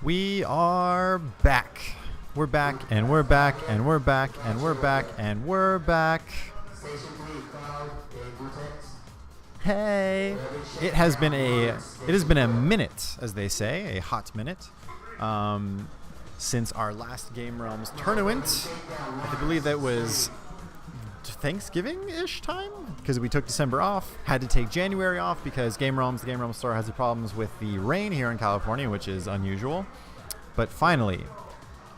We are back. We're back, and we're back, and we're back, and we're back, and we're back. Hey, it has been a minute, as they say, a hot minute, since our last Game Realms tournament. I believe that was Thanksgiving-ish time, because we took December off, had to take January off because the Game Realms store has the problems with the rain here in California, which is unusual. But finally,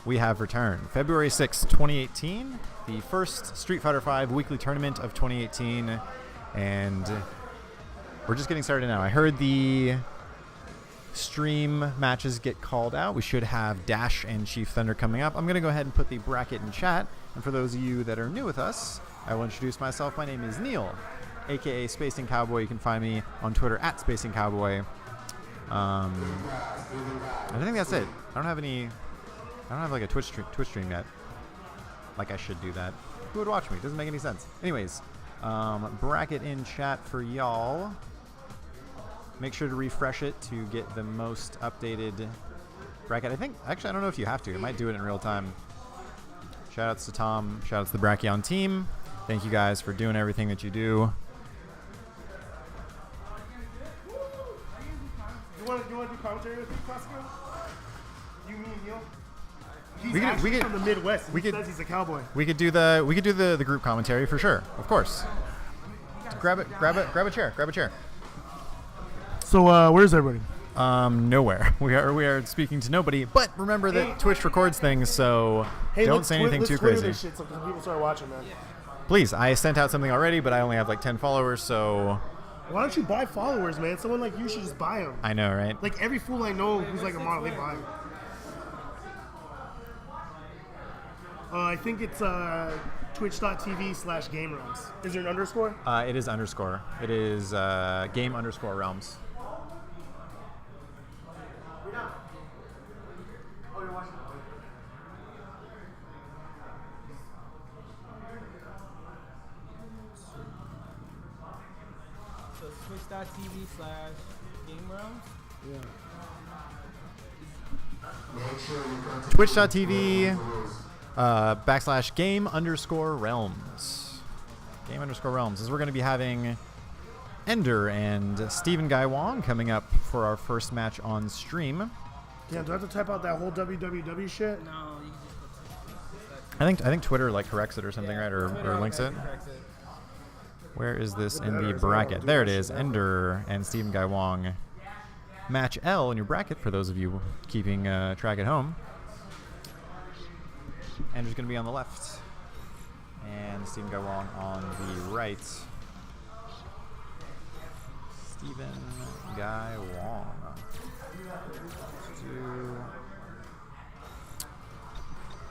we have returned. February 6th, 2018, the first Street Fighter V weekly tournament of 2018, and we're just getting started now. I heard the stream matches get called out. We should have Dash and Chief Thunder coming up. I'm going to go ahead and put the bracket in chat. And for those of you that are new with us, I will introduce myself. My name is Neil, a.k.a. Spacing Cowboy. You can find me on Twitter at Spacing Cowboy. I think that's it. I don't have like a Twitch stream yet. Like I should do that. Who would watch me? It doesn't make any sense. Anyways, bracket in chat for y'all. Make sure to refresh it to get the most updated bracket. Actually, I don't know if you have to. It might do it in real time. Shoutouts to Tom. Shoutouts to the Brachyon team. Thank you guys for doing everything that you do. You want to do commentary with me, Costco? You, me, and Neil? He's from the Midwest. He says he's a cowboy. We could do the group commentary for sure. Of course. Grab a chair. So where's everybody? Nowhere. We are speaking to nobody. But remember that Twitch records things, so don't say anything too crazy. This shit so people start watching, man. Please, I sent out something already, but I only have like 10 followers, so. Why don't you buy followers, man? Someone like you should just buy them. I know, right? Like every fool I know who's like a model, they buy them. I think it's twitch.tv/GameRealms. Is there an underscore? It is underscore. It is game_realms. So twitch.tv/GameRealms? Yeah. Twitch.tv /game_realms. Game_realms. As we're going to be having Ender and Stephen Guy Wong coming up for our first match on stream. Damn, do I have to type out that whole www shit? No, you can just I think Twitter like corrects it or something, right? Or links it. Where is this in the bracket? There it is. Ender and Stephen Guy Wong. Match L in your bracket for those of you keeping track at home. Ender's going to be on the left. And Stephen Guy Wong on the right. Stephen Guy Wong.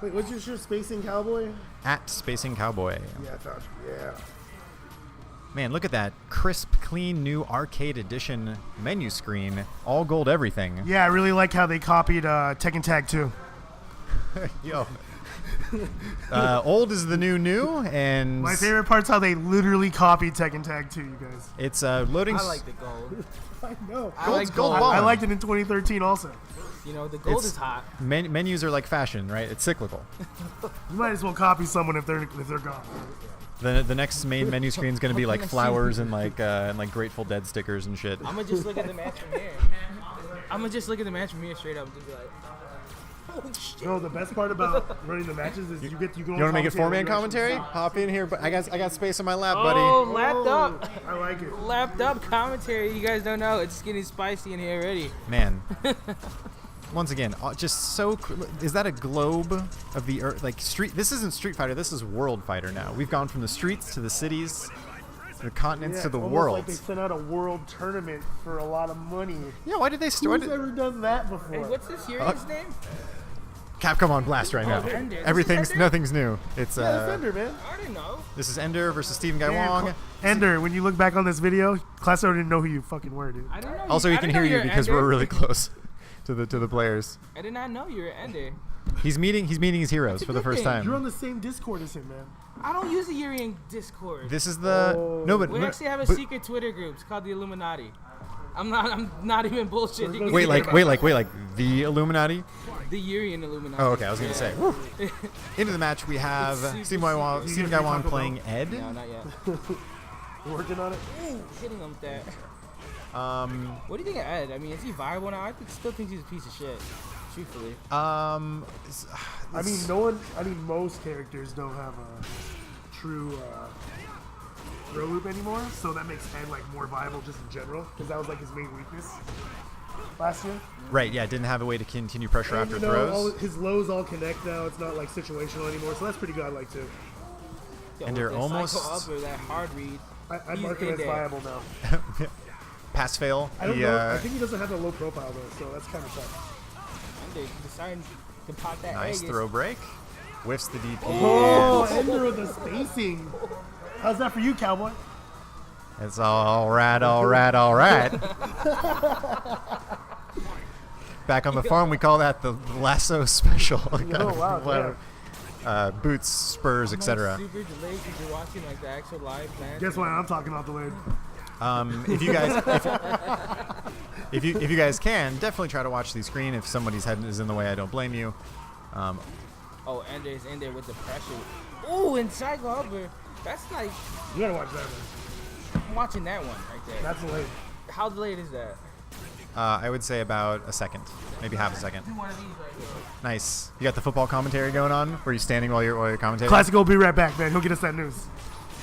Wait, what's your shirt? Spacing Cowboy? At Spacing Cowboy. Yeah, I found you. Yeah. Man, look at that crisp, clean, new arcade edition menu screen. All gold everything. Yeah, I really like how they copied Tekken Tag 2. Yo. Old is the new, and my favorite part's how they literally copied Tekken Tag 2, you guys. It's loading. I like the gold. I know. I like gold. I liked it in 2013 also. You know, the gold is hot. Menus are like fashion, right? It's cyclical. You might as well copy someone if they're gone. The next main menu screen is going to be like flowers and like Grateful Dead stickers and shit. I'm gonna just look at the match from here. Straight up and just be like, oh shit. No, the best part about running the matches is you want to make it 4-man commentary? Hop in here, but I got space on my lap, buddy. Oh, lapped up. I like it. Lapped up commentary. You guys don't know. It's getting spicy in here already. Man. Once again, just so. Is that a globe of the earth? Like street. This isn't Street Fighter. This is World Fighter now. We've gone from the streets to the cities, to the continents to the world. Like they sent out a world tournament for a lot of money. Yeah, why did they start? Who's ever done that before? Hey, what's this hero's name? Capcom on blast right now. Ender. Nothing's new. It's it's Ender, man. I didn't know. This is Ender versus Stephen Guy Wong. Ender, when you look back on this video, Classo didn't know who you fucking were, dude. I didn't know. Also, he can hear you because we're really close to the players. I did not know you were Ender. He's meeting his heroes for the first time. You're on the same Discord as him, man. I don't use the Yurian Discord. This is the no, but we actually have a secret Twitter group. It's called the Illuminati. I'm not even bullshitting. Wait, like the Illuminati? The Urian Illuminati. Oh, okay. I was gonna say. Woo. Into the match, we have Stephen Guy Wong playing Ed. No, not yet. Working on it. Ooh, hitting him with that. What do you think of Ed? I mean, is he viable now? I still think he's a piece of shit. Truthfully. I mean, most characters don't have a true throw loop anymore, so that makes Ed like more viable just in general, because that was like his main weakness last year. Right. Yeah. Didn't have a way to continue pressure And, after throws. His lows all connect now. It's not like situational anymore, so that's pretty good. I like too. Yo, And they're that almost psycho upper, that hard read. I He's mark it in as there. viable now. Pass fail. I don't know. I think he doesn't have a low profile though, so that's kind of tough. And they decided to pop that Nice egg. throw break. Whiffs the DP. Oh, Ender with the spacing. How's that for you, Cowboy? It's all right, all right, all right. Back on the farm, we call that the lasso special. Wow, Boots, spurs, etc. Super delayed because you're watching like the actual live match. Guess what? I'm talking about delayed. If you guys, if you guys can, definitely try to watch the screen. If somebody's head is in the way, I don't blame you. Oh, Ender's in there with the pressure. Ooh, and psycho upper. That's like You gotta watch that one. I'm watching that one right there. That's delayed. How delayed is that? I would say about a second, maybe half a second. Do one of these right here. Nice. You got the football commentary going on, where you're standing while you're commentating. Classic will be right back, man. He'll get us that news.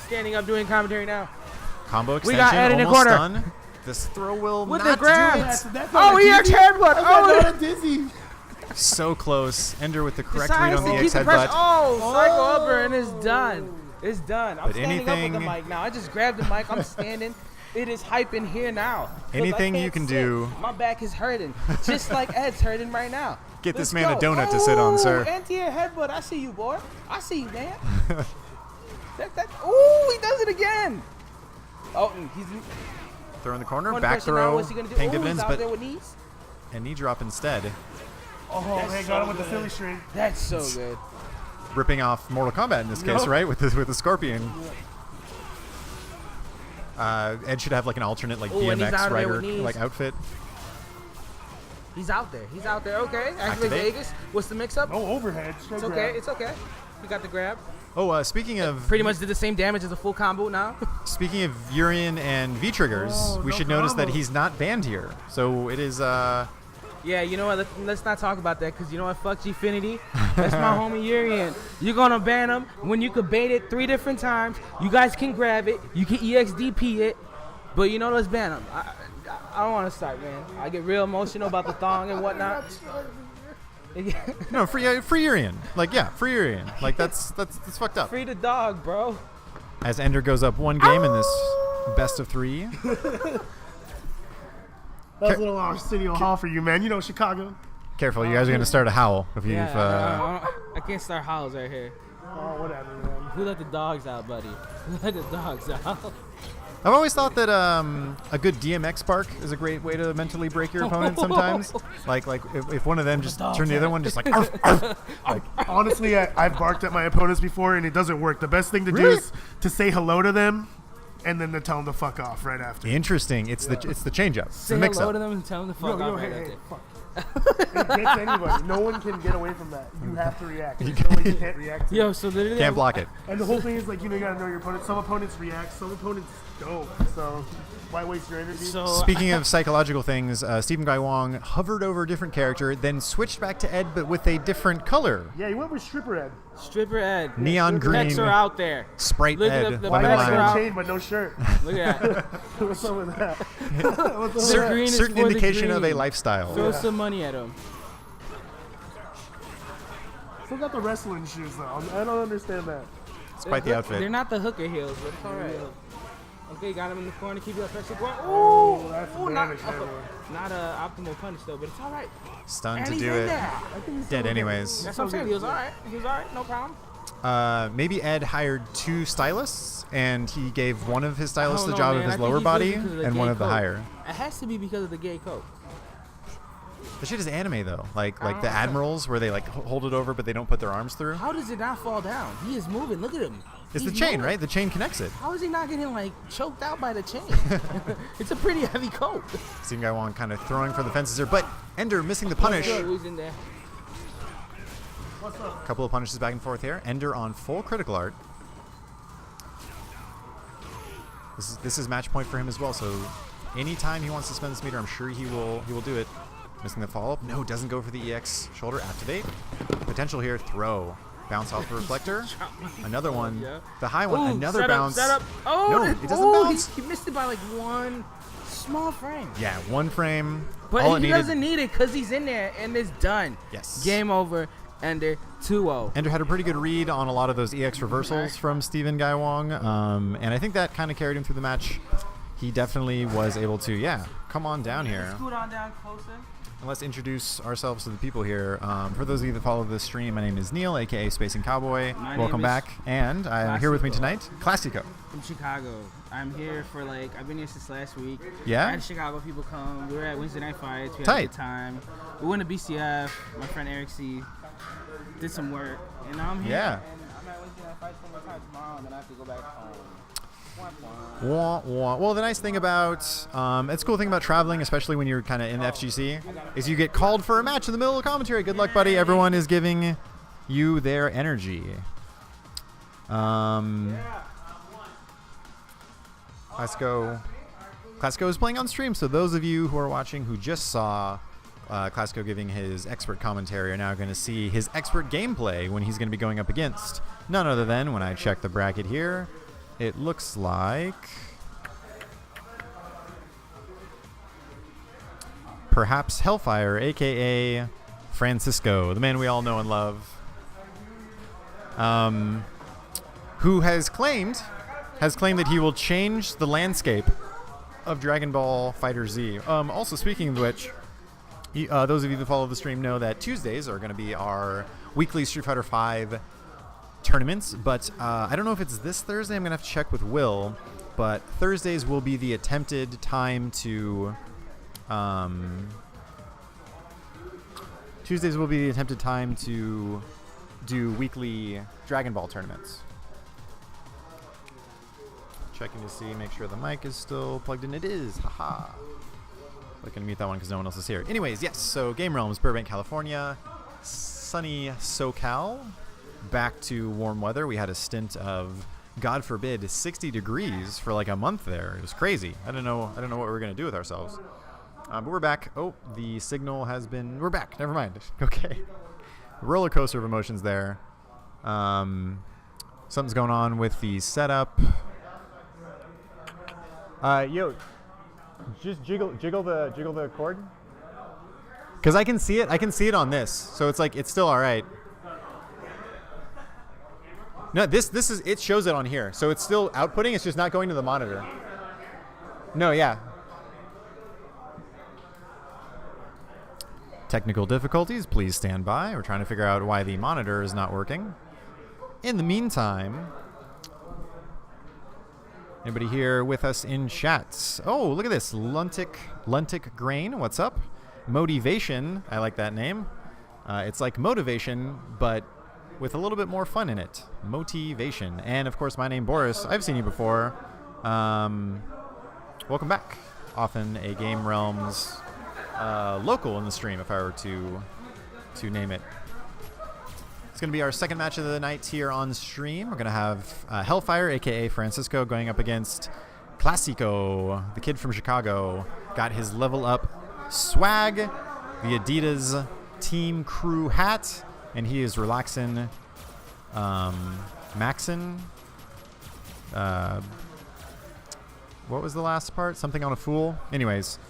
Standing up doing commentary now. Combo extension. We got Ed in the almost corner. done. This throw will With not the grab. do it. That's Oh, he actually had one. Oh, not a dizzy. So close. Ender with the correct read decides on to the keep X the pressure. headbutt. Oh, psycho upper, and it's done. It's done. I'm But standing up with the anything- mic now. I just grabbed the mic. I'm standing. It is hype in here now. 'Cause Anything I you can't can sit. do. My back is hurting, just like Ed's hurting right now. Get this Let's man a go. donut to sit on, sir. Anti-air headbutt. I see you, boy. I see you, man. Ooh, he does it again. Oh, and he's Throw in the corner, one back person now. throw, What's he gonna do? paying Ooh, dividends, he's out but there with knees. a knee drop instead. Oh, man, got him with the Philly string. That's so good. Ripping off Mortal Kombat in this case, Yup. right? With the Scorpion. Ed should have like an alternate like Ooh, and he's BMX out there rider with knees. like outfit. He's out there. He's out there. Okay. Activate Activate. Vegas. What's the mix-up? No overhead. Straight It's okay. grab. It's okay. You got the grab. Oh, speaking of Pretty much did the same damage as a full combo now. speaking of Urian and V triggers, Oh, we no should notice that combo. he's not banned here. So it is Yeah, you know what? Let's not talk about that because you know what? Fuck Gfinity. That's my homie Urian. You're gonna ban him when you could bait it 3 different times. You guys can grab it. You can EXDP it. But you know, let's ban him. I don't want to start, man. I get real emotional about the thong and whatnot. no free Urian. Like yeah, free Urian. Like that's fucked up. Free the dog, bro. As Ender goes up 1 game in this best of 3. That was a little Arsenio Hall for you, man. You know, Chicago. Careful, you guys are gonna start a howl if you've. Yeah, I can't start howls right here. Oh, whatever, man. Who let the dogs out, buddy? Who let the dogs out? I've always thought that a good DMX spark is a great way to mentally break your opponent sometimes. like if one of them just turn the other one just like, arf, arf. Honestly, I've barked at my opponents before, and it doesn't work. The best thing to do Really? is to say hello to them, and then to tell them to fuck off right after. Interesting. It's the change up. It's Say the mix hello up. to them and tell them to fuck off right hey, after. fuck. It gets anybody. No one can get away from that. You have to react. There's no way you can't react to Yo, it. so literally, Can't block it. And the whole thing is like, you gotta know your opponent. Some opponents react, some opponents don't. So why waste your energy? So Speaking of psychological things, Stephen Guy Wong hovered over a different character, then switched back to Ed, but with a different color. Yeah, you went with Stripper Ed. Stripper Ed, Neon green. pecs are out there. Sprite Look at Ed. the lemon pecs Back are lime. out. chain, but no shirt. Look at that. What's up with that? What's up with Certain- that? green is Certain for the indication of a green. lifestyle. Throw some money at him. Still got the wrestling shoes though. I don't understand that. It's quite the outfit. They're not the hooker heels, but it's all right. Okay, got him in the corner. Keep that pressure going. Oh, that's Ooh, damage not, there, boy. not a optimal punch though, but it's all right. Stunned And to he's do in it. there. I think he's Dead still anyways. That's what I'm saying. He was all right. He was all right. No problem. Maybe Ed hired 2 stylists, and he gave one of his I stylists don't the know, job man. of his I think lower he's body losing 'cause of the and gay one of the coat. higher. It has to be because of the gay coat. The shit is anime though, like the Uh-huh. admirals where they like hold it over but they don't put their arms through. How does it not fall down? He is moving. Look at him. It's the chain, right? The chain connects it. How is he not getting like choked out by the chain? It's a pretty heavy coat. Steven Gaiwang kind of throwing for the fences here, but Ender missing the punish. Who's in there? A couple of punishes back and forth here. Ender on full critical art. This is match point for him as well. So anytime he wants to spend this meter, I'm sure he will do it. Missing the follow up. No, doesn't go for the EX shoulder. Activate. Potential here. Throw. Bounce off the reflector. Another one. Yeah. The high one. Ooh, another bounce. Set up. Oh, no, it doesn't bounce. He missed it by like one small frame. Yeah, one frame. But all he it doesn't need it because he's in there and it's done. Yes. Game over. Ender 2-0. Ender had a pretty good read on a lot of those EX reversals from Steven Gaiwang, and I think that kind of carried him through the match. He definitely was able to, come on down here. Scoot on down closer. And let's introduce ourselves to the people here. For those of you that follow this stream, my name is Neil, aka Spacing Cowboy. Welcome back. And I'm here with me tonight, Classico. From Chicago. I'm here for I've been here since last week. Yeah? I had Chicago people come. We were at Wednesday Night Fights. We had Tight. a good time. We went to BCF. My friend Eric C. did some work. And now I'm here. Yeah. And I'm at Wednesday Night Fights one more time tomorrow, and then I have to go back home. Wah, wah. Well, the nice thing about, it's a cool thing about traveling, especially when you're kind of in the FGC, is you get called for a match in the middle of commentary. Good luck, buddy. Everyone is giving you their energy. Classico is playing on stream, so those of you who are watching who just saw Classico giving his expert commentary are now going to see his expert gameplay when he's going to be going up against none other than, when I check the bracket here, it looks like perhaps Hellfire, a.k.a. Francisco, the man we all know and love, who has claimed that he will change the landscape of Dragon Ball FighterZ. Also, speaking of which, those of you that follow the stream know that Tuesdays are going to be our weekly Street Fighter V tournaments, but I don't know if it's this Thursday. I'm going to have to check with Will, but Thursdays will be the attempted time to... Tuesdays will be the attempted time to do weekly Dragon Ball tournaments. Checking to see, make sure the mic is still plugged in. It is. Haha. I'm going to mute that one because no one else is here. Anyways, yes, so Game Realms, Burbank, California. Sunny SoCal. Back to warm weather. We had a stint of, God forbid, 60 degrees for like a month there. It was crazy. I don't know what we were going to do with ourselves. But we're back. Oh, the signal has been... We're back. Never mind. Okay. Roller coaster of emotions there. Something's going on with the setup. Yo, just jiggle the cord. Because I can see it. I can see it on this. So it's like, it's still all right. No, this is, it shows it on here. So it's still outputting. It's just not going to the monitor. No, yeah. Technical difficulties, please stand by. We're trying to figure out why the monitor is not working. In the meantime, anybody here with us in chats? Oh, look at this. Luntic Grain, what's up? Motivation, I like that name. It's like motivation, but with a little bit more fun in it. Motivation. And of course, my name Boris. I've seen you before. Welcome back. Often a Game Realms local in the stream, if I were to name it. It's going to be our second match of the night here on stream. We're going to have Hellfire, a.k.a. Francisco, going up against Classico, the kid from Chicago. Got his level up swag, the Adidas team crew hat, and he is relaxing Maxin. What was the last part? Something on a fool? Anyways,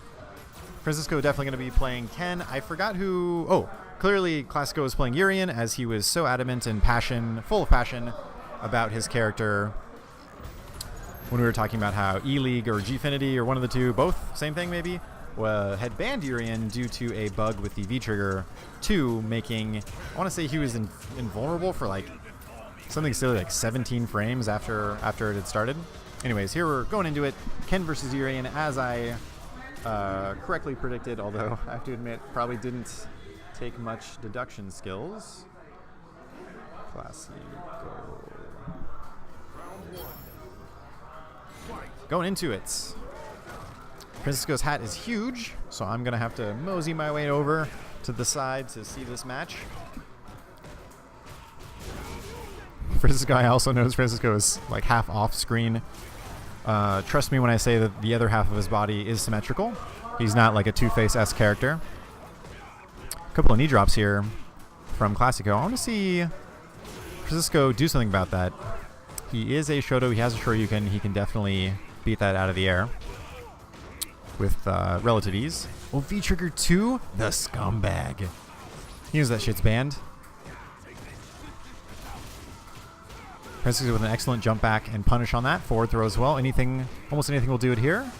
Francisco definitely going to be playing Ken. I forgot who... Oh, clearly Classico was playing Urian, as he was so adamant and full of passion about his character when we were talking about how E-League or Gfinity or one of the two, both, same thing maybe, had banned Urian due to a bug with the V-Trigger 2, making... I want to say he was invulnerable for like something silly like 17 frames after it had started. Anyways, here we're going into it. Ken versus Urian, as I correctly predicted, although I have to admit, probably didn't take much deduction skills. Classico. Going into it. Francisco's hat is huge, so I'm going to have to mosey my way over to the side to see this match. Francisco, I also noticed Francisco is like half off screen. Trust me when I say that the other half of his body is symmetrical. He's not like a Two-Face-esque character. A couple of knee drops here from Classico. I want to see Francisco do something about that. He is a Shoto. He has a Shoryuken. He can definitely beat that out of the air with relative ease. Oh, V-Trigger 2, the scumbag. He knows that shit's banned. Francisco with an excellent jump back and punish on that. Forward throw as well. Anything, almost anything will do it here.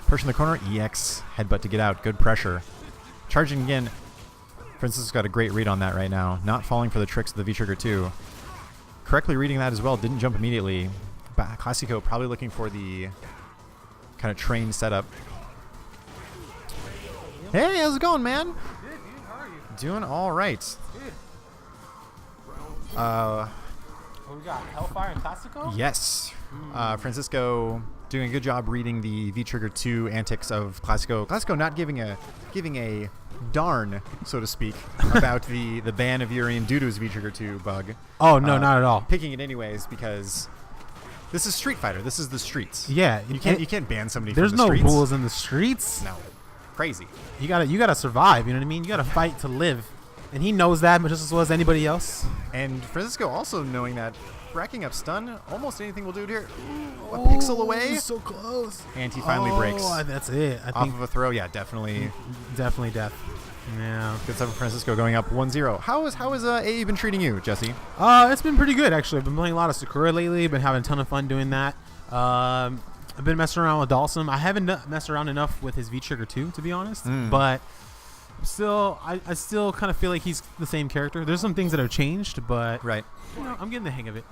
Push in the corner. EX headbutt to get out. Good pressure. Charging again. Francisco's got a great read on that right now. Not falling for the tricks of the V-Trigger 2. Correctly reading that as well. Didn't jump immediately. But Classico probably looking for the kind of train setup. Hey, how's it going, man? Good, dude. How are you? Doing all right. Good. What we got? Hellfire and Classico? Yes. Francisco doing a good job reading the V-Trigger 2 antics of Classico. Classico not giving a darn, so to speak, about the ban of Urien due to his V-Trigger 2 bug. Oh, no, not at all. Picking it anyways because this is Street Fighter. This is the streets. Yeah. You can't ban somebody There's from the no streets. rules in the streets. No. Crazy. You gotta survive, you know what I mean? You gotta fight to live. And he knows that just as well as anybody else. And Francisco also knowing that racking up stun, almost anything will do it here. Ooh, a pixel away. So close. And he finally breaks. That's it. I Off think of a throw, yeah, definitely. definitely death. Yeah. Good stuff for Francisco going up 1-0. How has AE been treating you, Jesse? It's been pretty good actually. I've been playing a lot of Sakura lately. Been having a ton of fun doing that. I've been messing around with Dalsum. I haven't messed around enough with his V-Trigger 2, to be honest. But still, I still kind of feel like he's the same character. There's some things that have changed, but Right. you know, I'm getting the hang of it.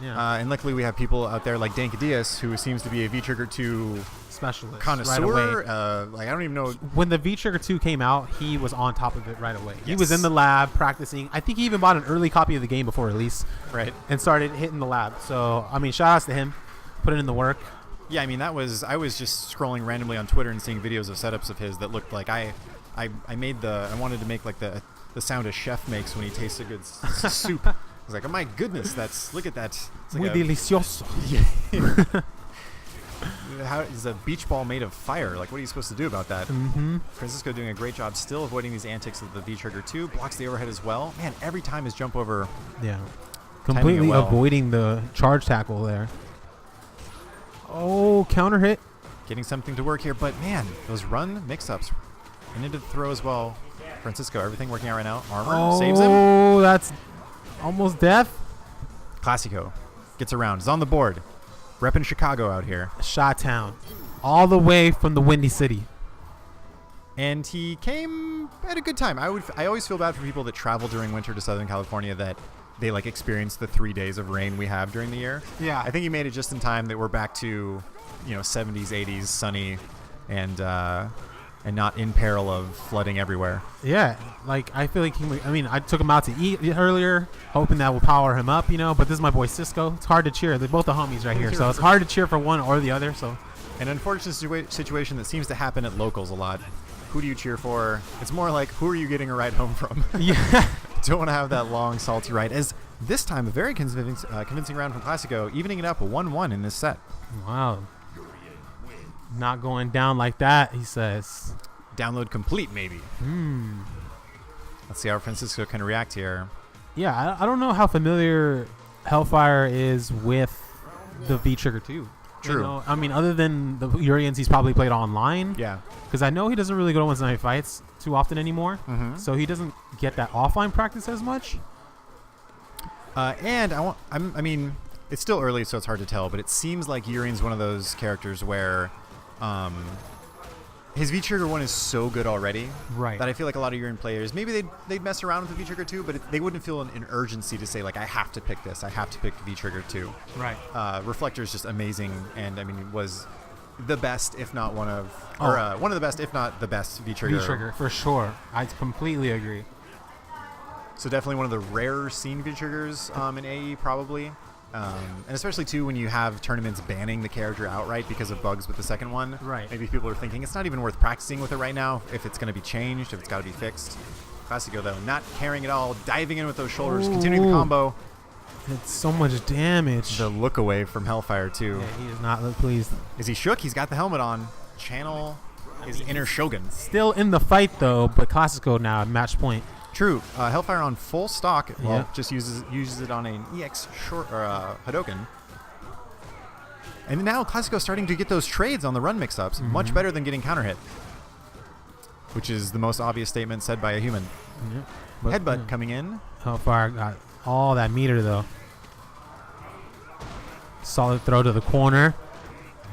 Yeah. And luckily we have people out there like Dankadias, who seems to be a V-Trigger 2 Specialist. connoisseur. Right away. Like I don't even know. When the V-Trigger 2 came out, he was on top of it right away. He Yes. was in the lab practicing. I think he even bought an early copy of the game before release. Right. And started hitting the lab. So, I mean, shout outs to him. Put in the work. Yeah, I mean I was just scrolling randomly on Twitter and seeing videos of setups of his that looked like I wanted to make like the sound a chef makes when he tastes a good soup. I was like, oh my goodness, look at that. It's like Muy delicioso. How is a beach ball made of fire? Like, what are you supposed to do about that? Mm-hmm. Francisco doing a great job still avoiding these antics of the V-Trigger 2. Blocks the overhead as well. Man, every time his jump over. Yeah. Timing Completely it well. avoiding the charge tackle there. Oh, counter hit. Getting something to work here, but man, those run mix-ups. And into the throw as well. Francisco, everything working out right now. Armor saves him. Oh, that's almost death. Classico gets around. Is on the board. Repping Chicago out here. Chi-Town. All the way from the Windy City. And he came at a good time. I always feel bad for people that travel during winter to Southern California that they like experience the 3 days of rain we have during the year. Yeah. I think he made it just in time that we're back to, 70s, 80s, sunny, and not in peril of flooding everywhere. Yeah, like I feel like I took him out to eat earlier, hoping that will power him up, but this is my boy Cisco. It's hard to cheer. They're both the homies right here, so it's hard to cheer for one or the other. So, an unfortunate situation that seems to happen at locals a lot. Who do you cheer for? It's more like, who are you getting a ride home from? yeah, Don't want to have that long, salty ride. As this time, a very convincing round from Classico, evening it up 1-1 in this set. wow, not going down like that, he says. Download complete, maybe. Let's see how Francisco can react here. Yeah, I don't know how familiar Hellfire is with the V-Trigger 2. True. I mean, other than the Urians he's probably played online. Yeah. Because I know he doesn't really go to Wednesday night fights too often anymore. Mm-hmm. So he doesn't get that offline practice as much. And I mean, it's still early, so it's hard to tell, but it seems like Urian's one of those characters where his V-Trigger 1 is so good already Right. that I feel like a lot of Urian players, maybe they'd mess around with the V-Trigger 2, but they wouldn't feel an urgency to say, like, I have to pick this. I have to pick V-Trigger 2. Right. Reflector is just amazing, and I mean, was the best, if not one of the best, if not the best V-Trigger. V-Trigger, for sure. I completely agree. So definitely one of the rarer seen V-Triggers in AE, probably. And especially, too, when you have tournaments banning the character outright because of bugs with the second one. Right. Maybe people are thinking it's not even worth practicing with it right now if it's going to be changed, if it's got to be fixed. Classico, though, not caring at all, diving in with those shoulders, continuing the combo. It's so much damage. The look away from Hellfire, too. Yeah, he is not pleased. Is he shook? He's got the helmet on. Channel his inner Shogun. Still in the fight, though, but Classico now at match point. True. Hellfire on full stock. Well, Yeah. just uses it on an EX short or Hadoken. And now Classico's starting to get those trades on the run mix-ups. Much better than getting counter hit. Which is the most obvious statement said by a human. Yeah. But, Headbutt coming in. Hellfire got all that meter, though. Solid throw to the corner.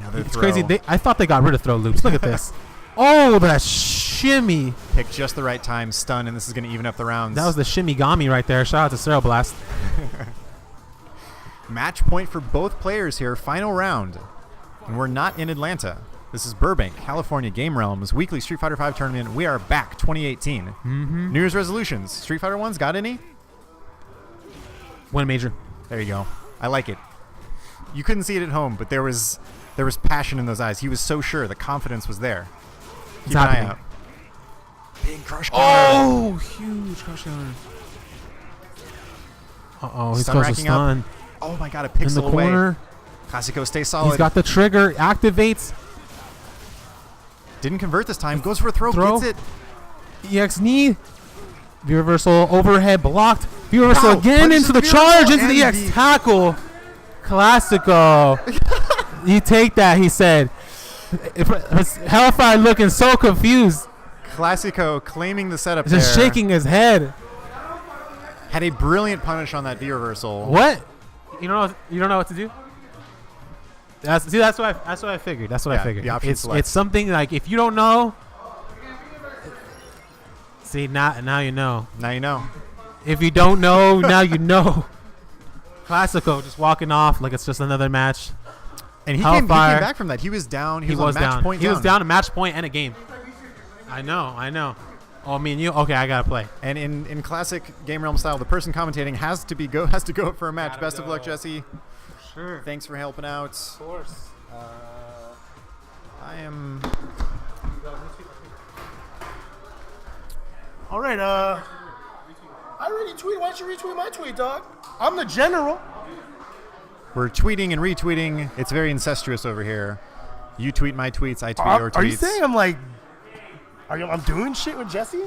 Another It's throw. crazy. I thought they got rid of throw loops. Look at this. Oh, that shimmy. Picked just the right time. Stun, and this is going to even up the rounds. That was the shimmy-gami right there. Shout out to Cero Blast. Match point for both players here. Final round. And we're not in Atlanta. This is Burbank, California Game Realms weekly Street Fighter V tournament. We are back 2018. New Year's resolutions. Street Fighter 1's got any? Win major. There you go. I like it. You couldn't see it at home, but there was passion in those eyes. He was so sure. The confidence was there. It's Keep an eye happening. out. Big crush corner. Oh, huge crush counter. Uh-oh, he's Stun close to racking up. stun. Oh my god, a In the pixel away. corner. Classico, stay solid. He's got the trigger. Activates. Didn't convert this time. Goes for a throw. Throw. Gets it. EX knee. V reversal overhead blocked. V reversal Wow, again punishes into the the charge V-reversal into the and EX the- tackle. Classico. You take that, he said. Hellfire looking so confused. Classico claiming the setup Just there. shaking his head. Had a brilliant punish on that V reversal. What? You don't know what to do? That's what I figured. That's what Yeah, I figured. the option select. It's something like if you don't know. See now you know. Now you know. If you don't know, now you know. Classico just walking off like it's just another match. And he came Hellfire. back from that. He was down. He, He was was on match down. point He was down a match point and a game. I know. Oh, me and you. Okay, I gotta play. And in classic Game Realm style, the person commentating has to go for a match. Gotta Best of go. luck, Jesse. Sure. Thanks for helping out. Of course. I am. All right, I already tweeted. Why don't you retweet my tweet, dog? I'm the general. We're tweeting and retweeting. It's very incestuous over here. You tweet my tweets. I tweet your tweets. Are you saying I'm doing shit with Jesse?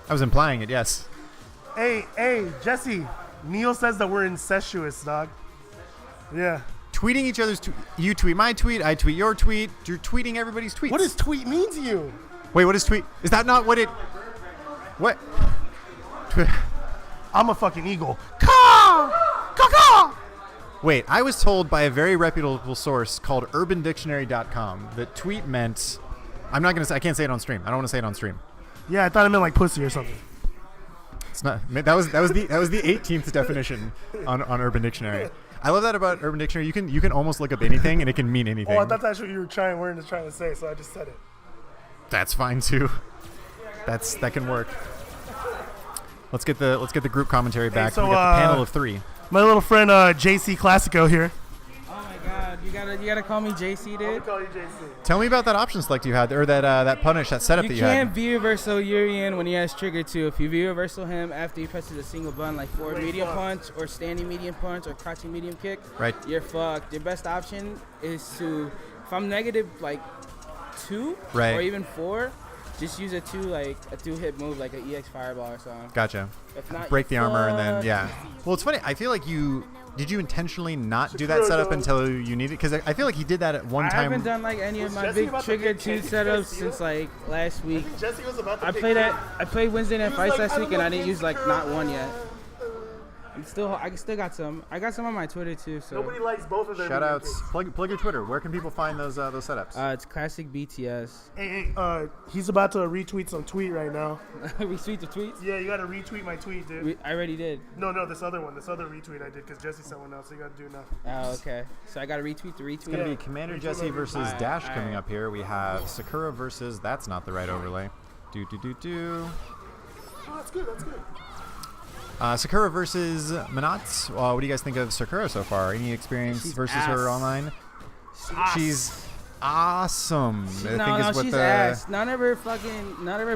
I was implying it. Yes. Hey, Jesse. Neil says that we're incestuous, dog. Yeah. Tweeting each other's. You tweet my tweet. I tweet your tweet. You're tweeting everybody's tweets. What does tweet mean to you? Wait, what is tweet? Is that not what it? What? I'm a fucking eagle. Caw! Caw! Wait, I was told by a very reputable source called UrbanDictionary.com that tweet meant. I'm not gonna say. I can't say it on stream. I don't want to say it on stream. Yeah, I thought it meant like pussy or something. It's not. That was the 18th definition on Urban Dictionary. I love that about Urban Dictionary. You can almost look up anything and it can mean anything. Oh, I thought that's what you were trying to say, so I just said it. That's fine too. That can work. Let's get the group commentary back. so, We got the panel of three. My little friend JC Classico here. Oh my God, you gotta call me JC, dude. Call you JC. Tell me about that option select you had, or that punish, that setup You that you can't had. V reversal Urian when he has trigger 2. If you V reversal him after he presses a single button like forward Wait, medium fuck. punch or standing medium punch or crouching medium kick, Right. you're fucked. Your best option is to, if I'm negative like 2 Right. or even 4, just use a 2-hit move like an EX fireball or something. Gotcha. If not, Break the you're armor and then fucked. yeah. Well, it's funny. I feel like did you intentionally not do that Secure setup those. until you needed it? Because I feel like he did that at one I time. haven't done like any of Was my Jesse big about to trigger pick 2 Casey setups Castillo? since like last week. Jesse was about to I played Wednesday Night was Fights like, last I week don't and I know didn't if use like it's not one yet. I still got some. I got some on my Twitter too. So Nobody likes both of their Shout video outs. games. Plug your Twitter. Where can people find those setups? it's classic BTS. Hey, he's about to retweet some tweet right now. Retweet the tweets. Yeah, you gotta retweet my tweet, dude. I already did. No, this other retweet I did because Jesse sent one else, so you gotta do now. Oh, okay. So I got to retweet the retweet. It's gonna be Commander Jesse versus Alright, Dash alright. coming up here. We have Sakura versus. That's not the right overlay. Do. Oh, that's good. Sakura versus Manats. What do you guys think of Sakura so far? Any experience She's versus ass. her online? She's awesome. She's ass. None of her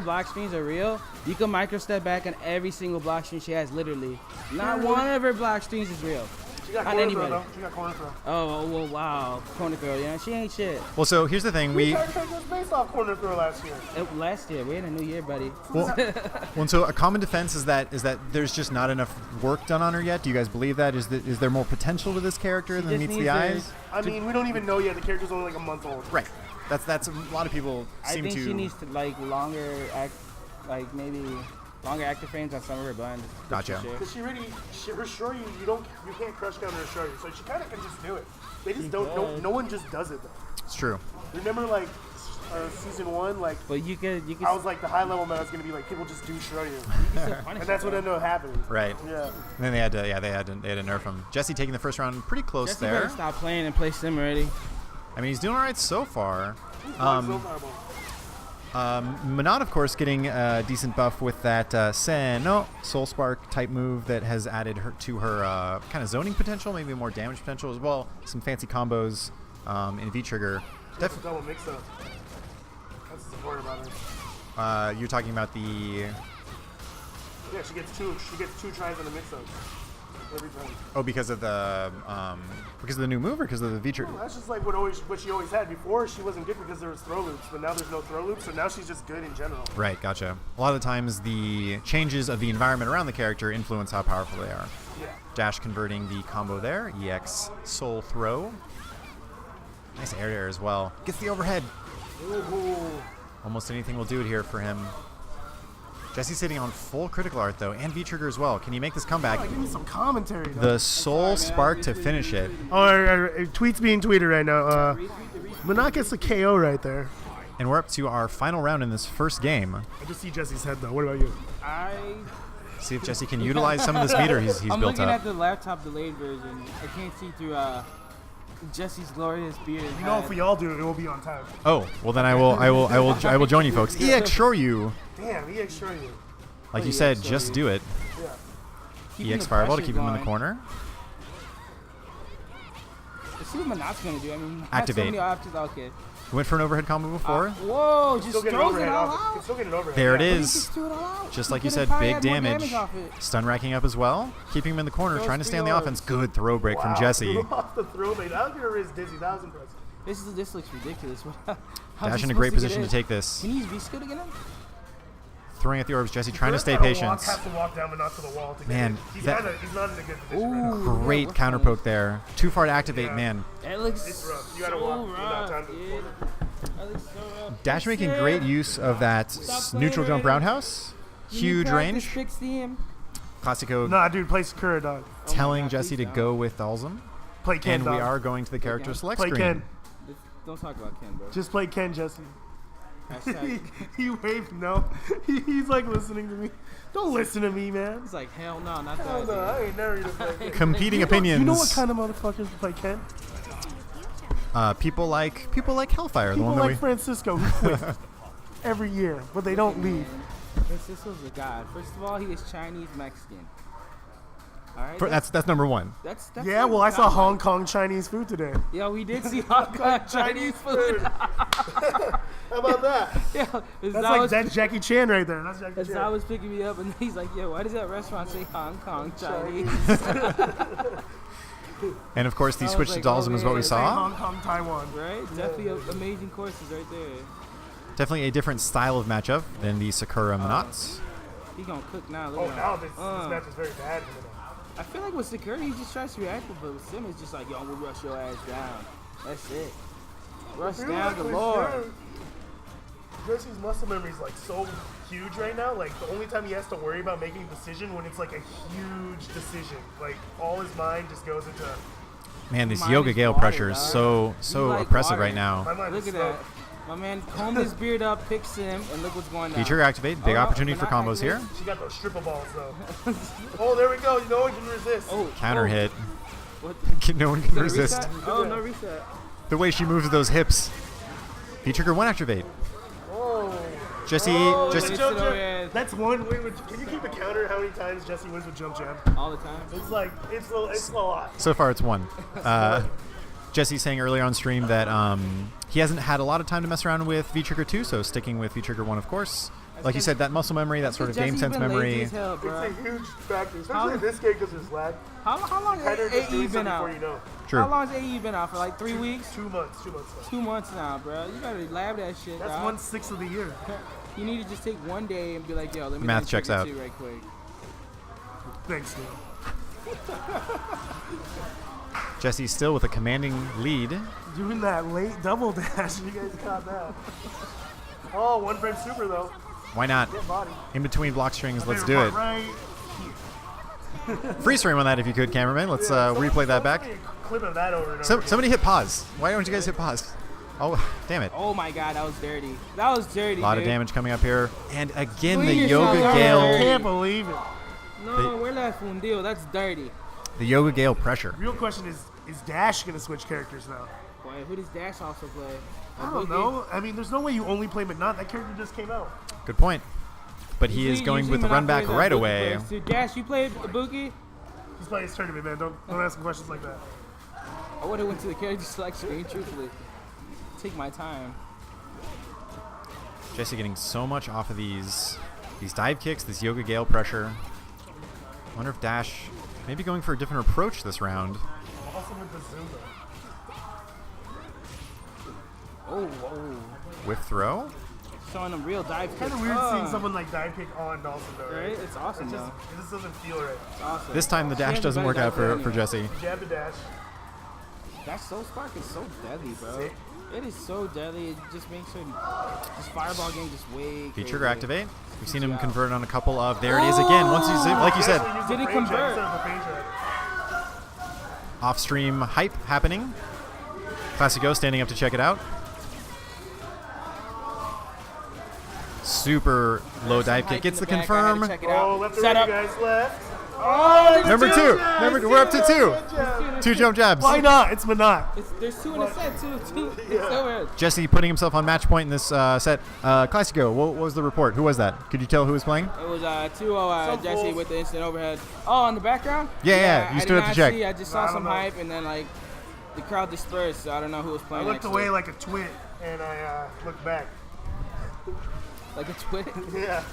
block screens are real. You can micro step back on every single block screen she has, literally. Not one of her block screens is real. She got Not corner anybody. throw, though. She got corner throw. Oh, well, wow. Corner girl, yeah, she ain't shit. Well, so here's the thing. We Character was based off corner throw last year. Last year, we're in a new year, buddy. well, so a common defense is that there's just not enough work done on her yet. Do you guys believe that? Is there more potential to this character than just meets the needs eyes? I mean, we don't even know yet. The character's only like a month old. Right. That's a lot of people I seem think to. she needs to maybe longer active frames on some of her buttons. Gotcha. Because her Shoryu, you can't crush down her Shoryu, so she kind of can just do it. They just don't. No one just does it though. It's true. Remember like season 1, like. But you could. I was like the high level meta is gonna be like people just do Shoryu, and that's what ended up happening. Right. Yeah. And then they had to nerf him. Jesse taking the first round pretty close Jesse there. better stop playing and play Sim already. I mean, he's doing all right so far. So far, Manat, of course, getting a decent buff with that Seno Soul Spark type move that has added her to her kind of zoning potential, maybe more damage potential as well. Some fancy combos in V-Trigger. That's a double mix-up. That's the support about her. You're talking about the... Yeah, she gets two tries in a mix-up every time. Oh, because of the new move or because of the V-Trigger? No, that's just like what she always had. Before, she wasn't good because there was throw loops, but now there's no throw loops, so now she's just good in general. Right, gotcha. A lot of the times, the changes of the environment around the character influence how powerful they are. Yeah. Dash converting the combo there. EX Soul Throw. Nice air as well. Gets the overhead. Ooh. Almost anything will do it here for him. Jesse's sitting on full critical art, though, and V-Trigger as well. Can he make this comeback? Give me some commentary, though. The Soul Spark to finish it. Tweets being tweeted right now. Manat gets a KO right there. And we're up to our final round in this first game. I just see Jesse's head, though. What about you? See if Jesse can utilize some of this meter he's I'm built looking up. at the laptop delayed version. I can't see through Jesse's glorious beard. You know, if we all do it, it will be on time. Oh, well then I will join you folks. EX Shoryu. Damn, EX Shoryu. Like you said, just do it. Yeah. Keeping EX the Fireball to pressure keep him in the going. corner. Let's see what Manat's gonna do. I mean, Activate. So many options. Okay. Went for an overhead combo before. Whoa! Just Still get an throws it overhead all off. out. Can still get an overhead. There it yeah. is. Just threw it all out. Just like He you could've said, probably big had more damage. off it. Stun racking up as well. Keeping him in the corner, Throws trying to stay on 3 the Rs. offense. Good throw break from Wow, Jesse. threw off the throw bait. That was your wrist dizzy. That was impressive. This looks ridiculous. Dash in a great position to take this. Can he use V-skill again? Throwing at the orbs. Jesse trying to stay Have patient. to walk down, but not to the wall. To Man, get it. that- he's not in a good position. Right now. Great counter poke there. Too far to activate, Yeah. man. That looks It's rough. You gotta so walk without rough, time to dude. That looks so rough. Dash making Fix great him. use of that Stop neutral playing jump right roundhouse. You Huge practice range. Fix him. Classico Nah, dude, play Sakura, dog. telling God, Jesse please to don't. go with Dalsum. Play Ken, And we dog. are going to the character Ken. select Play screen. Ken. Don't talk about Ken, bro. Just play Ken, Jesse. Hashtag- he waved no. He's like listening to me. Don't listen to me, man. He's like, hell no, not Hell that. no, I ain't never gonna play Ken. Competing opinions. You know what kind of motherfuckers play Ken? People like Hellfire, the People one that like we. Francisco who quit every year, but they don't leave. Francisco's a god. First of all, he is Chinese Mexican. All right. That's number one. That's Yeah, like well, I saw godlike. Hong Kong Chinese food today. Yeah, we did see Hong Kong Chinese food. How about that? Yeah, That's Jackie Chan right there. That's Jackie As I Chan. was picking me up, and he's like, "Yeah, why does that restaurant say Hong Kong Chinese?" And of course, the I was switch to like, Dalsum oh, is what we man, saw. Hong Kong, Taiwan. Right? Definitely amazing courses right there. Definitely a different style of matchup than the Sakura Manats. He gonna cook now. Look Oh, at now that. this match is very bad for him. I feel like with security, he just tries to react, but with Sim, it's just like, yo, we'll rush your ass down. That's it. Rush down galore. Jesse's muscle memory is like so huge right now. Like the only time he has to worry about making a decision when it's like a huge decision. Like all his mind just goes into. Man, this Mine Yoga is Gale water, pressure is dog. so You like oppressive water. right now. My mind Look is at so- that. My man combed his beard up, picked Sim, and look what's going down. Feature activate. Big Oh, opportunity for but not combos here. activate. She got those stripper balls though. Oh, there we go. No one can resist. Oh, Counter oh. hit. What? No one Is can that a resist. reset? Oh, no reset. The way she moves those hips. V-Trigger 1 activate. Oh. Jesse, Oh, Jesse, jump Oh, jab. yeah. That's one win. Can you keep a counter how many times Jesse wins with jump jab? All the time. It's like it's a lot. so far it's one. Jesse saying earlier on stream that he hasn't had a lot of time to mess around with V-Trigger 2, so sticking with V-Trigger 1, of course. Like you said, that muscle memory, that sort of game sense memory. It's a huge factor, especially in this game because there's lag. How long Kind has of just AE doing been something out? before you know. True. How long has AE been out for? Like 3 weeks? 2 months. 2 months. Now. 2 months now, bro. You gotta lab that shit, That's dog. 1/6 of the year. You need to just take one day and be like, yo, let me Math do checks out. Trigger 2 right quick. Thanks, Neil. Jesse's still with a commanding lead. Doing that late double dash. You guys caught that. Oh, 1 frame super though. Why not? Get body. In between block strings, let's do Favorite it. part, Right. Freeze frame on that if you could, cameraman. Let's replay that back. Clip of that over and over. again. Somebody hit pause. Why don't you guys hit pause? Oh, damn it. Oh my god, that was dirty. That was dirty. A lot of dude. damage coming up here. And again, the Clean yourself Yoga up. I Gale. can't believe it. No, we're not fundido. That's dirty. The Yoga Gale pressure. Real question is Dash gonna switch characters now? Boy, who does Dash also play? I don't know. I mean, the's no way you only play McNutt. That character just came out. Good point. But he is going with the run back right away. Dude, Dash, you played Ibuki? He's playing his tournament, man. Don't ask him questions like that. I would have went to the character select screen, truthfully. Take my time. Jesse getting so much off of these dive kicks, this Yoga Gale pressure. Wonder if Dash maybe going for a different approach this round. Also with the Zumba. Oh, whoa. Whiff throw? Showing them real dive kicks. Kind of weird seeing someone like dive kick on Dawson though, right? Right? It's awesome, It though. just doesn't feel right. It's awesome. This time the dash Yeah, doesn't work everybody out got for that anyway. Jesse. Jab the dash. That Soul Spark is so deadly, bro. Sick. It is so deadly. It just makes this fireball game just way V-Trigger crazy. activate. We've seen him convert on a couple of. There it is again. Once you like you said, Actually used Did the he frame jab convert? instead of the phase jab. off-stream hype happening. Classic Go standing up to check it out. Super low dive kick. Gets the confirm. Check it Oh, out. left to Set right, up. you guys left. Oh, Number two. We're up to two. Two jump jabs. Why not? It's Manat. There's two in a set. Two. It's so weird. Jesse putting himself on match point in this set. Classico, what was the report? Who was that? Could you tell who was playing? It was 2-0 Jesse fools. with the instant overhead. Oh, in the background? Yeah, you I stood did up to not check. see. I just I saw don't some know. hype, and then like the crowd dispersed. So I don't know who was I playing. looked next away to it. like a twit, and I looked back. Like a twit. Yeah.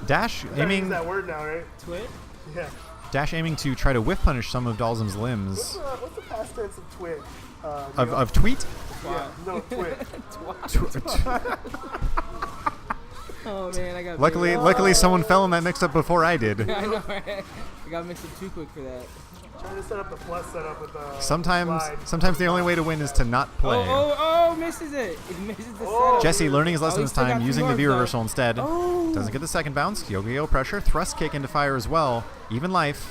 Dash I use aiming. that word now, right? Twit. Yeah. Dash aiming to try to whiff punish some of Dalzum's limbs. What's the past tense of twit? Of tweet? Yeah, no, twit. Oh man, I got. Luckily, someone fell in that mix-up before I did. I know, right? I got mixed up too quick for that. Trying to set up the plus setup with the Sometimes the only way to win is to not play. Oh, misses it. It misses the setup. Jesse learning his lesson he this still got time, two using the more, V though. reversal instead. Doesn't get the second bounce. Yo-yo pressure, thrust kick into fire as well. Even life.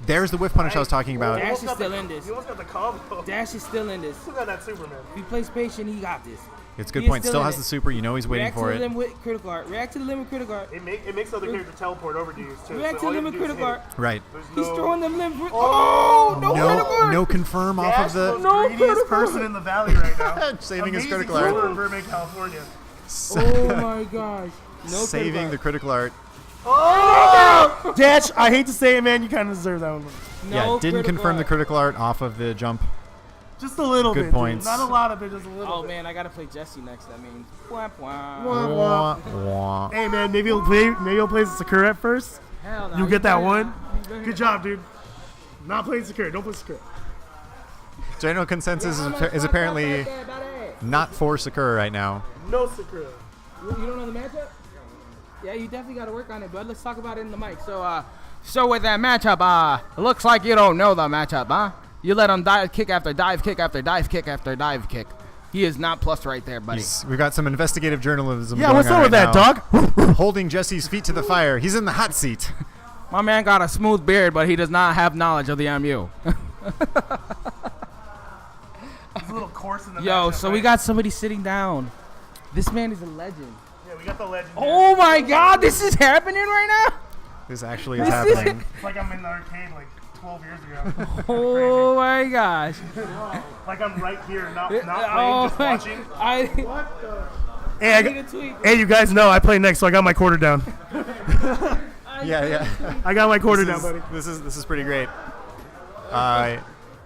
There's the whiff punish I was talking about. Dash is still in this. You almost got the combo. Dash is still in this. Still got that Superman. If he plays patient, he got this. It's a good He is point. still Still in has it. the super. You know he's waiting React for to the it. limit with critical art. React to the limit critical art. It makes other characters teleport over to you too. React so to all the you have limit to do is critical hit art. it. Right. There's He's no- throwing them limit. Oh, no critical art. No confirm off Dash of the the. most No greediest critical. person in the valley right now. Saving his Amazing critical score art. in Burbank, California. Oh my gosh. No Saving critical the critical art. Oh! Dash, I hate to say it, man. You kind of deserve that one. art. Yeah, No didn't critical confirm the art. critical art off of the jump. Just a little Good bit. points. Dude. Not a lot of it, just a little Oh bit. man, I gotta play Jesse next. That means. Wah, wah. Wah, wah. Hey man, maybe you'll play Sakura at first. Hell no. You'll get that one. You better- Good job, dude. Not playing Sakura. Don't play Sakura. General consensus is apparently not for Sakura right now. No Sakura. You don't know the matchup? Yeah, you definitely got to work on it, bud. Let's talk about it in the mic. So with that matchup, looks like you don't know the matchup, huh? You let him dive kick after dive kick after dive kick after dive kick. He is not plus right there, buddy. We've got some investigative journalism. Yeah, going what's on up with right that, now. dog? Holding Jesse's feet to the fire. He's in the hot seat. My man got a smooth beard, but he does not have knowledge of the MU. It's a little coarse in the Yo, matchup, so right? we got somebody sitting down. This man is a legend. Yeah, we got the legend. Oh my God, this is happening right now. This actually is happening. It's like I'm in the arcade like 12 years ago. Oh my gosh. Like I'm right here, not playing, Oh just my- watching. I What the? Hey, need a tweet. hey, you guys know I play next, so I got my quarter down. Yeah. I got my quarter down, buddy. This is pretty great.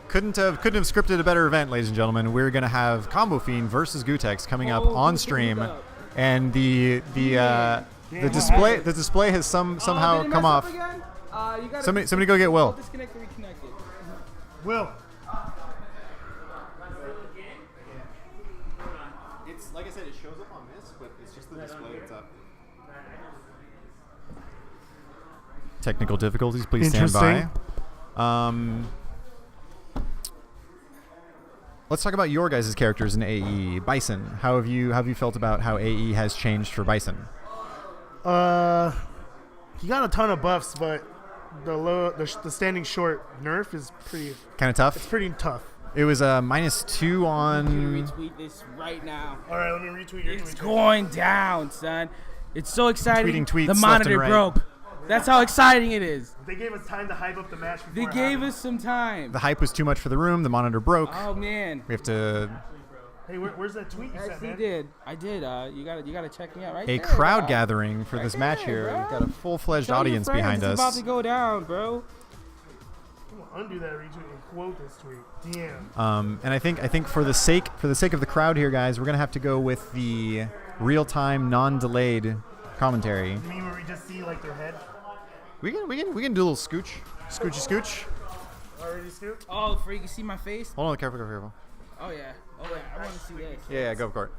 Couldn't have scripted a better event, ladies and gentlemen. We're gonna have Combo Fiend versus Gutex coming up on stream, and the display has somehow come off. Somebody go get Will. Disconnect and reconnect it. Will. It's like I said, it shows up on this, but it's just the display that's up. Technical difficulties, please stand by. Let's talk about your guys' characters in AE. Bison, how have you felt about how AE has changed for Bison? He got a ton of buffs, but the standing short nerf is pretty Kind of tough. It's pretty tough. It was a -2 on. Retweet this right now. All right, let me retweet your It's tweet. going down, son. It's so exciting. Tweeting tweets the left monitor and right. broke. That's how exciting it is. They gave us time to hype up the match. They Before gave us some time. The hype was too much for the room. The monitor broke. Oh man. We have to. Hey, where's that tweet you sent, Actually man? did. I did. You gotta check me out right A there, crowd bro. gathering for Right this match there, here. bro. We've got a full-fledged Tell your audience friends behind it's about us. to go down, bro. Undo that retweet and quote this tweet. Damn. And I think for the sake of the crowd here, guys, we're gonna have to go with the real-time, non-delayed commentary. You mean where we just see like their head? We can do a little scooch. Already scooped? Oh, for you can see my face. Hold on, careful. Oh yeah. I want to see this. Yeah, go for it.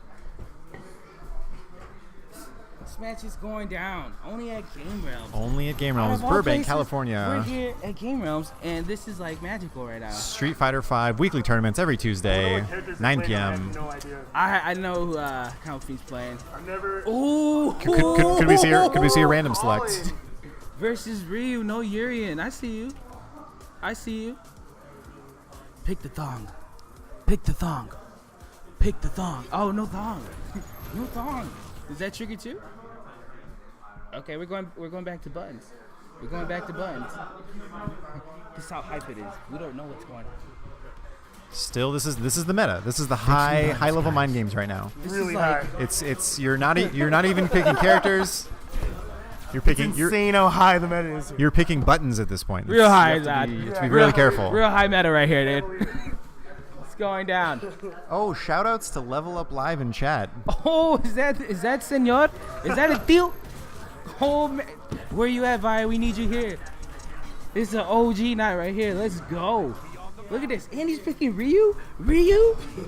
This match is going down. Only at Game Realms. Only at Game Out Realms, of all Burbank, places, We're California. here at Game Realms, and this is like magical right now. Street Fighter V weekly tournaments every Tuesday, 9 p.m. I have no idea. I know who Count Fiend's playing. I've never. Ooh. Could we see a random select? Versus Ryu, no Urian. I see you. Pick the thong. Oh, no thong. No thong. Is that trigger too? Okay, we're going back to buttons. This is how hype it is. We don't know what's going on. Still, this is the meta. This is the high level mind games right now. This Really is like, high. It's you're not even picking characters. You're picking Insane how high the meta is. you're picking buttons at this point. Real You high, have to lad. be- you have to be really careful. Real high meta right here, dude. It's going down. Oh, shout outs to Level Up Live in chat. Oh, is that senor? Is that a deal? Oh, man. Where you at, Vi? We need you here. It's an OG night right here. Let's go. Look at this. And he's picking Ryu.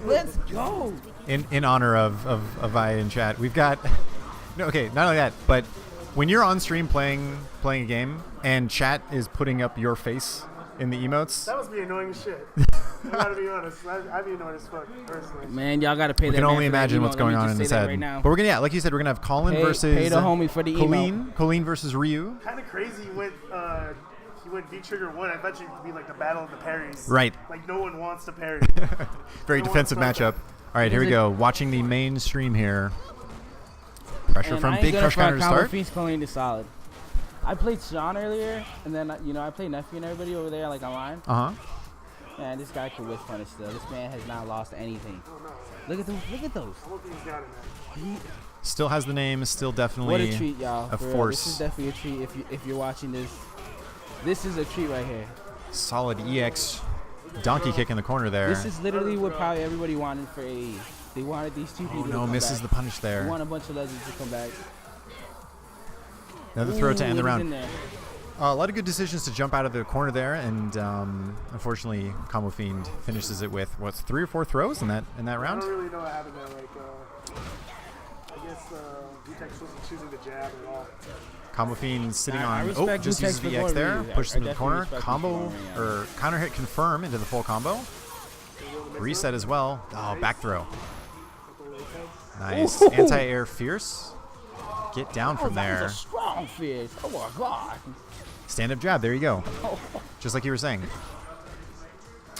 Let's go. In honor of I in chat, we've got not only that, but when you're on stream playing a game and chat is putting up your face in the emotes, That must be annoying as shit. I gotta be honest. I'd be annoyed as fuck, personally. Man, y'all gotta pay we that can man only for that imagine emo. what's Let me going on just in say his that head. right now. But we're gonna, like you said, we're gonna have Colin versus pay the homie for the emo. Colleen versus Ryu. Kind of crazy. He went V-Trigger 1. I thought it would be like the battle of the parries. Right. Like no one wants to parry. Very No defensive one's matchup. All right, here we Is it- go. Watching the main stream here. Pressure And from I ain't Big gonna Crush front, counter to Combo start. Fiend's Colleen is solid. I played Sean earlier, and then I played Nephew and everybody over there like online. Man, this guy can whiff punish still. This man has not lost anything. Look at those. I don't think he's got it. Still has the name. Still definitely What a treat, y'all. a For real. force. This is definitely a treat if you're watching this. This is a treat right here. Solid EX donkey kick in the corner there. This is literally what probably everybody wanted for AE. They wanted these two people to no, come misses back. the punish They there. want a bunch of legends to come back. Another throw to end the Ooh, it was in round. there. A lot of good decisions to jump out of the corner there, and unfortunately, Combo Fiend finishes it with 3 or 4 throws in that I round. don't really know what happened there. I guess Vtex wasn't choosing the jab at all. Combo Fiend sitting I on. respect Just Gutex uses for the EX going there, Ryu. pushes I into the definitely corner. respect him Combo for going Ryu. or counter hit confirm into the full combo. Reset as well. Oh, back throw. Nice. Ooh. Anti-air fierce. Get down from That there. was a strong fish. Oh my god. Stand up jab. There you go. Just like you were saying.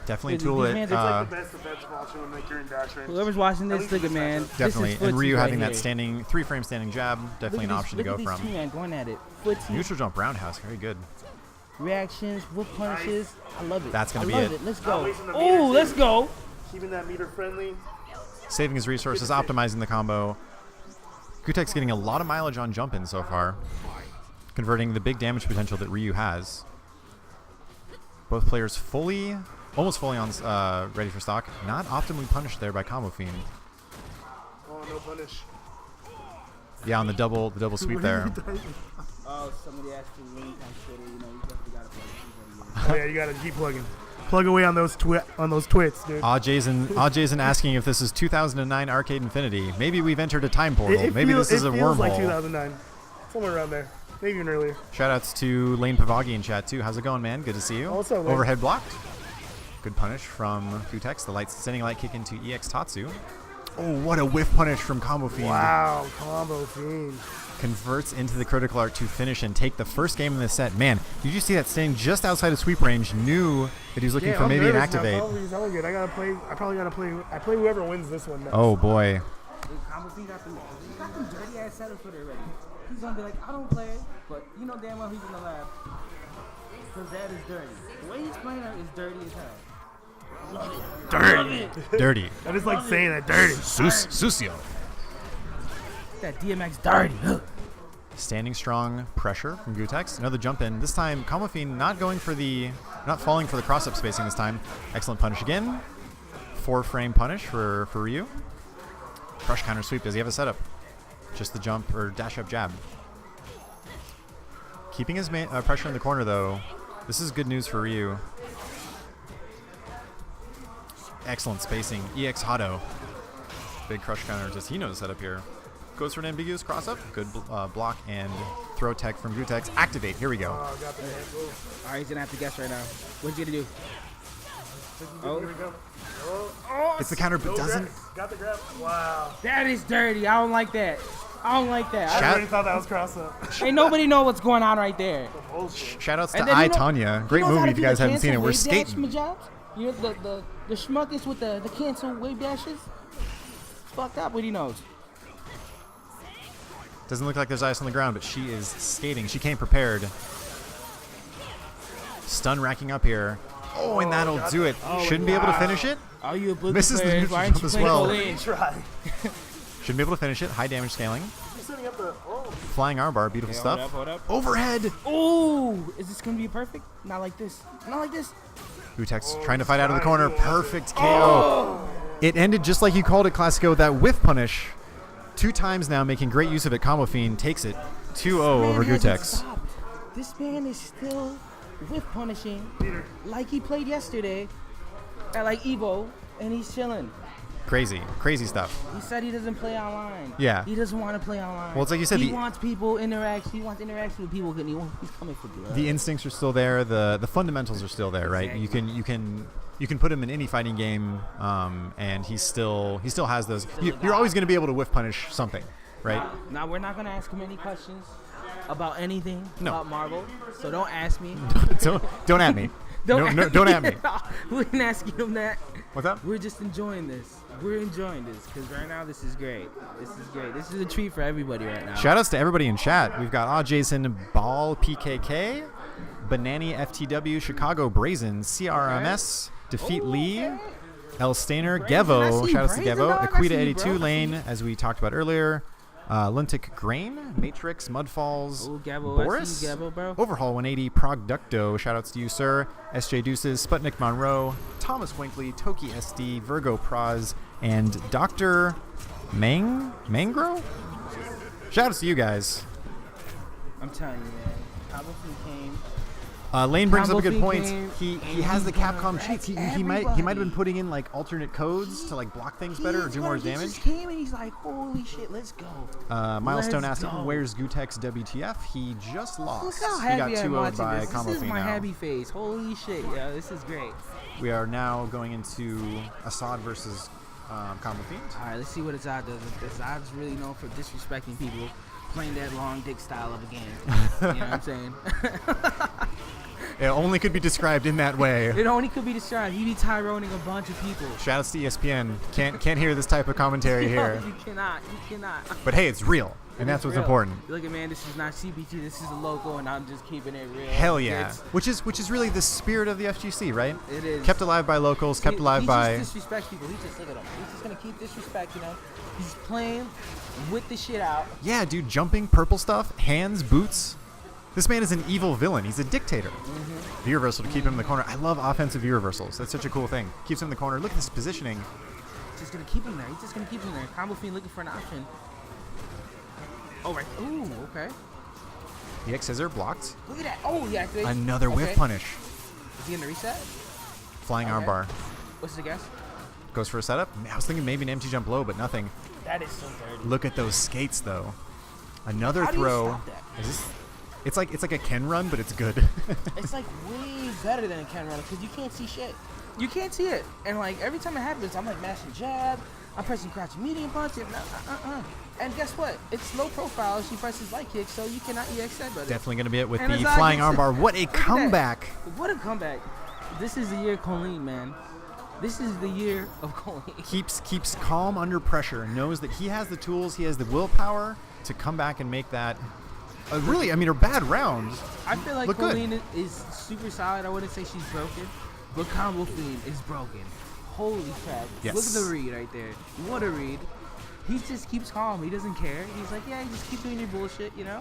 Definitely a These tool men that are It's like the best of best watching when like you're in dash range. Whoever's watching this, look at man. definitely, This is and footsie Ryu right having that here. standing 3-frame standing jab, definitely an option to go Look at from. these two men going at it. Footsie, Neutral jump roundhouse, very good. reactions, whip punishes. I love it. That's gonna I be love it. Let's Not go. wasting the Oh, meter, let's too. go. Keeping that meter friendly. Saving his resources, optimizing the combo. Gutek's getting a lot of mileage on jump-in so far, converting the big damage potential that Ryu has. Both players almost fully on ready for stock. Not optimally punished there by Combo Fiend. Oh, no punish. Yeah, on the double sweep there. Oh, somebody asked for link on Twitter. You know, you definitely gotta play. Oh yeah, you gotta keep plugging. Plug away on those twits, dude. Jason asking if this is 2009 Arcade Infinity. Maybe we've entered a time portal. Maybe this is a It feels like wormhole. 2009, somewhere around there, maybe even earlier. Shoutouts to Lane Pavagi in chat too. How's it going, man? Good to see you. Also, Lane. Overhead blocked. Good punish from Gutex. The standing light kick into EX Tatsu. Oh, what a whiff punish from Combo Fiend. Wow, Combo Fiend. Converts into the critical art to finish and take the first game in the set. Man, did you see that staying just outside of sweep range? Knew that he was looking for maybe an activate. Good. I probably gotta play. I play whoever wins this one next. Oh boy. Combo Fiend got them dirty ass setups for it already. He's gonna be like, I don't play it, but you know damn well he's gonna laugh. Because that is dirty. The way he's playing it is dirty as hell. Dirty. I just like saying that dirty. Sucio. That DMX dirty. Standing strong pressure from Gutex. Another jump in. This time, Combo Fiend not falling for the cross-up spacing this time. Excellent punish again. 4-frame punish for Ryu. Crush counter sweep. Does he have a setup? Just the jump or dash up jab. Keeping his pressure in the corner though. This is good news for Ryu. Excellent spacing. EX Hado. Big crush counter. Does he know the setup here? Goes for an ambiguous cross up. Good block and throw tech from Gutex. Activate. Here we go. Oh, got the hand. Alright, he's gonna have to guess right now. What's he gonna do? Here we go. It's the counter, but doesn't. Got the grab. Wow. That is dirty. I don't like that. I don't like that. I already thought that was cross up. Ain't nobody know what's going on right there. Shoutouts to And then you know- Tanya. Great You know how movie to if do you guys the haven't seen it. cancel We're wave dash, skating. Majabs? You know the schmuckers with the cancel wave dashes? Fucked up what he knows. Doesn't look like there's ice on the ground, but she is skating. She came prepared. Stun racking up here. Oh, and that'll do it. Shouldn't be able to finish it. Are you a blue Misses the player? neutral Why aren't jump you as playing well. Colleen? Try. Shouldn't be able to finish it. High damage scaling. He's setting up the. Oh. Flying armbar. Beautiful stuff. Hold up. Overhead. Ooh, is this gonna be perfect? Not like this. Not like this. Gutex trying to fight out of the corner. Perfect KO. It ended just like you called it, Classico. That whiff punish. 2 times now, making great use of it. Combo Fiend takes it 2-0 over Man hasn't Gutex. stopped. This man is still whiff punishing like he played yesterday at like Evo, and he's chilling. Crazy stuff. He said he doesn't play online. Yeah. He doesn't want to play online. Well, it's like you said, he the- wants people interaction. He wants interaction with people. He's coming for blood. The instincts are still there. The fundamentals are still there, right? Exactly. You can put him in any fighting game, and he still has those. You're always going to be able to whiff punish something, right? Now we're not gonna ask him any questions about anything No. about Marvel. So don't ask me. don't at me. Don't at me. We ain't asking him that. What's up? We're just enjoying this. We're enjoying this because right now this is great. This is great. This is a treat for everybody right now. Shoutouts to everybody in chat. We've got Jason Ball PKK, Banani FTW, Chicago Brazen, CRMS, Defeat Lee, El Stainer, Brazen, I Gevo. see Shoutouts to Brazen, Gevo, dog. I Aquita see you, 82 bro. I see Lane, you. as we talked about earlier. Lintic Grain, Matrix, Mudfalls, Oh, Gabo, Boris, I see you, Gabo, bro. Overhaul 180, Progducto, shoutouts to you, sir. SJ Deuces, Sputnik Monroe, Thomas Winkley, Toki SD, Virgo Praz, and Dr. Mangro? Shoutouts to you guys. I'm telling you, man. Combo Fiend came. Lane brings up a Combo good point. Fiend He came, has the and he's gonna Capcom wreck cheats. He might have been everybody. putting in like alternate codes to like block things better or do more He damage. just came and he's like, holy shit, let's go. Milestone Let's asking, go. where's Gutex WTF? He just lost. Look how He got happy I'm 2-0 watching by this. Combo This is Fiend my now. happy face. Holy shit, yeah, this is great. We are now going into Assad versus Combo Fiend. All right, let's see what Azad does. Azad's really known for disrespecting people, playing that long dick style of a game. You know what I'm saying? It only could be described in that way. It only could be described. He be Tyroning a bunch of people. Shoutouts to ESPN. Can't hear this type of commentary here. You cannot. But hey, it's real, and that's what's Real. important. Look at man, this is not CBT. This is a local, and I'm just keeping it real. Hell yeah. It's- Which is really the spirit of the FGC, right? It is. Kept alive by locals, kept alive he by. just disrespects people. He just look at him. He's just gonna keep disrespect. You know, he's playing with the shit out. Yeah, dude, jumping, purple stuff, hands, boots. This man is an evil villain. He's a dictator. V reversal to keep him in the corner. I love offensive V reversals. That's such a cool thing. Keeps him in the corner. Look at this positioning. Just gonna keep him there. He's just gonna keep him there. Combo Fiend looking for an option. Oh right. Ooh, okay. EX scissor blocked. Look at that. Oh, yeah. Another whiff punish. Is he gonna reset? Flying Okay. armbar. What's the guess? Goes for a setup. I was thinking maybe an empty jump low, but nothing. That is so dirty. Look at those skates, though. Another How do you throw. stop that? Is this? It's like a Ken run, but it's good. It's like way better than a Ken runner because you can't see shit. You can't see it, and like every time it happens, I'm like mashing jab, I'm pressing crouching medium punch, and guess what? It's low profile. She presses light kick, so you cannot EX that, brother. Definitely going to be it with And the Azad flying gets it. armbar. What a Look at comeback! What a comeback! This is the year of Colleen, man. This is the year of Colleen. Keeps calm under pressure. Knows that he has the tools, he has the willpower to come back and make that. A bad round. I feel like Look good. Colleen is super solid. I wouldn't say she's broken, but Combo Fiend is broken. Holy crap. Yes. Look at the read right there. What a read. He just keeps calm. He doesn't care. He's like, yeah, you just keep doing your bullshit, you know?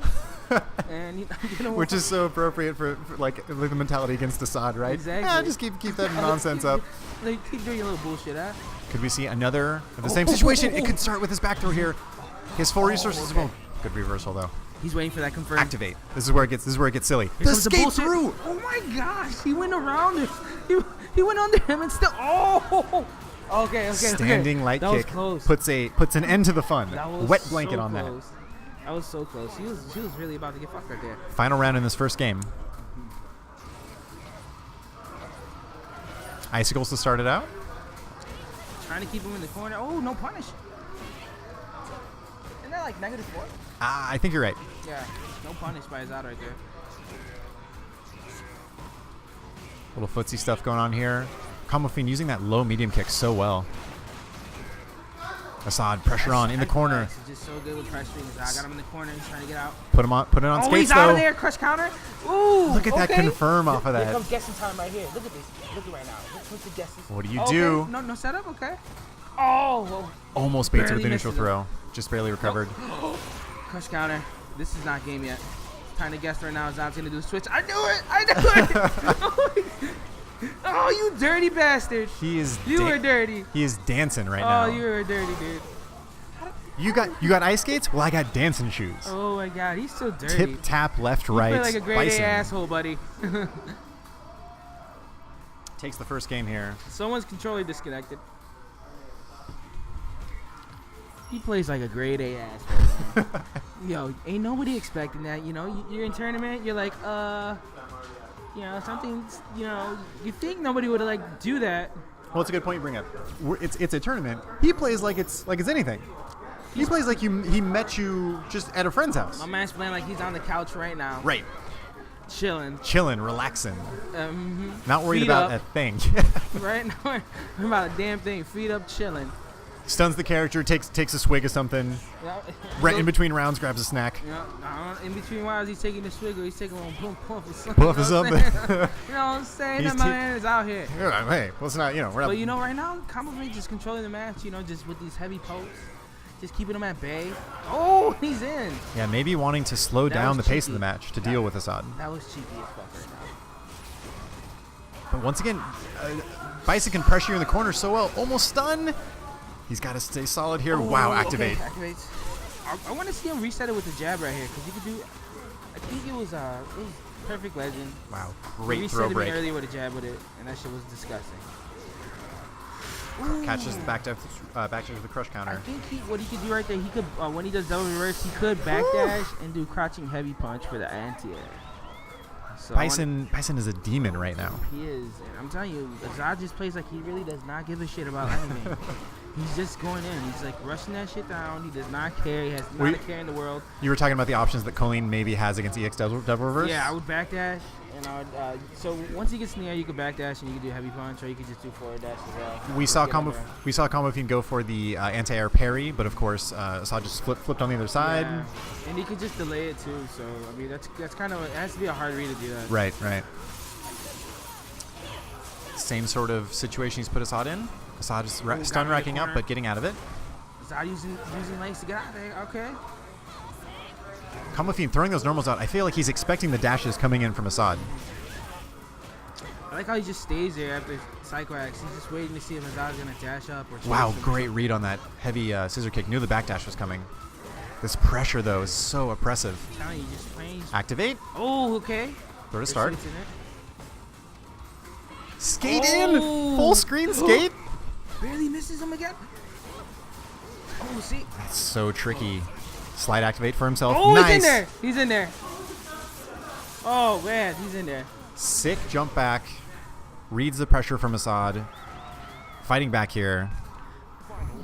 And you know Which is so appropriate for like the mentality against Assad, right? Exactly. Yeah, just keep that nonsense up. Like, keep doing your little bullshit, huh? Could we see another of the same situation? It could start with his back throw here. His full resources. okay. Good reversal though. He's waiting for that confirm. Activate. This is where it gets silly. Here The comes the skate bullshit. through. Oh my gosh, he went around it. He went under him and still. Oh. Okay. Standing light that kick was close. puts an end to the fun. That was Wet blanket so on that. close. That was so close. She was really about to get fucked right there. Final round in this first game. Icicles to start it out. Trying to keep him in the corner. Oh, no punish. Isn't that like -4? I think you're right. Yeah, no punish by Azad right there. Little footsie stuff going on here. Combo Fiend using that low medium kick so well. Assad pressure on in the corner. He's just so good with pressuring. Azad got him in the corner. He's trying to get out. Put it on Oh, skates he's out though. of there. Crush counter. Ooh. Look at that okay. confirm off of Here that. comes guessing time right here. Look at this. Look at right now. What's the guesses? What do you Okay. do? No setup. Okay. Oh. Whoa. Almost baits it with Barely the initial misses him. throw. Just barely recovered. Crush counter. This is not game yet. Trying to guess right now. Azad's gonna do a switch. I knew it. Oh, you dirty bastard. He is. You were dirty. He is dancing right Oh, now. you were dirty, dude. You got ice skates? Well, I got dancing shoes. Oh my God, he's so dirty. Tip tap left You right. play like a grade Bison A asshole, buddy. takes the first game here. Someone's controller disconnected. He plays like a grade A asshole. Man. Yo, ain't nobody expecting that. You know, you're in tournament. You're like, you know, something. You know, you think nobody would like do that. Well, it's a good point you bring up. It's a tournament. He plays like it's anything. He plays like he met you just at a friend's house. My man's playing like he's on the couch right now. Right. Chilling, relaxing. Mm-hmm. Not worried Feet about up. a thing. Right now, I'm about a damn thing. Feet up, chilling. Stuns the character, takes a swig of something. Right in between rounds, grabs a snack. Yeah, in between while he's taking the swig or he's taking a little puff or something. Puff or you know what I'm something. saying? You know what I'm saying? He's That my man is out here. Yeah, hey, let's not, we're not. But you know, right now, Combo Fiend just controlling the match, you know, just with these heavy pokes. Just keeping him at bay. Oh, he's in. Yeah, maybe wanting to slow That down the was pace of cheeky. the match to deal with Assad. That was cheeky as fuck right now. But once again, Bison can pressure you in the corner so well. Almost stun. He's got to stay solid here. Wow, activate. Okay, activates. I want to see him reset it with the jab right here because he could do. I think it was perfect legend. Wow, He great throw resetted me break. earlier with a jab with it, and that shit was disgusting. Catches the back to the crush I counter. think what he could do right there, he could when he does double reverse, he could backdash and do crouching heavy punch for the anti-air. So Bison is a demon right now. he is, and I'm telling you, Azad just plays like he really does not give a shit about anything. He's just going in. He's like rushing that shit down. He does not care. He has not a care in the world. You were talking about the options that Colleen maybe has against EX double reverse? Yeah, I would backdash And so once he gets in the air, you can backdash and you can do heavy punch, or you can just do forward dash as well. We saw Combo Fiend go for the anti-air parry, but of course Assad just flipped on the other side. Yeah. And he could just delay it too. So I mean, that's kind of, it has to be a hard read to do that. Right. Same sort of situation he's put Assad in. Assad is stun racking up, but getting out of it. Assad using legs to get out of there. Okay. Combo Fiend throwing those normals out. I feel like he's expecting the dashes coming in from Assad. I like how he just stays there after Psycho Axe. He's just waiting to see if Assad's going to dash up. Or Wow, great read on that heavy scissor kick. Knew the backdash was coming. This pressure, though, is so oppressive. You just playing. Activate. Oh, okay. Throw to start. In Skate in! Full screen skate! Barely misses him again. Oh, see? That's so tricky. Slide activate for himself. Oh, nice. He's in there. Oh, man, he's in there. Sick jump back. Reads the pressure from Assad. Fighting back here.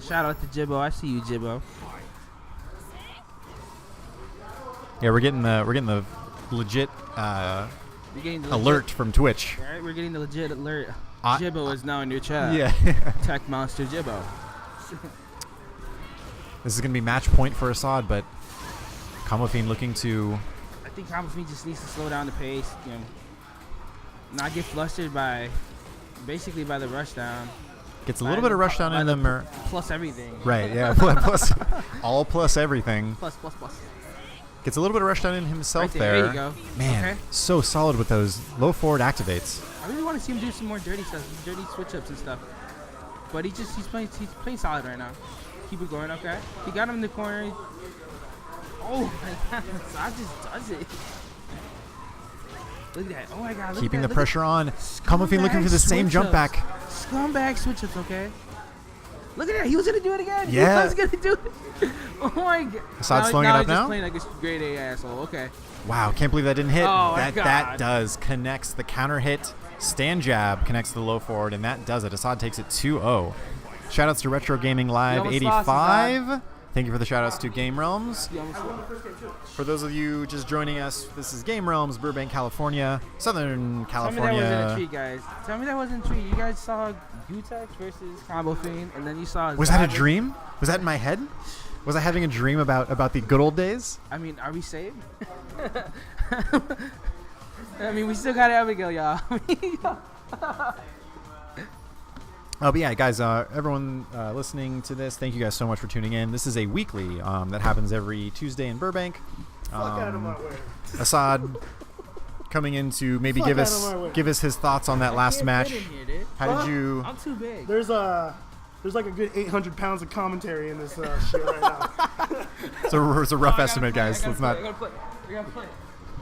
Shout out to Jibbo. I see you, Jibbo. Yeah, we're getting the legit alert from Twitch. All right, we're getting the legit alert. Jibbo is now in your chat. Yeah. Tech Monster Jibbo. This is going to be match point for Assad, but Combo Fiend looking to... I think Combo Fiend just needs to slow down the pace, not get flustered by the rush down. Gets a little bit of rush down in them. Plus everything. Right, yeah. plus all plus everything. Plus. Gets a little bit of rush down in himself right there. There you go. Man, okay. So solid with those low forward activates. I really want to see him do some more dirty stuff, dirty switch-ups and stuff. But he's playing solid right now. Keep it going, okay? He got him in the corner. Oh my God, Assad just does it. Look at that. Oh my God. Keeping the pressure on. Combo Fiend looking for the same jump back. Scumbag switch-ups, okay? Look at that. He was going to do it again. Yeah. He was going to do it. Oh my God. Assad slowing it up now? He's just playing like a grade A asshole. Okay. Wow, can't believe that didn't hit. Oh that does. Connects the counter hit. Stand jab connects the low forward, and that does it. Assad takes it 2-0. Shoutouts to Retro Gaming Live 85. Thank you for the shoutouts to Game Realms. For those of you just joining us, this is Game Realms, Burbank, California, Southern California. Tell me that wasn't a treat, guys. Tell me that wasn't a treat. You guys saw Gutex versus Combo Fiend, and then you saw... Was that a dream? Was that in my head? Was I having a dream about the good old days? I mean, are we saved? I mean, we still got Abigail, y'all. But yeah, guys, everyone listening to this, thank you guys so much for tuning in. This is a weekly that happens every Tuesday in Burbank. Fuck out of my way. Assad coming in to maybe give us his thoughts on that last match. How did you? I'm too big. There's like a good 800 pounds of commentary in this shit right now. It's a rough estimate, guys. Let's not.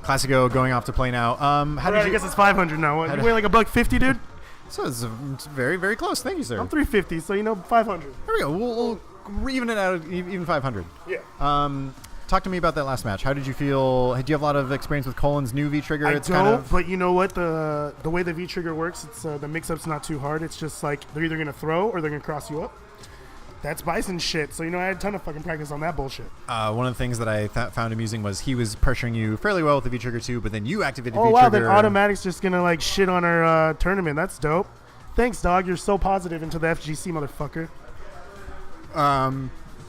Classico going off to play now. How did you? I guess it's 500 now. What, you weigh like $150, dude? So it's very, very close. Thank you, sir. I'm 350, so 500. There we go. We'll even it out, even 500. Yeah. Talk to me about that last match. How did you feel? Do you have a lot of experience with Colin's new V-Trigger? I don't, but you know what? The way the V-Trigger works, it's the mix-up's not too hard. It's just like they're either going to throw or they're going to cross you up. That's Bison shit. So, I had a ton of fucking practice on that bullshit. One of the things that I found amusing was he was pressuring you fairly well with the V-Trigger too, but then you activated V-Trigger. Oh, wow. Then Automatic's just going to, shit on our tournament. That's dope. Thanks, dog. You're so positive into the FGC, motherfucker.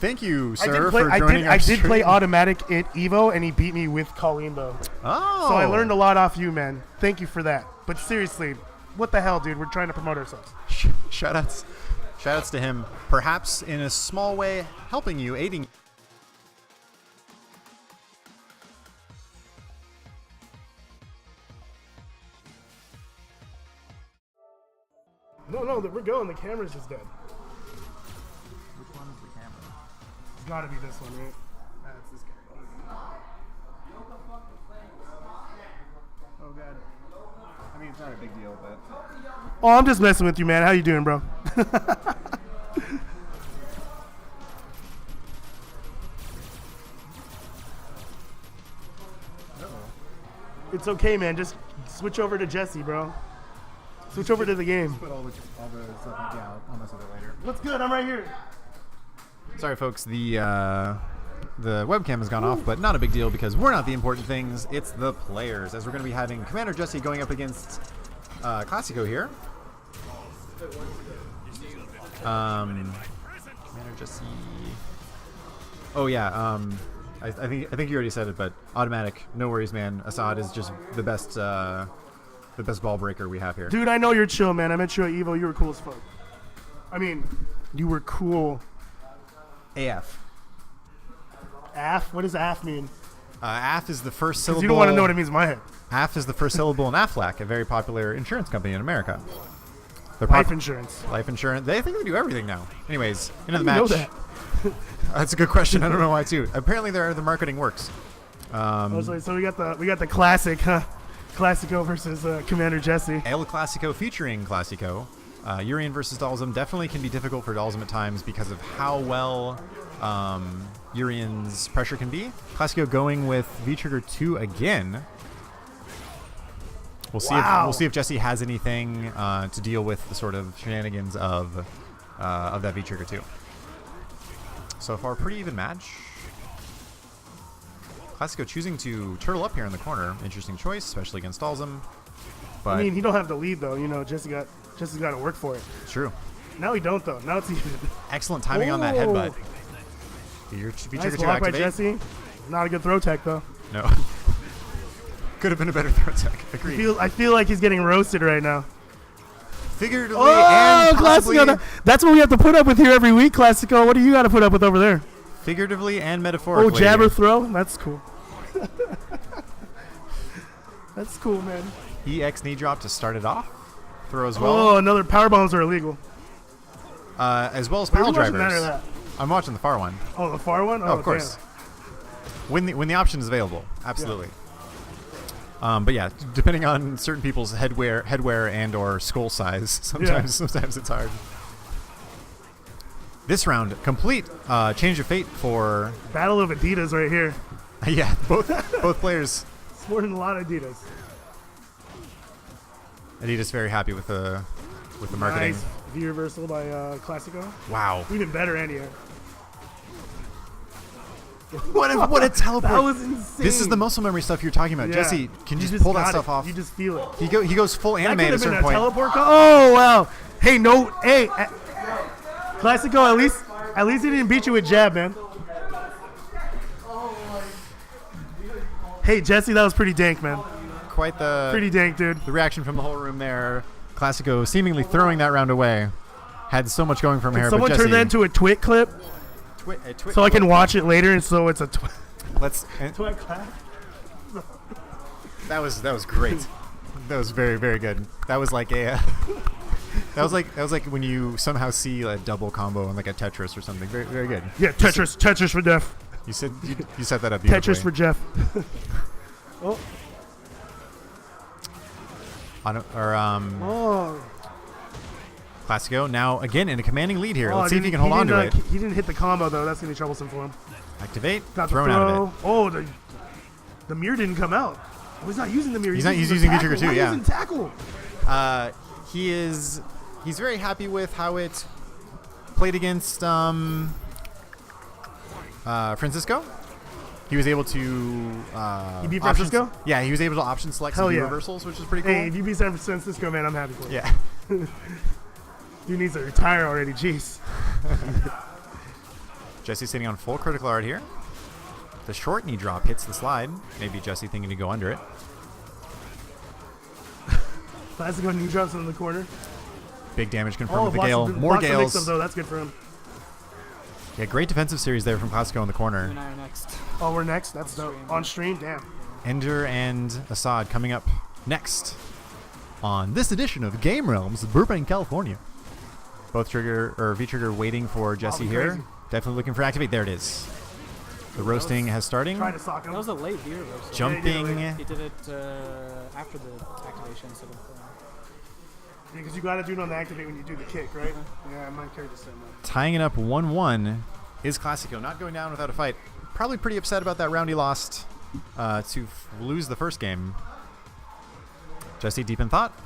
Thank you, sir, for joining I did play Automatic at EVO, and he beat me with Colleen, though. Oh. So I learned a lot off you, man. Thank you for that. But seriously, what the hell, dude? We're trying to promote ourselves. Shoutouts to him. Perhaps in a small way, helping you, aiding you. No, we're going. The camera's just dead. Which one is the camera? It's got to be this one, right? It's this guy. Oh, God. I mean, it's not a big deal, but... Oh, I'm just messing with you, man. How you doing, bro? It's okay, man. Just switch over to Jesse, bro. Switch over to the game. Put all the stuff. Yeah, I'll mess with it later. What's good? I'm right here. Sorry, folks. The the webcam has gone off, but not a big deal because we're not the important things. It's the players, as we're going to be having Commander Jesse going up against Classico here. Commander Jesse. Oh yeah. I think you already said it, but automatic. No worries, man. Assad is just the best ball breaker we have here. Dude, I know you're chill, man. I met you at Evo. You were cool as fuck. I mean, you were cool. AF. AF? What does AF mean? AF is the first syllable. You don't want to know what it means in my head. AF is the first syllable in Aflac, a very popular insurance company in America. Life insurance. Life insurance. They think they do everything now. Anyways, into the How match. do you know that? That's a good question. I don't know why too. Apparently, the marketing works. So we got the classic, Classico versus Commander Jesse. El Clasico featuring Clasico. Urian versus Dalsum definitely can be difficult for Dalsum at times because of how well Urian's pressure can be. Clasico going with V-Trigger 2 again. We'll see if Jesse has anything to deal with the sort of shenanigans of that V-Trigger 2. So far, pretty even match. Classico choosing to turtle up here in the corner. Interesting choice, especially against Dalsum. But I mean, he don't have the lead though. You know, Jesse's got to work for it. True. Now he don't though. Now it's even. Excellent timing on that headbutt. Nice block by Jesse. Not a good throw tech though. No. Could have been a better throw tech. Agreed. I feel like he's getting roasted right now. Figuratively and possibly, Classico. That's what we have to put up with here every week, Classico. What do you got to put up with over there? figuratively and metaphorically. Oh, jabber throw? That's cool. That's cool, man. EX knee drop to start it off. Throw as well. Oh, another power bombs are illegal. As well as Wait, pile are you watching drivers. that or that? I'm watching the far one. Oh, the far one? Oh, of course. Damn. When the option is available, absolutely. Yeah. But yeah, depending on certain people's headwear and or skull size, sometimes it's hard. This round, complete change of fate for Battle of Adidas right here. yeah, both players. Sporting a lot of Adidas. Adidas very happy with the marketing. Nice V reversal by Classico. Wow. Even better anti-air. What a teleport! That was insane. This is the muscle memory stuff you're talking about. Yeah. Jesse can You just pull that got stuff it. off. You just feel it. He goes full anime at a certain point. Teleport oh wow! Hey, Classico. At least he didn't beat you with jab, man. Hey, Jesse, that was pretty dank, man. Quite the Pretty dank, dude. the reaction from the whole room there. Classico seemingly throwing that round away. Had so much going from here, Someone but Jesse, turn that into a twit clip so I can watch it later, and so it's a twit clap. That was great. That was very, very good. That was like a that was like when you somehow see a double combo in like a Tetris or something. Very, very good. Yeah, Tetris for Jeff. You set that up beautifully. Tetris for Jeff. Oh. Classico now again in a commanding lead here. Oh, Let's see if he can hold on to it. He didn't hit the combo though. That's gonna be troublesome for him. Activate. Got Thrown the out throw. of it. Oh, the mirror didn't come out. Oh, he's not using the mirror. He's using V-Trigger too. Why Yeah. using tackle? He's very happy with how it played against Francisco. He was able to He beat Francisco? Yeah, he was able to option select Hell some yeah. reversals, which is pretty cool. Hey, if you beat San Francisco, man, I'm happy for you. Yeah. You need to retire already. Jeez. Jesse sitting on full critical art here. The short knee drop hits the slide. Maybe Jesse thinking to go under it. Classico knee drops in the corner. Big damage confirmed with the blocks Gale. the- More blocks the Gales. mix-up, though. That's good for him. Yeah, great defensive series there from Classico in the corner. And I are next. Oh, we're next. That's dope. On stream. Damn. Ender and Assad coming up next on this edition of Game Realms, Burbank, California. Both V-Trigger waiting for Jesse here. crazy. Definitely looking for activate. There it is. The roasting has starting. Trying to sock him. That was a late beer roast. Jumping. Yeah, He did it after the activation instead of. Because you got to do it on the activate when you do the kick, right? Yeah, I might carry the same one. Tying it up 1-1 is Classico. Not going down without a fight. Probably pretty upset about that round he lost to lose the first game. Jesse, deep in thought.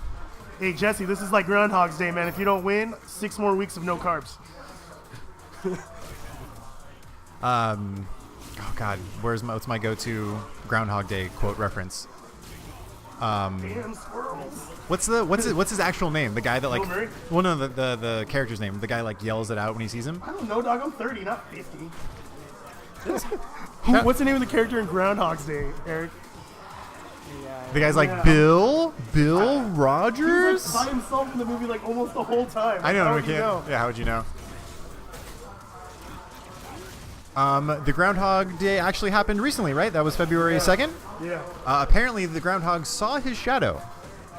Hey, Jesse, this is like Groundhog's Day, man. If you don't win, 6 more weeks of no carbs. Oh God, what's my go-to Groundhog Day quote reference? Damn squirrels. What's his actual name? The guy that like, Bill Murray? well, no, the character's name. The guy like yells it out when he sees him. I don't know, dog. I'm 30, not 50. What's the name of the character in Groundhog's Day, Eric? The guy's like Yeah. Bill He Rogers. was like by himself in the movie like almost the whole time. I know. How We would you can't. know? Yeah, how would you know? The Groundhog Day actually happened recently, right? That was February 2nd. Yeah, Apparently, the groundhog saw his shadow.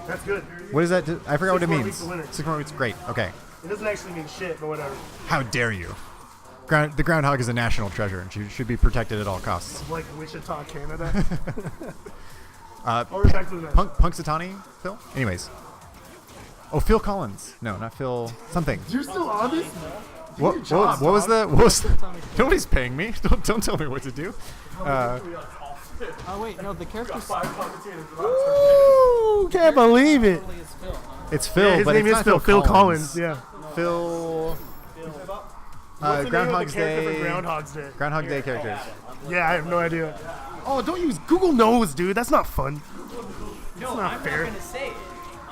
that's good. What is that? I forgot what it 6 more means. weeks of winter. 6 more weeks. Great. Okay. It doesn't actually mean shit, but whatever. How dare you? The groundhog is a national treasure and should be protected at all costs. Like Wichita, Canada. Uh, Or back to the match. Punxsutawney, Phil? Anyways. Oh, Phil Collins. No, not Phil something. You're still on this? What was the... Nobody's paying me. Don't tell me what to do. Oh wait, no, the character's Ooh, can't believe it. is Phil. Huh? It's Phil, Yeah, his but name it's is not Phil. Phil Collins. Yeah. Phil... What's the Groundhog's name of the character Day... for Groundhog's Day? Groundhog Day characters. Yeah, I have no idea. Oh, don't use Google Knows, dude. That's not fun. No, not I'm fair. not gonna say it.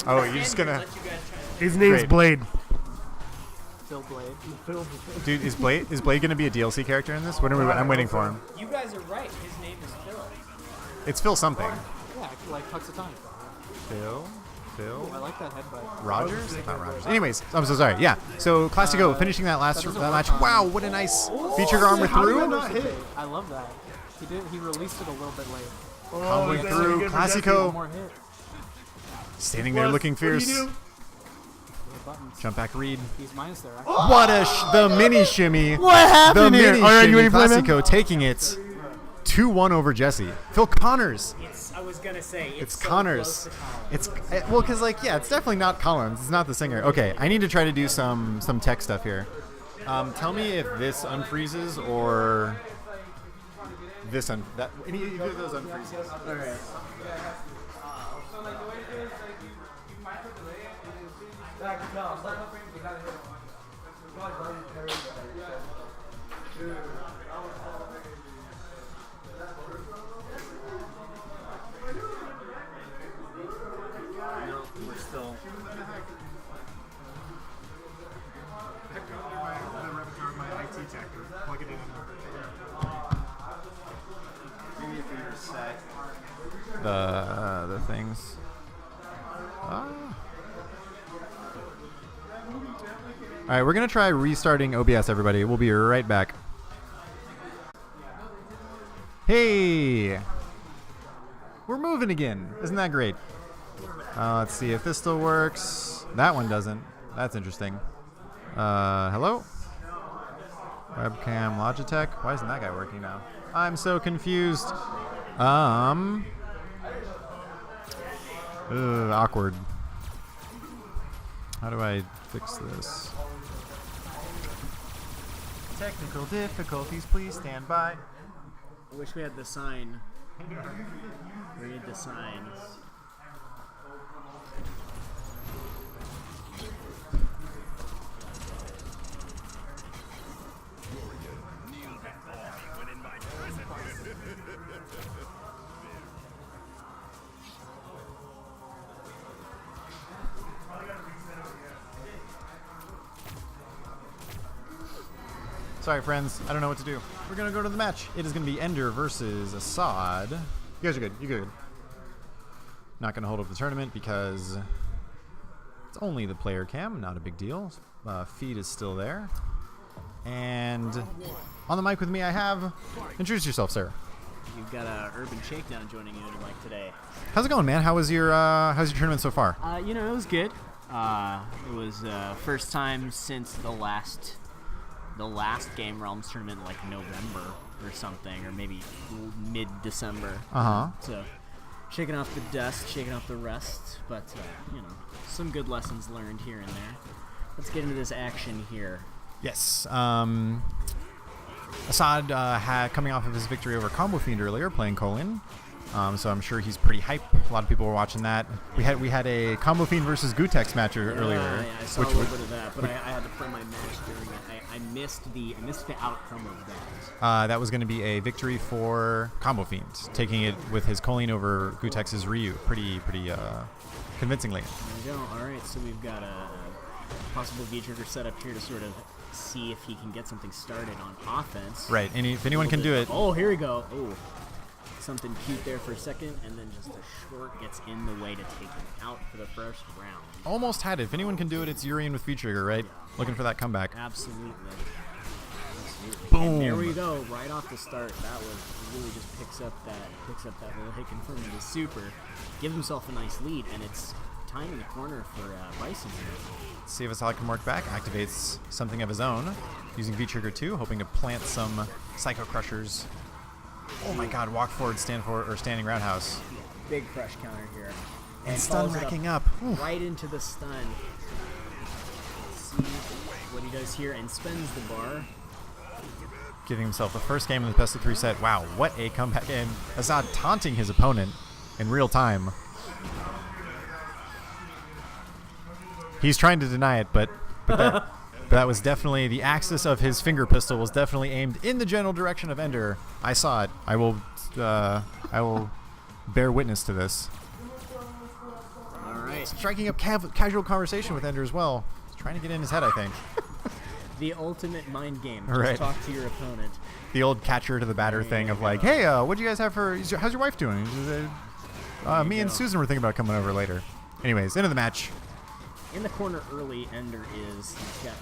Oh, you're just gonna... Let you guys try. His name's Great. Blade. Phil Blade. Dude, is Blade gonna be a DLC character in this? I'm waiting for him. You guys are right. His name is Phil. It's Phil something. Yeah, like Punxsutawney. Phil? I like that headbutt. Rogers? Not Rogers. Anyways, I'm so sorry. Yeah. So Classico finishing that last that doesn't that work match. on- Wow, what a nice feature armor How did through. that not hit? I love that. He released it a little bit late. Comboing is that through. really good for Jesse? Classico One more hit. standing there looking What do you fierce. do? The buttons. Jump back read. He's minus there. Actually. What the mini shimmy. What happened The here? mini All right, you shimmy. ready to play, man? Classico taking it 2-1 over Jesse. Phil Connors. I was gonna say It's so Connors. close to Collins. It's well, cause like it's definitely not Collins. It's not the singer. Okay, I need to try to do some tech stuff here. Tell me if this unfreezes or this any either of those unfreezes. All right. No, we're still. The things. All right, we're gonna try restarting OBS, everybody. We'll be right back. Hey, we're moving again. Isn't that great? Let's see if this still works. That one doesn't. That's interesting. Hello? Webcam Logitech. Why isn't that guy working now? I'm so confused. Awkward. How do I fix this? Technical difficulties, please stand by. I wish we had the sign. We need the sign. Sorry, friends. I don't know what to do. We're going to go to the match. It is going to be Ender versus Assad. You guys are good. You're good. Not going to hold up the tournament because it's only the player cam. Not a big deal. Feed is still there. And on the mic with me, I have... Introduce yourself, sir. You've got Urban Shakedown joining you like today. How's it going, man? How's your tournament so far? It was good. It was first time since the last Game Realms tournament, like November or something, or maybe mid-December. So, shaking off the dust, shaking off the rust, but some good lessons learned here and there. Let's get into this action here. Yes. Assad had coming off of his victory over Combo Fiend earlier, playing Colin. So I'm sure he's pretty hype. A lot of people were watching that. We had a Combo Fiend versus Gutex match earlier. Yeah, I saw a little bit of that, but I had to play my match during it. I missed the outcome of that. That was going to be a victory for Combo Fiend, taking it with his Colleen over Gutex's Ryu pretty convincingly. There we go. All right, so we've got a possible V-trigger set up here to sort of see if he can get something started on offense. Right, and if anyone can do it. Oh, here we go. Oh, something cute there for a second, and then just a short gets in the way to take him out for the first round. Almost had it. If anyone can do it, it's Urian with V-trigger, right? Yeah. Looking for that comeback. Absolutely. Boom. And there we go, right off the start. That was really just picks up that little hit confirming the super, gives himself a nice lead, and it's time in the corner for Bison here. See if Assad can work back. Activates something of his own, using V-trigger 2, hoping to plant some Psycho Crushers. Oh my God! Walk forward, standing roundhouse. Big crush counter here. And stun follows it racking up. Right into the stun. Let's see what he does here and spends the bar. Giving himself the first game in the best of 3 set. Wow, what a comeback. And Assad taunting his opponent in real time. He's trying to deny it, but that was definitely the axis of his finger pistol was definitely aimed in the general direction of Ender. I saw it. I will bear witness to this. All right. Striking up casual conversation with Ender as well. He's trying to get in his head, I think. The ultimate mind game. Just Right. talk to your opponent. The old catcher to the batter thing of like, hey, what do you guys have for? How's your wife doing? Me and Susan were thinking about coming over later. Anyways, into the match. In the corner early, Ender is. He's got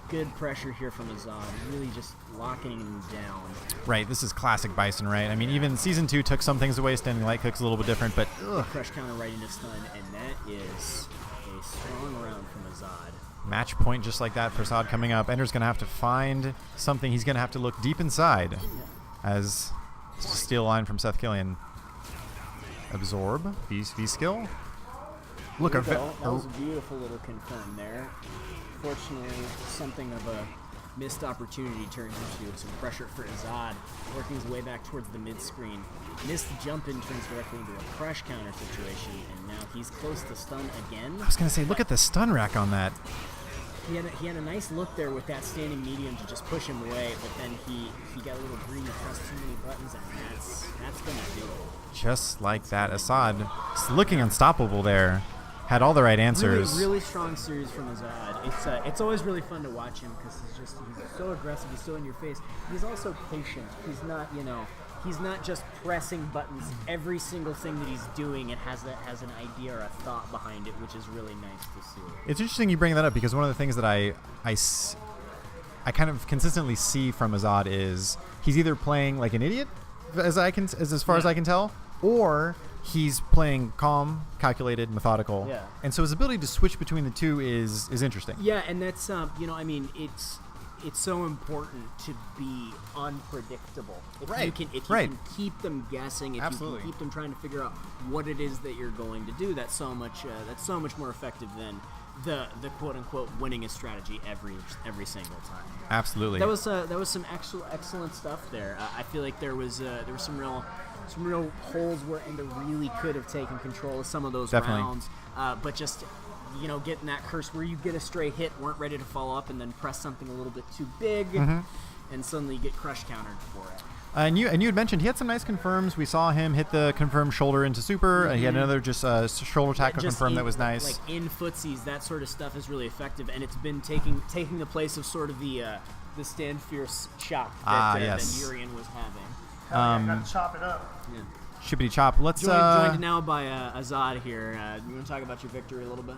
good pressure here from Azad, really just locking him down. Right, this is classic Bison, right? I mean, even Season 2 took some things away. Standing light kick's a little bit different, but Crush counter right into stun, and that is a strong round from Azad. Match point just like that for Assad coming up. Ender's going to have to find something. He's going to have to look deep inside as to steal a line from Seth Killian. Absorb, V-skill. Look, That was a beautiful little confirm there. Fortunately, something of a missed opportunity turns into some pressure for Azad, working his way back towards the mid-screen. Missed the jump in, turns directly into a crush counter situation, and now he's close to stun again. I was going to say, look at the stun rack on that. He had a nice look there with that standing medium to just push him away, but then he got a little greedy, pressed too many buttons, and that's going to do it. Just like that. Assad looking unstoppable there. Had all the right answers. Really strong series from Azad. It's always really fun to watch him because he's so aggressive. He's so in your face. He's also patient. He's not he's not just pressing buttons. Every single thing that he's doing, it has an idea or a thought behind it, which is really nice to see. It's interesting you bring that up because one of the things that I kind of consistently see from Azad is he's either playing like an idiot, as far as I can tell, or he's playing calm, calculated, methodical. Yeah. And so his ability to switch between the two is interesting. Yeah, and that's it's so important to be unpredictable. If you can keep them guessing, if Absolutely. you can keep them trying to figure out what it is that you're going to do, that's so much more effective than the quote unquote winningest strategy every single time. Absolutely. That was some excellent stuff there. I feel like there was some real holes where Ender really could have taken control of some of those rounds, but just getting that curse where you get a stray hit, weren't ready to follow up, and then press something a little bit too big, and suddenly get crush countered for it. And you had mentioned he had some nice confirms. We saw him hit the confirmed shoulder into super. He had another just shoulder tackle confirm that was nice. Like in footsies, that sort of stuff is really effective, and it's been taking the place of sort of the stand fierce chop that Urian was having. Got to chop it up. Yeah. Shippity chop. Let's joined now by Azad here. You want to talk about your victory a little bit?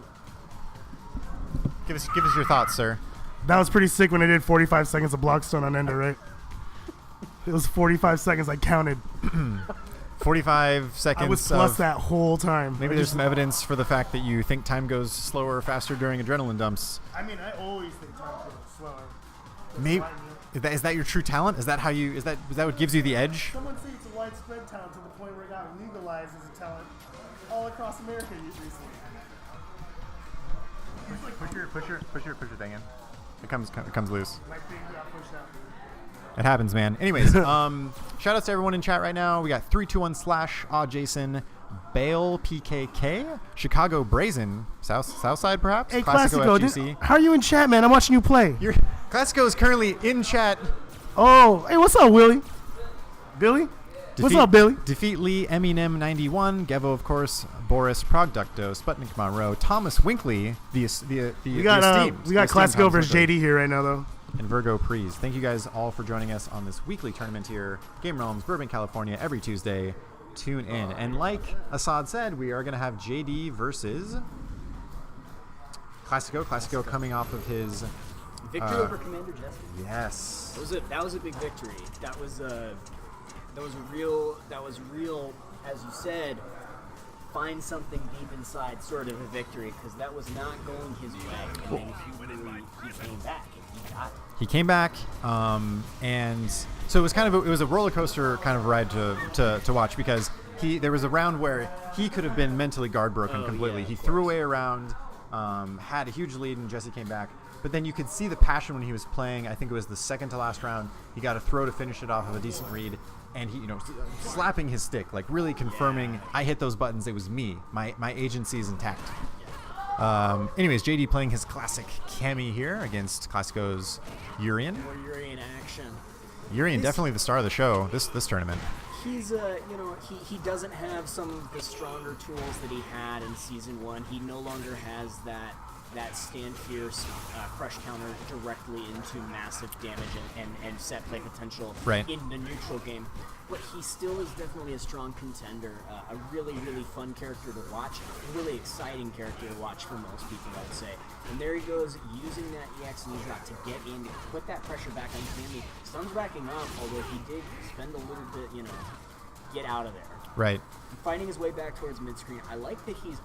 give us your thoughts, sir. That was pretty sick when I did 45 seconds of block stun on Ender, right? It was 45 seconds. I counted. 45 seconds. I was plus that whole time. Maybe there's some evidence for the fact that you think time goes slower or faster during adrenaline dumps. I mean, I always think time goes slower. Maybe is that your true talent? Is that what gives you the edge? Someone say it's a widespread talent to the point where it got legalized as a talent all across America recently. Push your thing in. It comes loose. My thing got pushed out. It happens, man. Anyways, shout outs to everyone in chat right now. We got 321/ Jason, Bale PKK, Chicago Brazen, Southside perhaps. Hey, Classico Classico, FGC. how are you in chat, man? I'm watching you play. Classico is currently in chat. Oh, hey, what's up, Willie? Billy? What's up, Billy? Defeat Lee, Eminem 91, Gevo of course, Boris Progducto, Sputnik Monroe, Thomas Winkley, We esteemed got Classico Thomas versus Winkley, JD here right now, though. and Virgo Prees. Thank you guys all for joining us on this weekly tournament here, Game Realms, Burbank, California, every Tuesday. Tune in. And like Assad said, we are going to have JD versus Classico. Classico coming off of his Victory over Commander Jesse. yes. That was a big victory. That was real, as you said, find something deep inside sort of a victory, because that was not going his way. I mean, he came back and he got it. He came back, and so it was it was a roller coaster kind of ride to watch, because there was a round where he could have been mentally guard broken completely. Yeah, He threw away a round, had a huge lead, and Jesse came back. But then you could see the passion when he was playing. I think it was the second to last round. He got a throw to finish it off of a decent read, and he, slapping his stick, like really confirming, I hit those buttons. It was me. My agency is intact. Anyways, JD playing his classic Cammy here against Classico's Urian. More Urian action. Urian definitely the star of the show this tournament. He's he doesn't have some of the stronger tools that he had in season 1. He no longer has that stand fierce crush counter directly into massive damage and set play potential in the neutral game. But he still is definitely a strong contender, a really, really fun character to watch, a really exciting character to watch for most people, I'd say. And there he goes, using that EX knee-drop to get in, to put that pressure back on Cammy. Sun's backing up, although he did spend a little bit, get out of there. Right. Fighting his way back towards mid-screen. I like that he's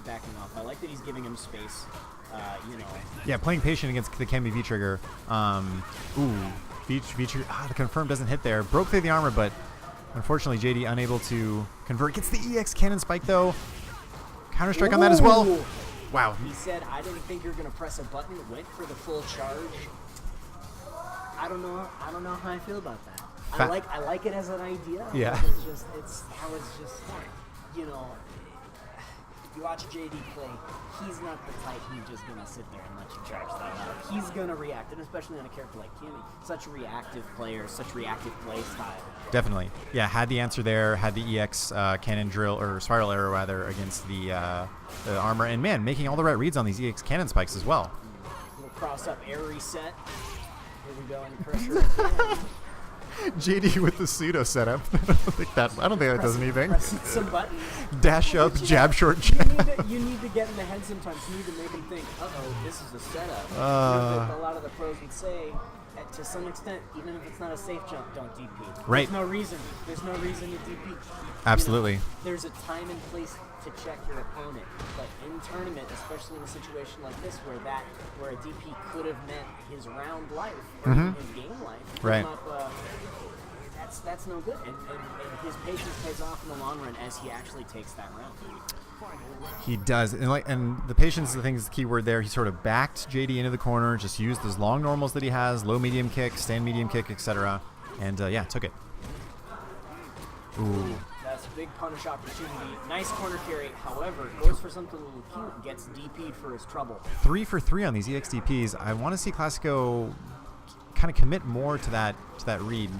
backing off. I like that he's giving him space. Yeah, playing patient against the Cammy V-Trigger. V-Trigger. The confirm doesn't hit there. Broke through the armor, but unfortunately JD unable to convert. Gets the EX cannon spike though. Counter-strike on that as well. Wow. He said, I didn't think you were going to press a button. Went for the full charge. I don't know how I feel about that. I like it as an idea. Yeah. It's just you watch JD play, he's not the type who's just gonna sit there and let you charge that out. He's gonna react, and especially on a character like Cammy, such a reactive player, such reactive play style. Definitely. Yeah, had the answer there, had the EX cannon drill, or spiral arrow rather, against the armor, and man, making all the right reads on these EX cannon spikes as well. Little cross up air reset. Here we go, and pressure again. JD with the pseudo setup. I don't think that does anything. Pressing some buttons. Dash up, jab short, jab. You need to get in the head sometimes. You need to make him think, this is a setup. A lot of the pros would say, to some extent, even if it's not a safe jump, don't DP. Right. There's no reason to DP. Absolutely. There's a time and place to check your opponent, but in tournament, especially in a situation like this, where a DP could have meant his round life or his game life, right? That's no good, and his patience pays off in the long run as he actually takes that round. He does, and the patience is the key word there. He sort of backed JD into the corner, just used those long normals that he has, low medium kick, stand medium kick, etc., and took it. Ooh. That's a big punish opportunity. Nice corner carry. However, goes for something a little cute. Gets DP'd for his trouble. 3 for 3 on these EXDPs. I want to see Classico kind of commit more to that read.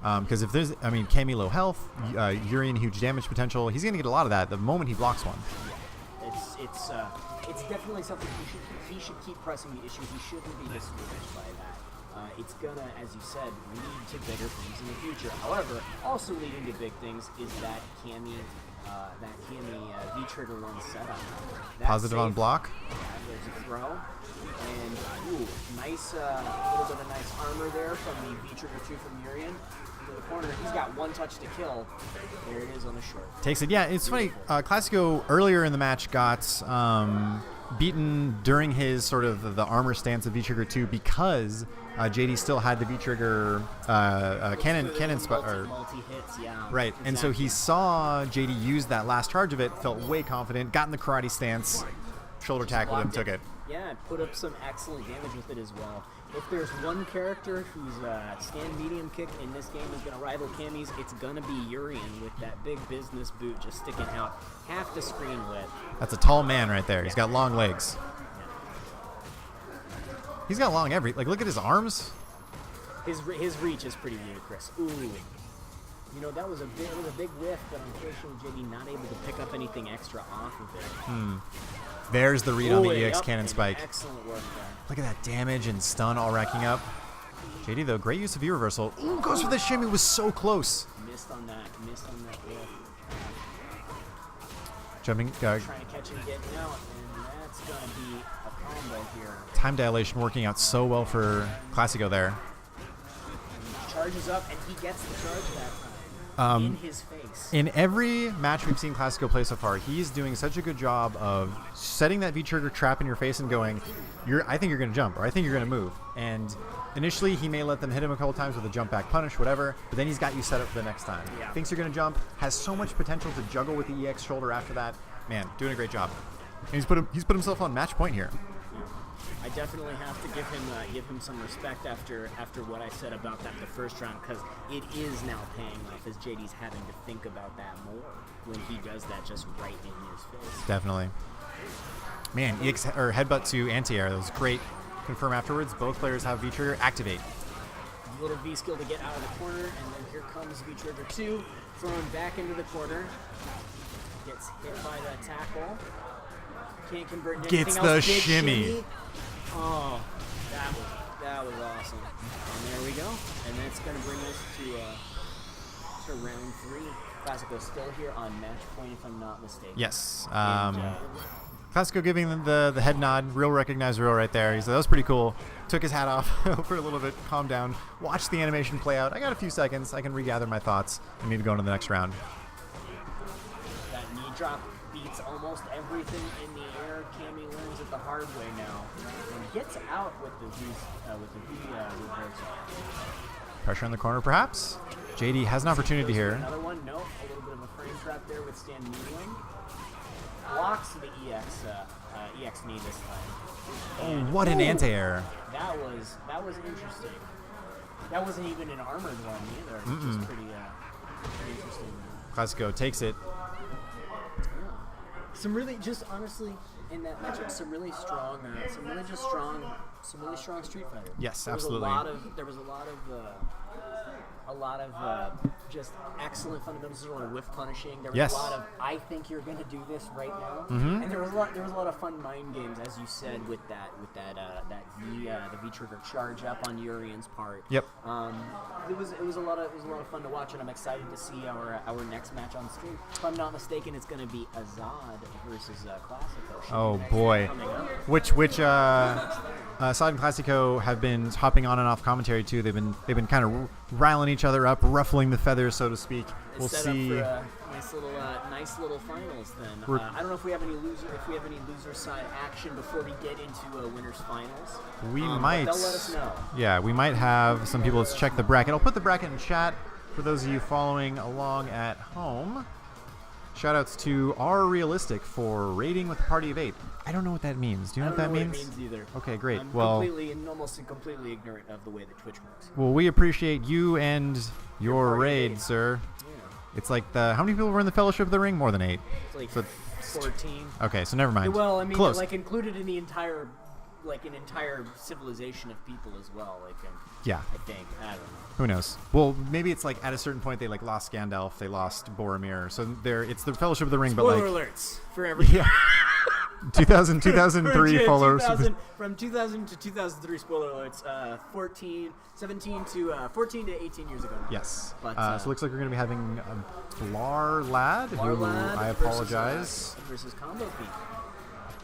Because if there's, Cammy low health, Urian huge damage potential. He's going to get a lot of that the moment he blocks one. It's definitely something he should keep pressing the issue. He shouldn't be discouraged by that. It's gonna, as you said, lead to bigger things in the future. However, also leading to big things is that Cammy V-Trigger 1 setup. That's positive on block. There's a throw. And, nice, little bit of nice armor there from the V-Trigger 2 from Urian. Into the corner. He's got one touch to kill. There it is on the short. Takes it. Yeah, it's funny. Classico earlier in the match got beaten during his sort of the armor stance of V-Trigger 2 because JD still had the V-Trigger cannon spot. Multi-hits, yeah. Right, exactly. And so he saw JD use that last charge of it, felt way confident, got in the karate stance, shoulder tackled him, took it. Yeah, put up some excellent damage with it as well. if there's one character whose stand medium kick in this game is going to rival Cammy's, it's going to be Urian with that big business boot just sticking out half the screen width. That's a tall man right there. He's got long legs. He's got long look at his arms. His reach is pretty ludicrous. Ooh. You know, that was a big whiff, but unfortunately JD not able to pick up anything extra off of it. There's the read on the EX cannon spike. Excellent work there. Look at that damage and stun all racking up. JD though, great use of V reversal. Ooh, goes for the shimmy, was so close. Missed on that whiff. Jumping, Trying to catch him getting out, and that's going to be a combo here. time dilation working out so well for Classico there. And he charges up, and he gets the charge that time. In his face. In every match we've seen Classico play so far, he's doing such a good job of setting that V-trigger trap in your face and going, I think you're going to jump, or I think you're going to move. And initially, he may let them hit him a couple times with a jump back punish, whatever, but then he's got you set up for the next time. Yeah. Thinks you're going to jump, has so much potential to juggle with the EX shoulder after that. Man, doing a great job. And he's put himself on match point here. I definitely have to give him some respect after what I said about that the first round, because it is now paying off as JD's having to think about that more when he does that just right in his face. Definitely. Man, EX or headbutt to anti-air, that was great. Confirm afterwards, both players have V-trigger, activate. Little V skill to get out of the corner, and then here comes V-trigger 2, thrown back into the corner. Gets hit by the tackle. Can't convert into anything Gets else. the Big shimmy. Oh, that was awesome. And there we go. And that's going to bring us to round 3. Classico still here on match point, if I'm not mistaken. Yes. And, Classico giving them the head nod, real recognized real right there. He said, that was pretty cool. Took his hat off for a little bit, calmed down, watched the animation play out. I got a few seconds. I can regather my thoughts and need to go into the next round. that knee drop beats almost everything in the air. Cammy learns it the hard way now and gets out with the V reversal. Pressure in the corner, perhaps. JD has an opportunity here. Another one, no. A little bit of a frame trap there with stand medium. Blocks the EX knee this time. Oh, what an anti-air. That was interesting. That wasn't even an armored one either. Just pretty interesting. Classico takes it. Yeah. Some really, just honestly, in that matchup, some really strong Street Fighter. Yes, There was absolutely. There was a lot of just excellent fundamentals. There was a lot of whiff punishing. There was Yes. a lot of I think you're going to do this right now. And there was a lot of fun mind games, as you said, with the V trigger charge up on Urian's part. Yep. It was a lot of fun to watch, and I'm excited to see our next match on stream. If I'm not mistaken, it's going to be Azad versus Classico. Oh boy. Which Side and Classico have been hopping on and off commentary too. They've been kind of riling each other up, ruffling the feathers, so to speak. We'll set see. up for nice little finals then. I don't know if we have any loser side action before we get into winners finals. We but might. they'll let us know. Yeah, we might have some people. Let's check the bracket. I'll put the bracket in chat for those of you following along at home. Shoutouts to R Realistic for raiding with a party of 8. I don't know what that means. Do you know what that means? I don't know what it means either. Okay, great. I'm Well, almost completely ignorant of the way that Twitch works. well, we appreciate you and your party of raid, 8. Yeah. Yeah. It's like how many people were in the Fellowship of the Ring? More than 8. It's like So- 14. Okay, so never mind. Well, I mean, Close. like included in the entire, an entire civilization of people as well. Yeah. I think. I don't know. Who knows? Well, maybe it's like at a certain point they lost Gandalf, they lost Boromir, so it's the Fellowship of the Ring, Spoiler but alerts for everything. yeah. 2003 followers. From 2000 to 2003, spoiler alerts. 14 to 18 years ago. Now. Yes. But, so it looks like we're going to be having Blar Lad, who Lad I apologize. versus Combo Feet.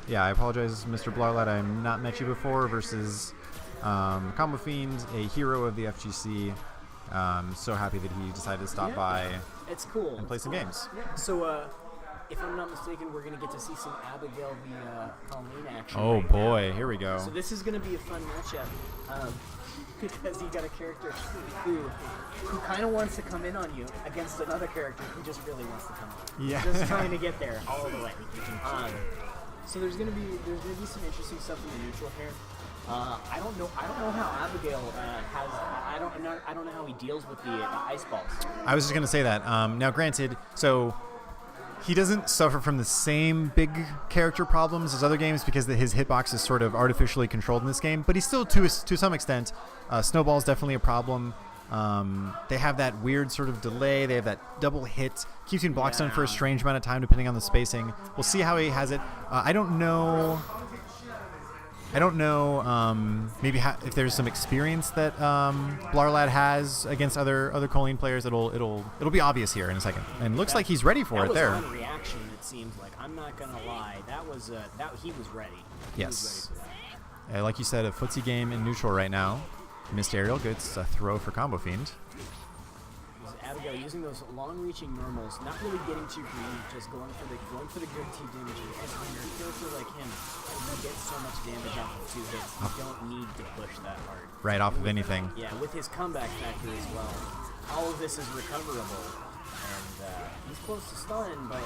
Yeah, I apologize, Mr. Blarlad. I've not met you before. Versus Combo Fiend, a hero of the FGC. So happy that he decided to stop by It's cool. and play some games. Yeah. So, if I'm not mistaken, we're going to get to see some Abigail v. Colleen action. Oh right boy, now. here we go. So this is going to be a fun matchup because you got a character who kind of wants to come in on you against another character who just really wants to come in. Yeah. Just trying to get there all the way. So there's gonna be some interesting stuff in the neutral here. I don't know how Abigail has. I don't know how he deals with the ice balls. I was just gonna say that. Now, granted, so he doesn't suffer from the same big character problems as other games because his hitbox is sort of artificially controlled in this game, but he's still, to some extent, snowball is definitely a problem. They have that weird sort of delay. They have that double hit. Keeps being blocked stun for a strange amount of time depending on the spacing. We'll see how he has it. I don't know. Maybe if there's some experience that Blarlad has against other Colleen players. It'll be obvious here in a second. And looks like he's ready for it there. That was on reaction. It seems like, I'm not gonna lie. That was he was ready. Yes. He was ready for that. Like you said, a footsie game in neutral right now. Missed aerial, gets a throw for Combo Fiend. Abigail using those long-reaching normals, not really getting too greedy, just going for the good T damage. And when you're a character like him, you get so much damage off of 2 hits. You don't need to push that hard. Right off of anything. Yeah, with his comeback factor as well. All of this is recoverable, and he's close to stun, but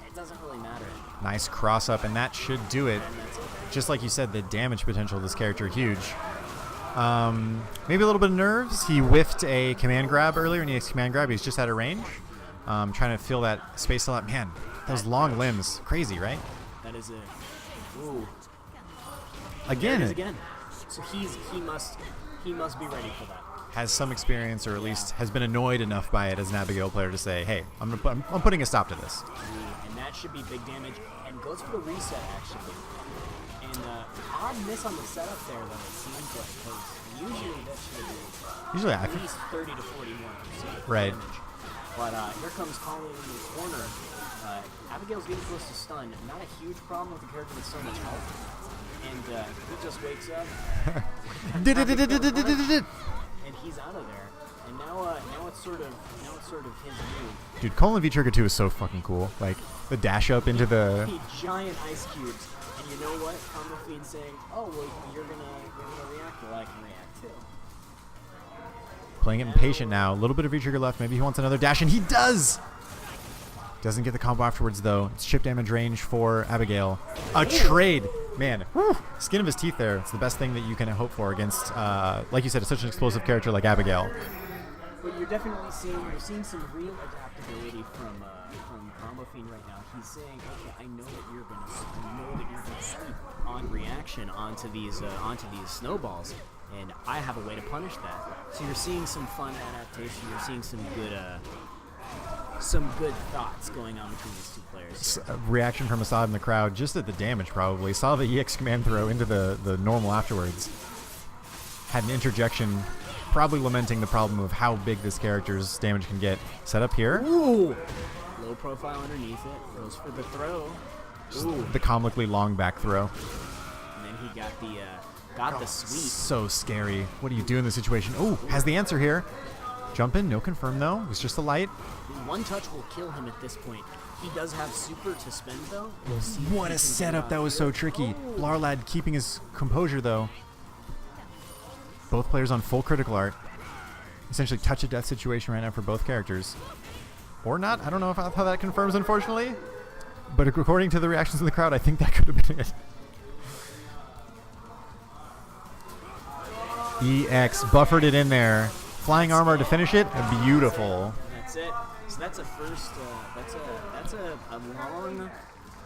it doesn't really matter. Nice cross up, and that should do it. Just like you said, the damage potential of this character huge. Maybe a little bit of nerves. He whiffed a command grab earlier, and he has command grab. He's just out of range. Trying to fill that space a lot. Man, those long limbs, crazy, right? That is a ooh. Again. There it is again. So he must be ready for that. Has some experience, or at least has been annoyed enough by it as an Abigail player to say, "Hey, I'm putting a stop to this." And that should be big damage. And goes for the reset actually. And odd miss on the setup there, though, it seems like, because usually that should be at least 30 to 41%. Right. Damage. But here comes Colin in the corner. Abigail's getting close to stun. Not a huge problem with a character with so much health. And he just wakes up. And he's out of there. And now it's sort of his move. Dude, Colin V Trigger 2 is so fucking cool. Like the dash up into the giant ice cubes. And you know what? Combo Fiend saying, "Oh, well, you're gonna react. Well, I can react too." Playing it impatient now. A little bit of V-trigger left. Maybe he wants another dash, and he does! Doesn't get the combo afterwards, though. It's chip damage range for Abigail. A trade! Man, whew, skin of his teeth there. It's the best thing that you can hope for against, like you said, such an explosive character like Abigail. But you're definitely seeing some real adaptability from Combo Fiend right now. He's saying, "Okay, I know that you're gonna sweep on reaction onto these snowballs, and I have a way to punish that." So you're seeing some fun adaptation. You're seeing some good thoughts going on between these two players. Reaction from Assad in the crowd, just at the damage probably. Saw the EX command throw into the normal afterwards. Had an interjection, probably lamenting the problem of how big this character's damage can get. Set up here. Ooh! Low profile underneath it. Goes for the throw. Ooh. The comically long back throw. And then he got the sweep. So scary. What do you do in this situation? Oh, has the answer here. Jump in, no confirm though. It was just a light. One touch will kill him at this point. He does have super to spend though. We'll see. What a setup. That was so tricky. Blarlad keeping his composure though. Both players on full critical art. Essentially touch of death situation right now for both characters. Or not. I don't know how that confirms, unfortunately. But according to the reactions of the crowd, I think that could have been it. EX buffered it in there. Flying armor to finish it. Beautiful. That's it. So that's a first. That's a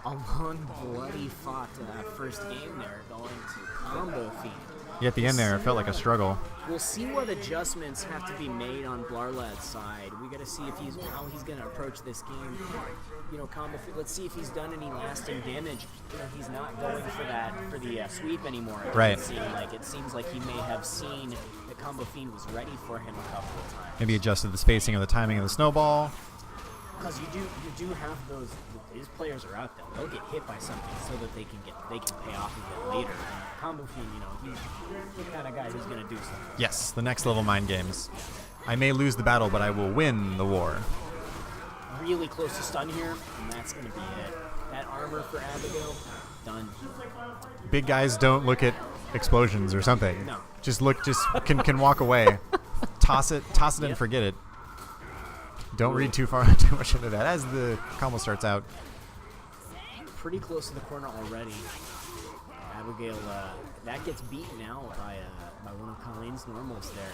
long, bloody fought first game there, going to Combo Fiend. Yeah, at the end there, it felt like a struggle. We'll see what adjustments have to be made on Blarlad's side. We got to see how he's going to approach this game. You know, let's see if he's done any lasting damage. You know, he's not going for the sweep anymore. Right. It seems like he may have seen that Combo Fiend was ready for him a couple of times. Maybe adjusted the spacing or the timing of the snowball. Because you do have those. These players are out there. They'll get hit by something so that they can pay off a bit later. And Combo Fiend, you know, he's the kind of guy who's going to do something. Yes, the next level mind games. I may lose the battle, but I will win the war. Really close to stun here, and that's going to be it. That armor for Abigail, done. Big guys don't look at explosions or something. No. Just can walk away. Toss it and forget it. Don't read too much into that. As the combo starts out, pretty close to the corner already. Abigail, that gets beaten out by one of Colleen's normals there.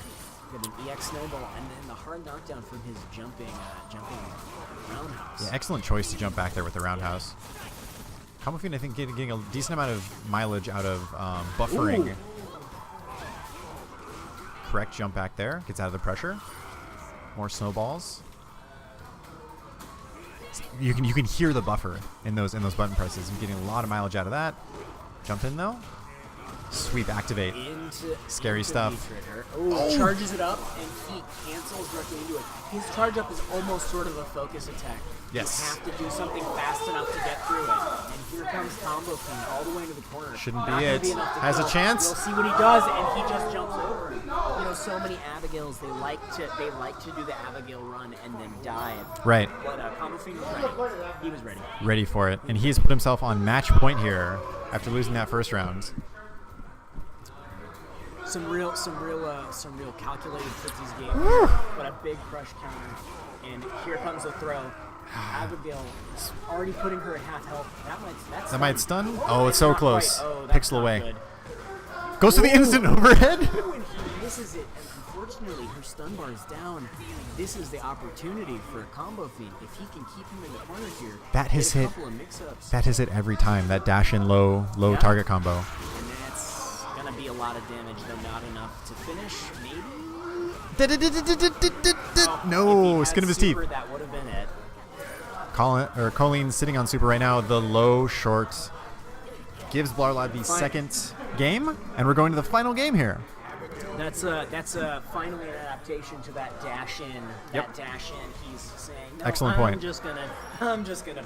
Got an EX snowball, and then the hard knockdown from his jumping roundhouse. Yeah, excellent choice to jump back there with the roundhouse. Combo Fiend, I think, getting a decent amount of mileage out of buffering. Ooh. Correct jump back there. Gets out of the pressure. More snowballs. You can hear the buffer in those button presses. I'm getting a lot of mileage out of that. Jump in though. Sweep activate. Scary stuff. Oh, charges it up and he cancels directly into it. His charge up is almost sort of a focus attack. Yes. You have to do something fast enough to get through it. And here comes Combo Fiend all the way into the corner. Shouldn't Not be gonna it. enough to Has a kill. chance. We'll see what he does, and he just jumps over him. You know, so many Abigails, they like to do the Abigail run and then dive. Right. But Combo Fiend was ready. He was ready. Ready for it. And he has put himself on match point here after losing that first round. Some real calculated Fritzy's game. But a big crush counter. And here comes the throw. Abigail is already putting her at half health. That might stun. Oh, it's so not close. quite. Oh, that's Pixel not away. good. Goes to the instant overhead. Ooh, and he misses it. And unfortunately, her stun bar is down. This is the opportunity for a Combo Fiend. If he can keep him in the corner here, That has get a hit. couple of mix-ups. That has hit every time. That dash in low Yeah. target combo. And that's gonna be a lot of damage, though not enough to finish. Maybe. No, If he skin of had his teeth. super, that would have been it. Colleen's sitting on super right now. The low short gives Blarlad the second game, and we're going to the final game here. That's finally an adaptation to that dash in. Yep. That dash in. He's saying, no, Excellent I'm point. just gonna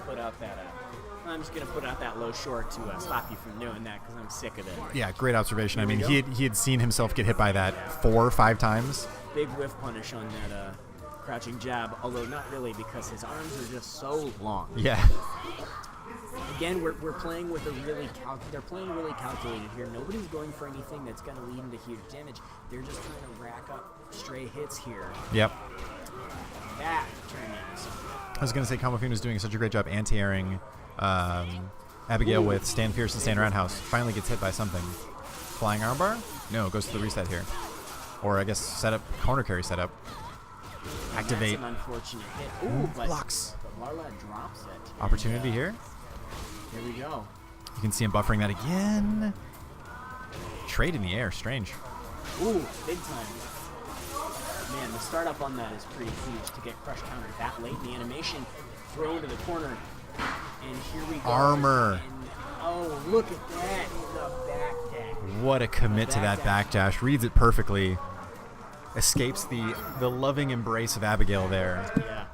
put out that low short to stop you from doing that because I'm sick of it. Yeah, great observation. I There mean, we he had seen himself get hit by that 4 or 5 times. Big whiff punish on that crouching jab, although not really because his arms are just so long. Yeah. Again, we're playing with a they're playing really calculated here. Nobody's going for anything that's going to lead into huge damage. They're just trying to rack up stray hits here. Yep. That turned into something. I was going to say Combo Fiend was doing such a great job anti-airing Abigail with Stand Fierce and Stand Roundhouse. Finally gets hit by something. Flying armbar? No, goes to the reset here. Or I guess setup, corner carry setup. Activate. That's an unfortunate hit. Ooh, but Blocks. Marla drops it. Opportunity here. Here we go. You can see him buffering that again. Trade in the air. Strange. Ooh, big time. Man, the startup on that is pretty huge to get crush countered that late in the animation. Throw into the corner. And here we go. Armor. And, oh, look at that. The backdash. What a commit to that backdash. Reads it perfectly. Escapes the loving embrace of Abigail there. Yeah.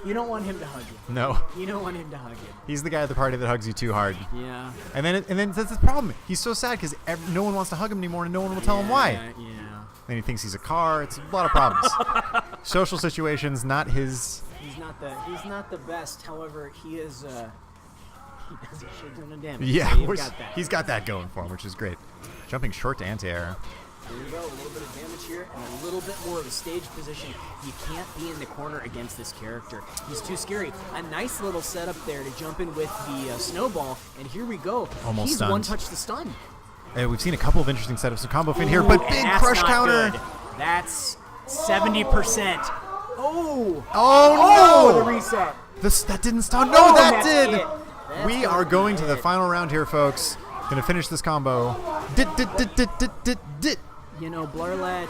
You don't want him to hug you. No. You don't want him to hug you. He's the guy at the party that hugs you too hard. Yeah. And then that's the problem. He's so sad because no one wants to hug him anymore and no one will tell him why. Yeah. Then he thinks he's a car. It's a lot of problems. Social situations, not his. He's not the best. However, he is he does a shit ton of damage. Yeah, so you've got that. he's got that going for him, which is great. Jumping short to anti-air. Here we go, a little bit of damage here, and a little bit more of a stage position. You can't be in the corner against this character. He's too scary. A nice little setup there to jump in with the snowball, and here we go. Almost He's stunned. one-touch the stun. We've seen a couple of interesting setups of Combo Fiend here, but Ooh, big and that's crush not counter. good. That's 70%. Oh! Oh no! The reset. That didn't stun. No, Oh, that that's did. it. That's We gonna are be going to the it. final round here, folks. Gonna finish this combo. Dit. You know, Blarlad,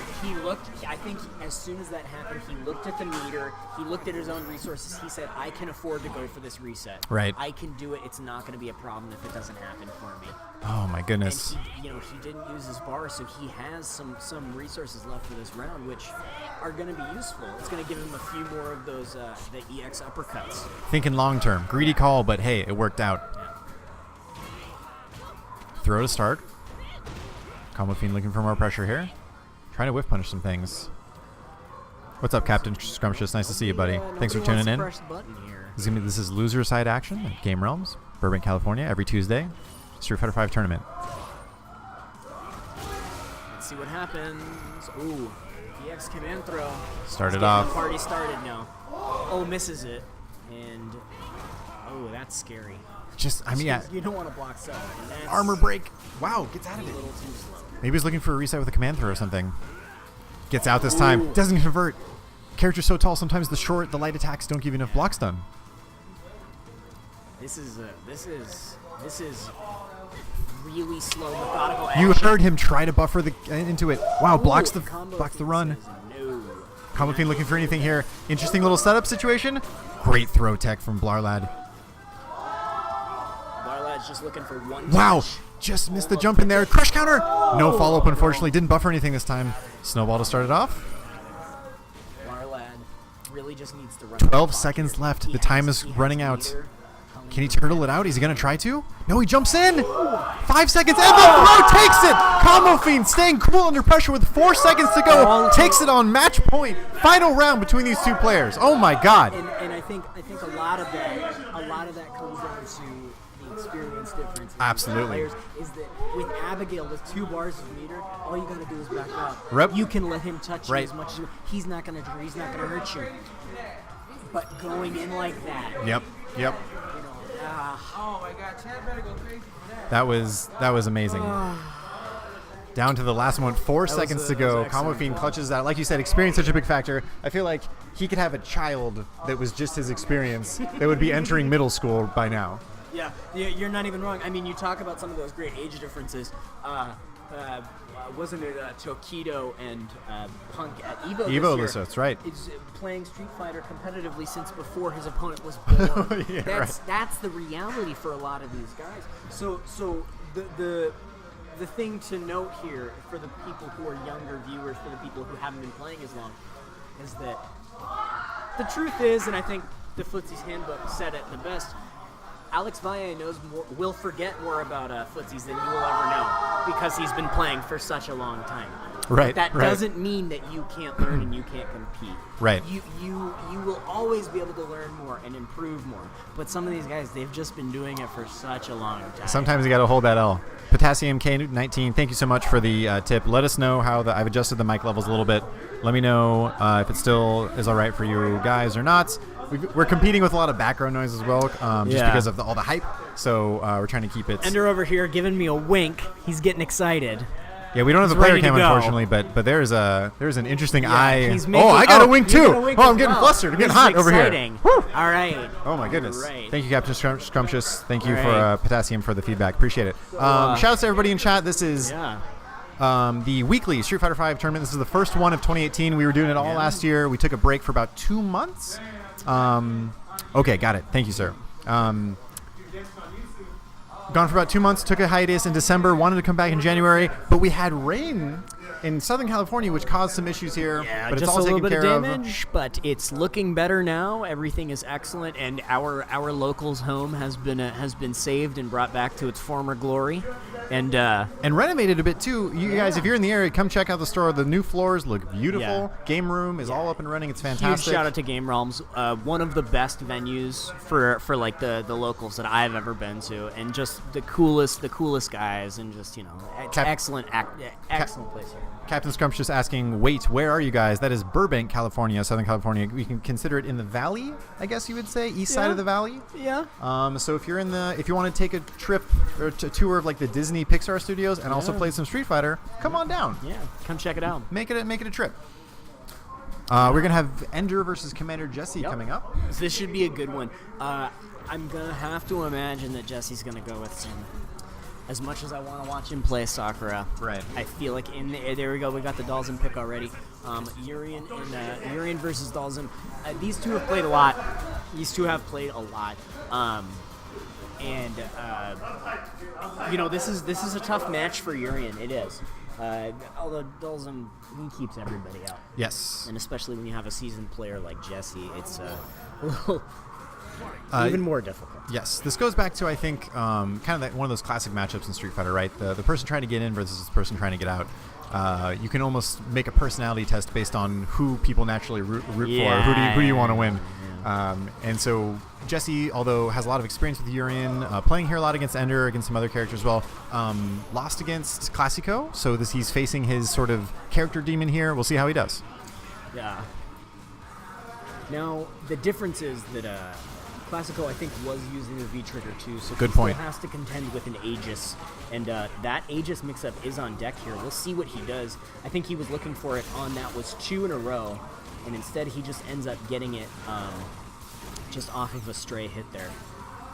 I think as soon as that happened, he looked at the meter, he looked at his own resources, he said, I can afford to go for this reset. Right. I can do it, it's not going to be a problem if it doesn't happen for me. Oh my goodness. And he didn't use his bar, so he has some resources left for this round, which are going to be useful. It's going to give him a few more of those, the EX uppercuts. Thinking long term. Greedy call, but hey, it worked out. Yeah. Throw to start. Combo Fiend looking for more pressure here. Trying to whiff punish some things. What's up, Captain Scrumptious? Nice to see you, buddy. Thanks for Nobody tuning in. wants to press the button here. This is loser side action at Game Realms, Burbank, California, every Tuesday. Street Fighter 5 tournament. Let's see what happens. Ooh, EX command throw. Started Let's get off. the party started now. Oh, misses it. And, oh, that's scary. Just, I mean, yeah. You don't want to block so. Armor break. Wow, gets out of A it. little too slow. Maybe he's looking for a reset with a command throw or something. Gets out this time. Doesn't convert. Character's so tall, sometimes the light attacks don't give you enough blocks done. This is really slow, methodical action. You heard him try to buffer into it. Wow, blocks the run. No. Combo Fiend looking for anything here. Interesting little setup situation. Great throw tech from Blarlad. Barlad's just looking for one Wow, touch. just missed the jump in there. Crush counter. No follow-up, unfortunately. Didn't buffer anything this time. Snowball to start it off. Barlad really just needs to run. 12 seconds left. The time is running out. Can he turtle it out? Is he going to try to? No, he jumps in. 5 seconds, and the throw takes it. Combo Fiend staying cool under pressure with 4 seconds to go. Takes it on match point. Final round between these two players. Oh my God. And I think a lot of that comes down to the experience difference. Absolutely. Players is that with Abigail with 2 bars of meter, all you gotta do is back up. Rep. You can let him touch you Right. as much as he's not gonna hurt you. But going in like that, Yep. Oh my God, Chad better go crazy for that. That was amazing. Down to the last one, 4 seconds to go. Combo Fiend clutches that. Like you said, experience such a big factor. I feel like he could have a child that was just his experience that would be entering middle school by now. Yeah, you're not even wrong. I mean, you talk about some of those great age differences. Wasn't it Tokido and Punk at Evo Evo this year? that's right. Is playing Street Fighter competitively since before his opponent was born. Yeah, That's the reality for a lot of these guys. So the thing to note here for the people who are younger viewers, for the people who haven't been playing as long, is that the truth is, and I think the Footsie's Handbook said it the best, Alex Valle will forget more about footsies than you will ever know because he's been playing for such a long time. Right. That right. doesn't mean that you can't learn and you can't compete. Right. You will always be able to learn more and improve more. But some of these guys, they've just been doing it for such a long time. Sometimes you got to hold that L. Potassium K19, thank you so much for the tip. Let us know how I've adjusted the mic levels a little bit. Let me know if it still is all right for you guys or not. We're competing with a lot of background noise as well, just because of all the hype. So we're trying to keep it. Ender over here giving me a wink. He's getting excited. Yeah, we don't have He's a player ready to cam, go. unfortunately, but there's an interesting eye. He's making, I got a wink you too. got a wink I'm as getting well. flustered. I'm getting This is hot over here. exciting. Woo. All right. Oh my goodness. Right. Thank you, Captain Scrumptious. Thank you All for right. Potassium for the feedback. Appreciate it. Shout out to everybody in chat. This is the weekly Street Fighter V tournament. This is the first one of 2018. We were doing it all last year. We took a break for about 2 months. Okay, got it. Thank you, sir. Gone for about 2 months, took a hiatus in December, wanted to come back in January, but we had rain in Southern California, which caused some issues here. Yeah, but just it's all a little taken bit of care damage, but it's looking better now. Everything is excellent, and our locals home has been saved and brought back to its former glory, and renovated a bit too. You guys, if you're in the area, come check out the store. The new floors look beautiful. Yeah. Game room is all up and running. It's huge fantastic. shout out to Game Realms, one of the best venues for like the locals that I've ever been to, and just the coolest guys, and just it's excellent place here. Captain Scrumptious asking, wait, where are you guys? That is Burbank, California, Southern California. We can consider it in the valley, I guess you would say, east side of the valley. Yeah. So if you want to take a trip or a tour of like the Disney Pixar studios and also play some Street Fighter, come on down. Yeah, come check it out. Make it a trip. We're gonna have Ender versus Commander Jesse coming up. So this should be a good one. I'm gonna have to imagine that Jesse's gonna go with some. As much as I want to watch him play Sakura, Right. I feel like there we go. We got the Dalzin pick already. Urian versus Dalzin. These two have played a lot. This is a tough match for Urian. It is. Although Dalzin, he keeps everybody out. Yes. And especially when you have a seasoned player like Jesse, it's a little even more difficult. Yes, this goes back to, I think, kind of one of those classic matchups in Street Fighter, right? The person trying to get in versus the person trying to get out. You can almost make a personality test based on who people naturally root for. Who do you want to win? And so Jesse, although has a lot of experience with Urian, playing here a lot against Ender, against some other characters as well, lost against Classico. So he's facing his sort of character demon here. We'll see how he does. Yeah. Now, the difference is that Classico, I think, was using the V-trigger too, so Good he point. still has to contend with an Aegis, and that Aegis mix-up is on deck here. We'll see what he does. I think he was looking for it on that was 2 in a row, and instead he just ends up getting it just off of a stray hit there.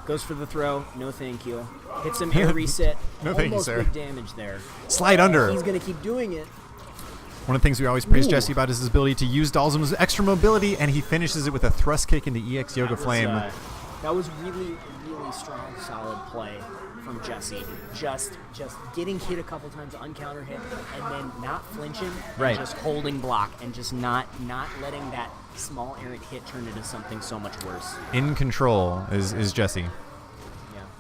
Goes for the throw, no thank you. Hits him air reset, No thank you, almost sir. big damage there. Slide under. He's going to keep doing it. One of the things we always praise Ooh. Jesse about is his ability to use Dalzum's extra mobility, and he finishes it with a thrust kick into EX Yoga Flame. That was really, really strong, solid play from Jesse. Just getting hit a couple times, uncounter hit, and then not flinching, Right. and just holding block, and just not letting that small errant hit turn into something so much worse. In control is Jesse. Yeah.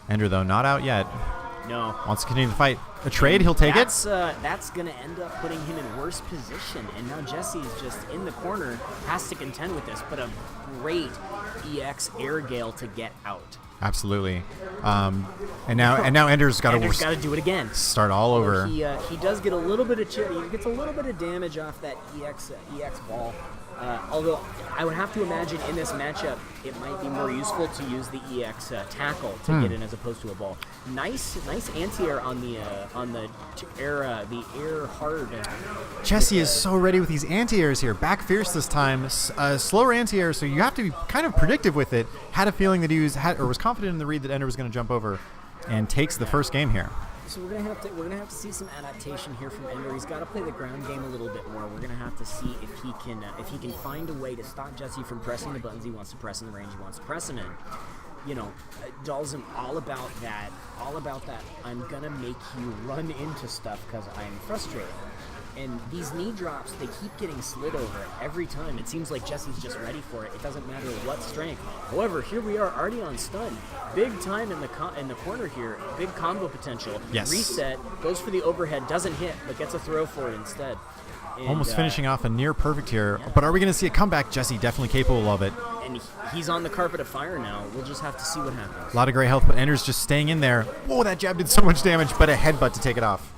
Ender, though, not out yet. No. Wants to continue the fight. A trade, he'll take it. That's going to end up putting him in worse position, and now Jesse's just in the corner, has to contend with this, but a great EX air gale to get out. Absolutely. And now Ender's got Ender's to do it again. start all over. He does get a little bit of he gets a little bit of damage off that EX ball. Although I would have to imagine in this matchup it might be more useful to use the EX tackle to get in as opposed to a ball. Nice anti-air on the air hard. Jesse is so ready with these anti-airs here. Back fierce this time. Slower anti-air, so you have to be kind of predictive with it. Had a feeling that he was confident in the read that Ender was going to jump over, and takes the first game here. So we're gonna have to see some adaptation here from Ender. He's got to play the ground game a little bit more. We're gonna have to see if he can find a way to stop Jesse from pressing the buttons he wants to press in the range he wants to press them in. You know, Dalzum all about that. I'm gonna make you run into stuff because I'm frustrated. And these knee drops, they keep getting slid over every time. It seems like Jesse's just ready for it. It doesn't matter what strength. However, here we are already on stun. Big time in the corner here. Big combo potential. Yes. Reset, goes for the overhead, doesn't hit, but gets a throw for it instead. And, Almost finishing off a near perfect here. But are we going to see a comeback? Jesse definitely capable of it. And he's on the carpet of fire now. We'll just have to see what happens. A lot of gray health, but Ender's just staying in there. Whoa, that jab did so much damage, but a headbutt to take it off.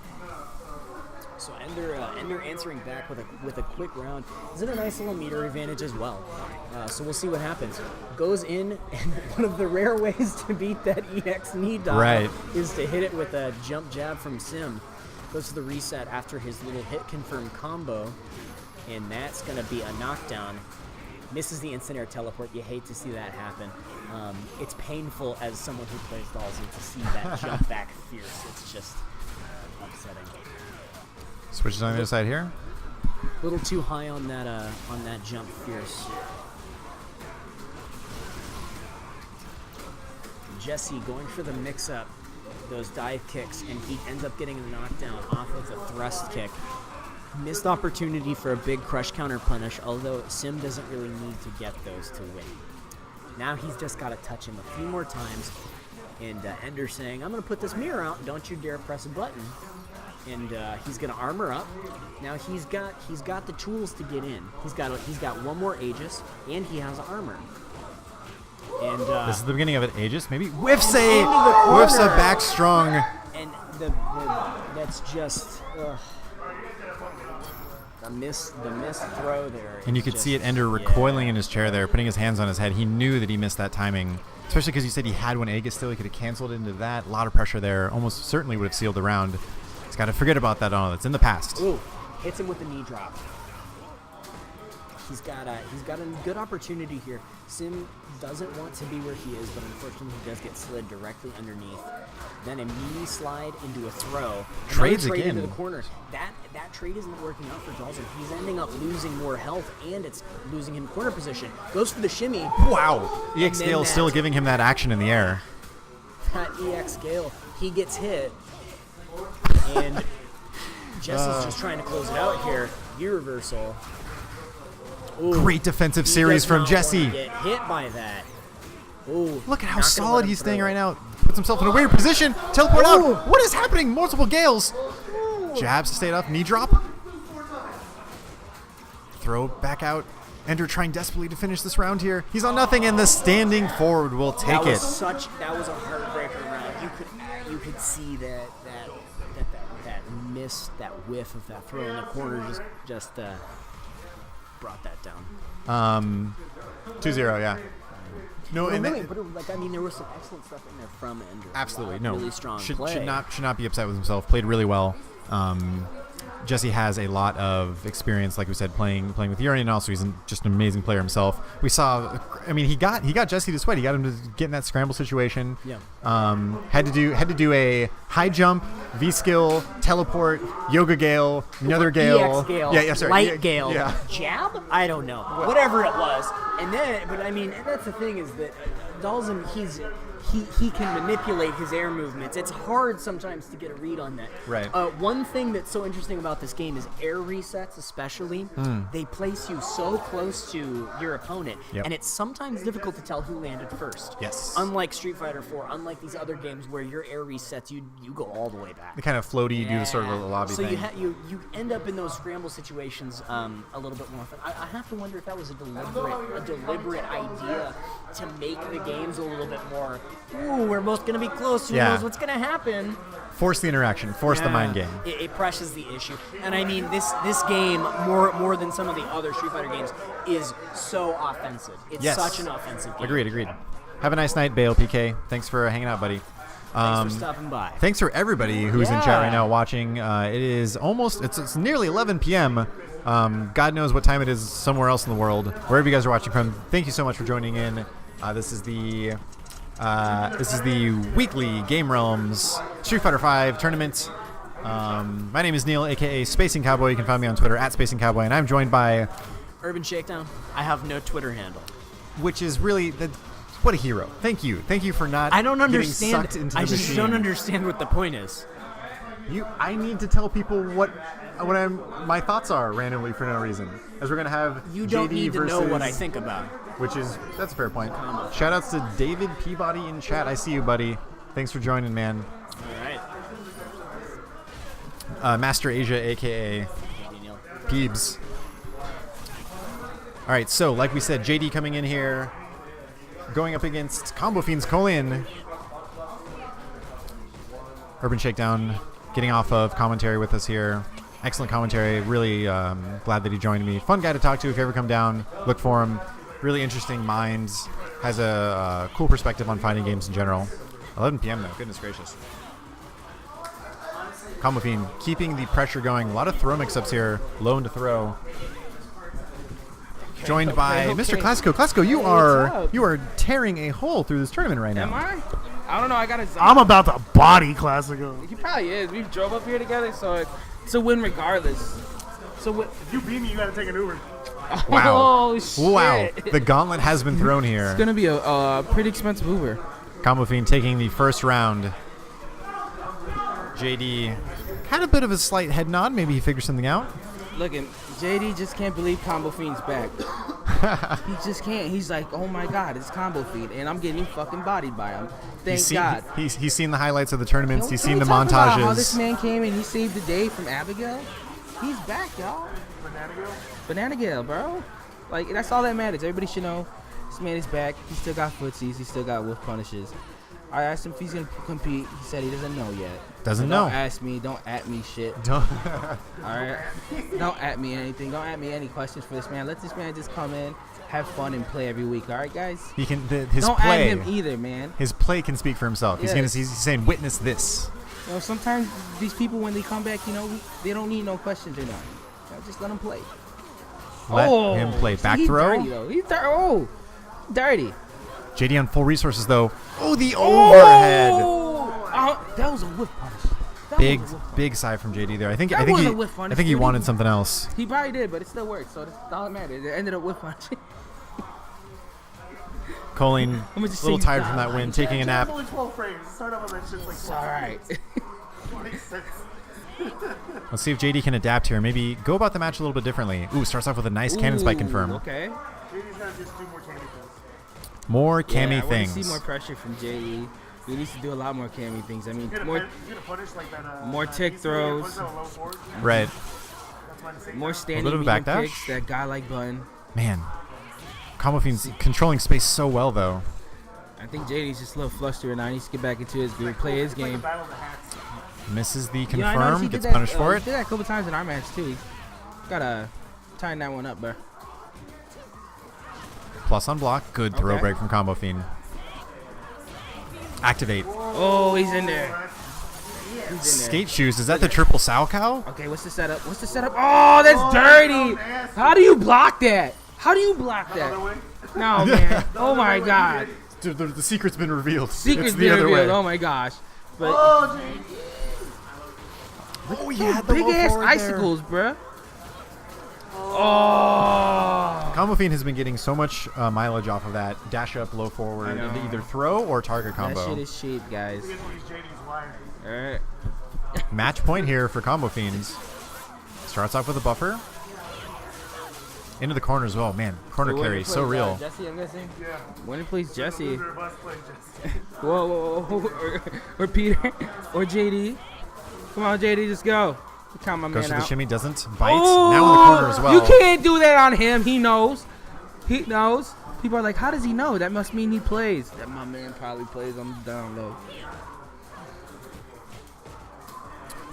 So Ender answering back with a quick round is in a nice little meter advantage as well. So we'll see what happens. Goes in, and one of the rare ways to beat that EX knee dodge is to hit it with a jump jab from Sim. Goes to the reset after his little hit confirm combo, and that's going to be a knockdown. Misses the instant air teleport. You hate to see that happen. It's painful as someone who plays Dalzum to see that jump back fierce. It's just upsetting. Switches on the other side here. A little too high on that jump fierce. Jesse going for the mix-up, those dive kicks, and he ends up getting a knockdown off of the thrust kick. Missed opportunity for a big crush counter punish, although Sim doesn't really need to get those to win. Now he's just got to touch him a few more times, and Ender saying, I'm going to put this mirror out, don't you dare press a button. And he's going to armor up. Now he's got the tools to get in. He's got one more Aegis, and he has armor. And This is the beginning of it. Aegis, maybe whiffs a back strong. And that's just the missed throw there. And you could see it, Ender recoiling in his chair there, putting his hands on his head. He knew that he missed that timing, especially because you said he had one Aegis still. He could have canceled into that. A lot of pressure there. Almost certainly would have sealed the round. He's got to forget about that. That's in the past. Ooh, hits him with the knee drop. He's got a good opportunity here. Sim doesn't want to be where he is, but unfortunately he does get slid directly underneath. Then a knee slide into a throw. Trades trade again. into the corner. That trade isn't working out for Dalzum. He's ending up losing more health, and it's losing him corner position. Goes for the shimmy. Wow. EX Gale still giving him that action in the air. That EX Gale, he gets hit. And Jesse's just trying to close it out here. Gear reversal. Ooh, Great defensive series from Jesse. Get hit by that. Ooh, Look at how solid he's staying right now. Puts himself in a weird position. Teleport out. What is happening? Multiple Gales. Jabs to stay up. Knee drop. Throw back out. Ender trying desperately to finish this round here. He's on nothing, and the standing forward will take that it. Was a heartbreaker round. You could see that miss, that whiff of that throw in the corner just brought that down. 2-0, yeah. No, and really, that- but I mean, there was some excellent stuff in there from Ender. absolutely A lot of no. really strong should play. not be upset with himself. Played really well. Jesse has a lot of experience, like we said, playing with Yuri, and also he's just an amazing player himself. We saw, I mean, he got Jesse to sweat. He got him to get in that scramble situation. Yeah. Had to do a high jump, V skill, teleport, yoga gale, another gale, EX gale, yeah, sorry, light gale, yeah. jab. I don't know, whatever it was. And then, but I mean, and that's the thing is that Dalsum, he can manipulate his air movements. It's hard sometimes to get a read on that. Right. One thing that's so interesting about this game is air resets, especially. They place you so close to your opponent, Yep. and it's sometimes difficult to tell who landed first. Yes. Unlike Street Fighter 4, unlike these other games where your air resets, you go all the way back. The kind of floaty, do the sort of a lobby so thing. you end up in those scramble situations a little bit more often. I have to wonder if that was a deliberate idea to make the games a little bit more. Ooh, we're both gonna be close. Who knows what's gonna happen? Force the interaction, force the mind game. It presses the issue, and I mean this game more than some of the other Street Fighter games is so offensive. It's Yes. such an offensive game. Agreed. Have a nice night, Bale PK. Thanks for hanging out, buddy. Thanks for stopping by. Thanks for everybody who's in chat right now watching. It is it's nearly 11 p.m. God knows what time it is somewhere else in the world. Wherever you guys are watching from, thank you so much for joining in. This is the weekly Game Realms Street Fighter V tournament. My name is Neil, aka Spacing Cowboy. You can find me on Twitter at Spacing Cowboy, and I'm joined by Urban Shakedown. I have no Twitter handle. which is really what a hero. Thank you for not. I don't getting understand. sucked into I the just machine. don't understand what the point is. I need to tell people what my thoughts are randomly for no reason, as we're gonna have You don't JD need to versus, know what I think about. That's a fair point. Shout outs to David Peabody in chat. I see you, buddy. Thanks for joining, man. All right. Master Asia, aka Peebs. All right, so like we said, JD coming in here, going up against Combo Fiend's Colin. Urban Shakedown getting off of commentary with us here. Excellent commentary. Really glad that he joined me. Fun guy to talk to if you ever come down. Look for him. Really interesting minds. Has a cool perspective on fighting games in general. 11 p.m. though. Goodness gracious. Combo Fiend keeping the pressure going. A lot of throw mix-ups here. Lone to throw. Joined by Mr. Classico. Classico, you are tearing a hole through this tournament right now. Am I? I don't know. I got a. I'm about to body Classico. He probably is. We drove up here together, so it's a win regardless. So If you beat me, you gotta take an Uber. Wow. Oh shit! Wow. The gauntlet has been thrown here. It's gonna be a pretty expensive Uber. Combo Fiend taking the first round. JD had a bit of a slight head nod. Maybe he figured something out. Look, and JD just can't believe Combo Fiend's back. He just can't. He's like, oh my god, it's Combo Fiend, and I'm getting fucking bodied by him. Thank God. He's seen the highlights of the tournaments. He's Can seen we the talk about how this montages. man came and he saved the day from Abigail? He's back, y'all. Banana Gale, bro. Like, that's all that matters. Everybody should know this man is back. He still got footsies. He still got wolf punishes. I asked him if he's going to compete. He said he doesn't know yet. Doesn't So know. Don't ask me. Don't at me shit. Don't- All right? Don't at me anything. Don't at me any questions for this man. Let this man just come in, have fun, and play every week. All right, guys? He can. His Don't play. at him either, man. His play can speak for himself. Yes. He's saying, "Witness this." You know, sometimes these people, when they come back, you know, they don't need no questions or nothing. You know, just let them play. Let him play. Back he's throw. Dirty, though. Dirty. JD on full resources though. Oh, the overhead. That was a whip punish. That Big was a whip punish. big side from JD there. I think That was a whip punish, he dude. wanted something else. He probably did, but it still worked, so that's all that matters. It ended up whip punching. Colleen, a just little sing tired from that win, taking a nap. It's only 12 frames. Start off with that shit like It's all right. 26. Let's see if JD can adapt here. Maybe go about the match a little bit differently. Ooh, starts off with a nice cannon spike confirm. Okay. JD's gotta just do more candy things. More Yeah, cami I want to things. see more pressure from JE. He needs to do a lot more cammy things. I mean, You more gonna punish like that. more tick throws. Push out a low forward. Right. That's my mistake. more standing bit of a medium backdash? kicks. That guy like button. Man. Combo Fiend's controlling space so well though. I think JD's just a little flustered now. He needs to get back into his groove, play his It's like the game. battle of the hats. Misses the You know, I noticed confirm, he gets did that, punished for He it. did that a couple times in our match too. He gotta tighten that one up, bro. Plus on block. Good throw Okay. break from Combo Fiend. Activate. Oh, he's in there. Skate shoes. Is that the triple Sao Cow? Okay, what's the setup? What's the setup? Oh, that's dirty. How do you block that? How do you block that? No, man. Oh my God. The secret's been revealed. Secret's It's the been other revealed. way. Oh my gosh. But Oh, yeah, the big low ass forward there. icicles, bruh. Oh. Combo Fiend has been getting so much mileage off of that dash up, low forward, I know. into either throw or target That combo. shit is cheap, guys. All right. Match point here for Combo Fiends. Starts off with a buffer. Into the corner as well. Man, corner carry, so real. Jesse, I'm guessing. Yeah. Winner plays Jesse. Loser of us playing Jesse. Whoa. Or Peter. Or JD. Come on, JD, just go. Count my Goes man for the out. shimmy, doesn't. Bites. Oh, Now in the corner as well. You can't do that on him. He knows. He knows. People are like, how does he know? That must mean he plays. That my man probably plays on the down low.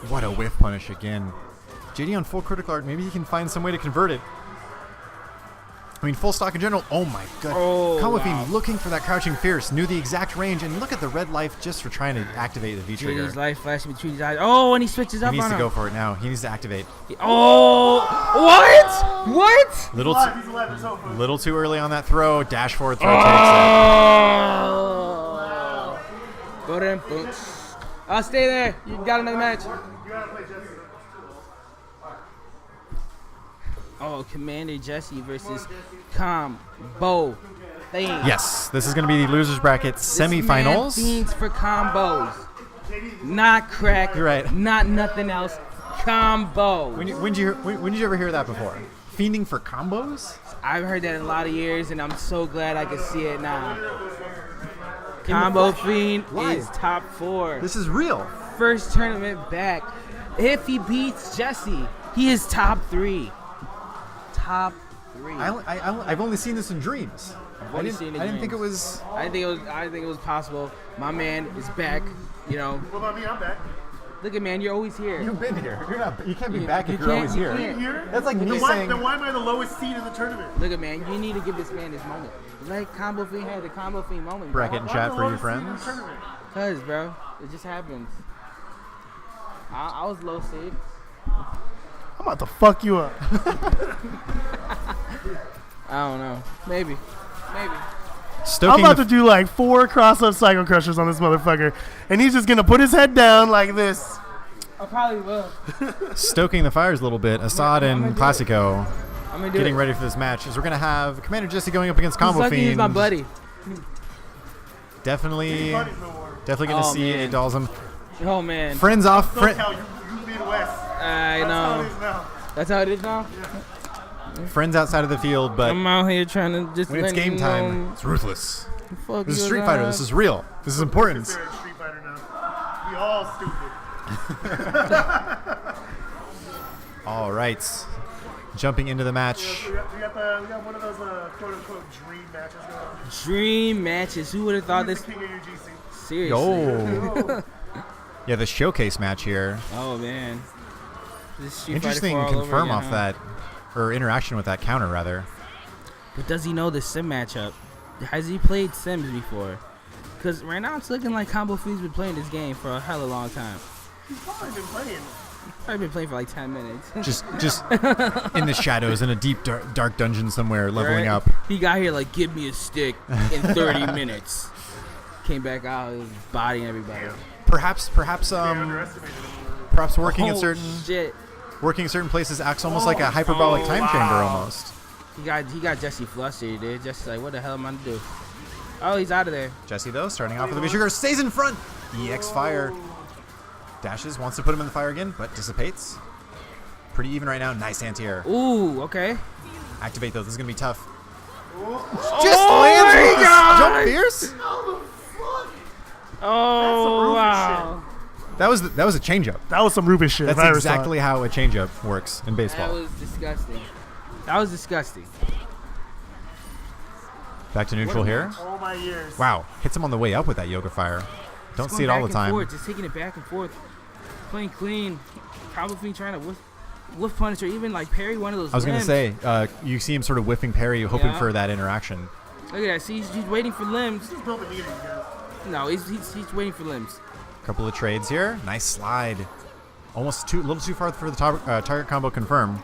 What a whiff punish again. JD on full critical art. Maybe he can find some way to convert it. I mean, full stock in general. Oh my god. Oh, Combo wow. Fiend looking for that crouching fierce. Knew the exact range. And look at the red life just for trying to activate the V trigger. JD's life flashing between his eyes. Oh, and he switches He up needs on to him. go for it now. He needs to activate. Oh, what? What? Little He's alive. It's over. little too early on that throw. Dash forward throw Oh. Go to him. Boom. I'll stay there. You got another match. You gotta play Jesse. Oh, Commander Jesse versus Combo Fiend. takes it. Yes, this is going to be the losers bracket This man semifinals. fiends for combos. Not crack. You're right. Not nothing else. Combo. When did you ever hear that before? Fiending for combos? I've heard that in a lot of years, and I'm so glad I can see it now. Combo Fiend Why? is top 4. This is real. First tournament back. If he beats Jesse, he is top 3. Top 3. I've only seen this in dreams. I only didn't, seen it in I didn't think it dreams. was. I think it was possible. My man is back. You know, What about me? I'm back. look at man, you're always here. You've been here. You can't be You- back you if you're always can't- you here. can't. Here? That's like me Then saying. why am I the lowest seed in the tournament? Look at man, you need to give this man his moment. Like Combo Fiend had the Combo Fiend moment. bro. Bracket in Why chat am I for the you lowest seed in the friends. tournament? Cause bro, it just happens. I was low seed. I'm about to fuck you up. I don't know. Maybe. I'm Stoking about the, to do like 4 cross-up Psycho Crushers on this motherfucker, and he's just gonna put his head down like this. I probably will. stoking the fires a little bit. Assad and Classico I'm gonna do getting it. ready for this match. As we're gonna have Commander Jesse going up against He's Combo lucky Fiend. he's my buddy. Definitely gonna Oh, see man. a Dalsum. Oh man. Friends off. You Midwest. I That's how it know. is now. That's how it is now. Friends outside of the field, but I'm out here trying to just. when it's let game him time, know. it's ruthless. Fuck This is you Street Fighter. guys. This is real. This is important. They're in Street Fighter now. We all stupid. All right. Jumping into the match. We got one of those quote unquote dream matches going on. Dream matches. Who would have thought Who's this? the king of UGC? Seriously. Yo. Yeah, the showcase match here. Oh man. This Street Interesting Fighter 4 all over confirm again, off huh? that, or interaction with that counter, rather. But does he know the sim matchup? Has he played Sims before? Because right now it's looking like Combo Fiend's been playing this game for a hella long time. He's probably been playing. Probably been playing for like 10 minutes. Just in the shadows in a deep, dark dungeon somewhere, leveling Right? up. He got here like, give me a stick in 30 minutes. Came back out, he was bodying everybody. Perhaps, They underestimated him. working in Oh, certain shit. certain places acts almost like a hyperbolic time chamber almost. He got Jesse flustered, dude. Jesse's like, what the hell am I gonna do? Oh, he's out of there. Jesse though, starting off with a V-trigger, stays in front. EX fire. Dashes, wants to put him in the fire again, but dissipates. Pretty even right now. Nice anti-air. Ooh, okay. Activate though. This is gonna be tough. Oh Just lands with this jump fierce. Oh, Ruby wow. That was a changeup. That was some Rubik shit. That's if I ever saw it. exactly how a changeup works in That baseball. was disgusting. That was disgusting. Back to neutral here. All my years. Wow, hits him on the way up with that yoga fire. Don't Just see it going all the back and time. forth, just taking it back and forth. Playing clean. Combo Fiend trying to whiff punish or even like parry one of those I was gonna limbs. say, you see him sort of whiffing parry, hoping Yeah. for that interaction. Look at that. See, he's waiting for limbs. Just build the meter, you guys. No, he's waiting for limbs. Couple of trades here. Nice slide. Almost a little too far for the target combo confirm.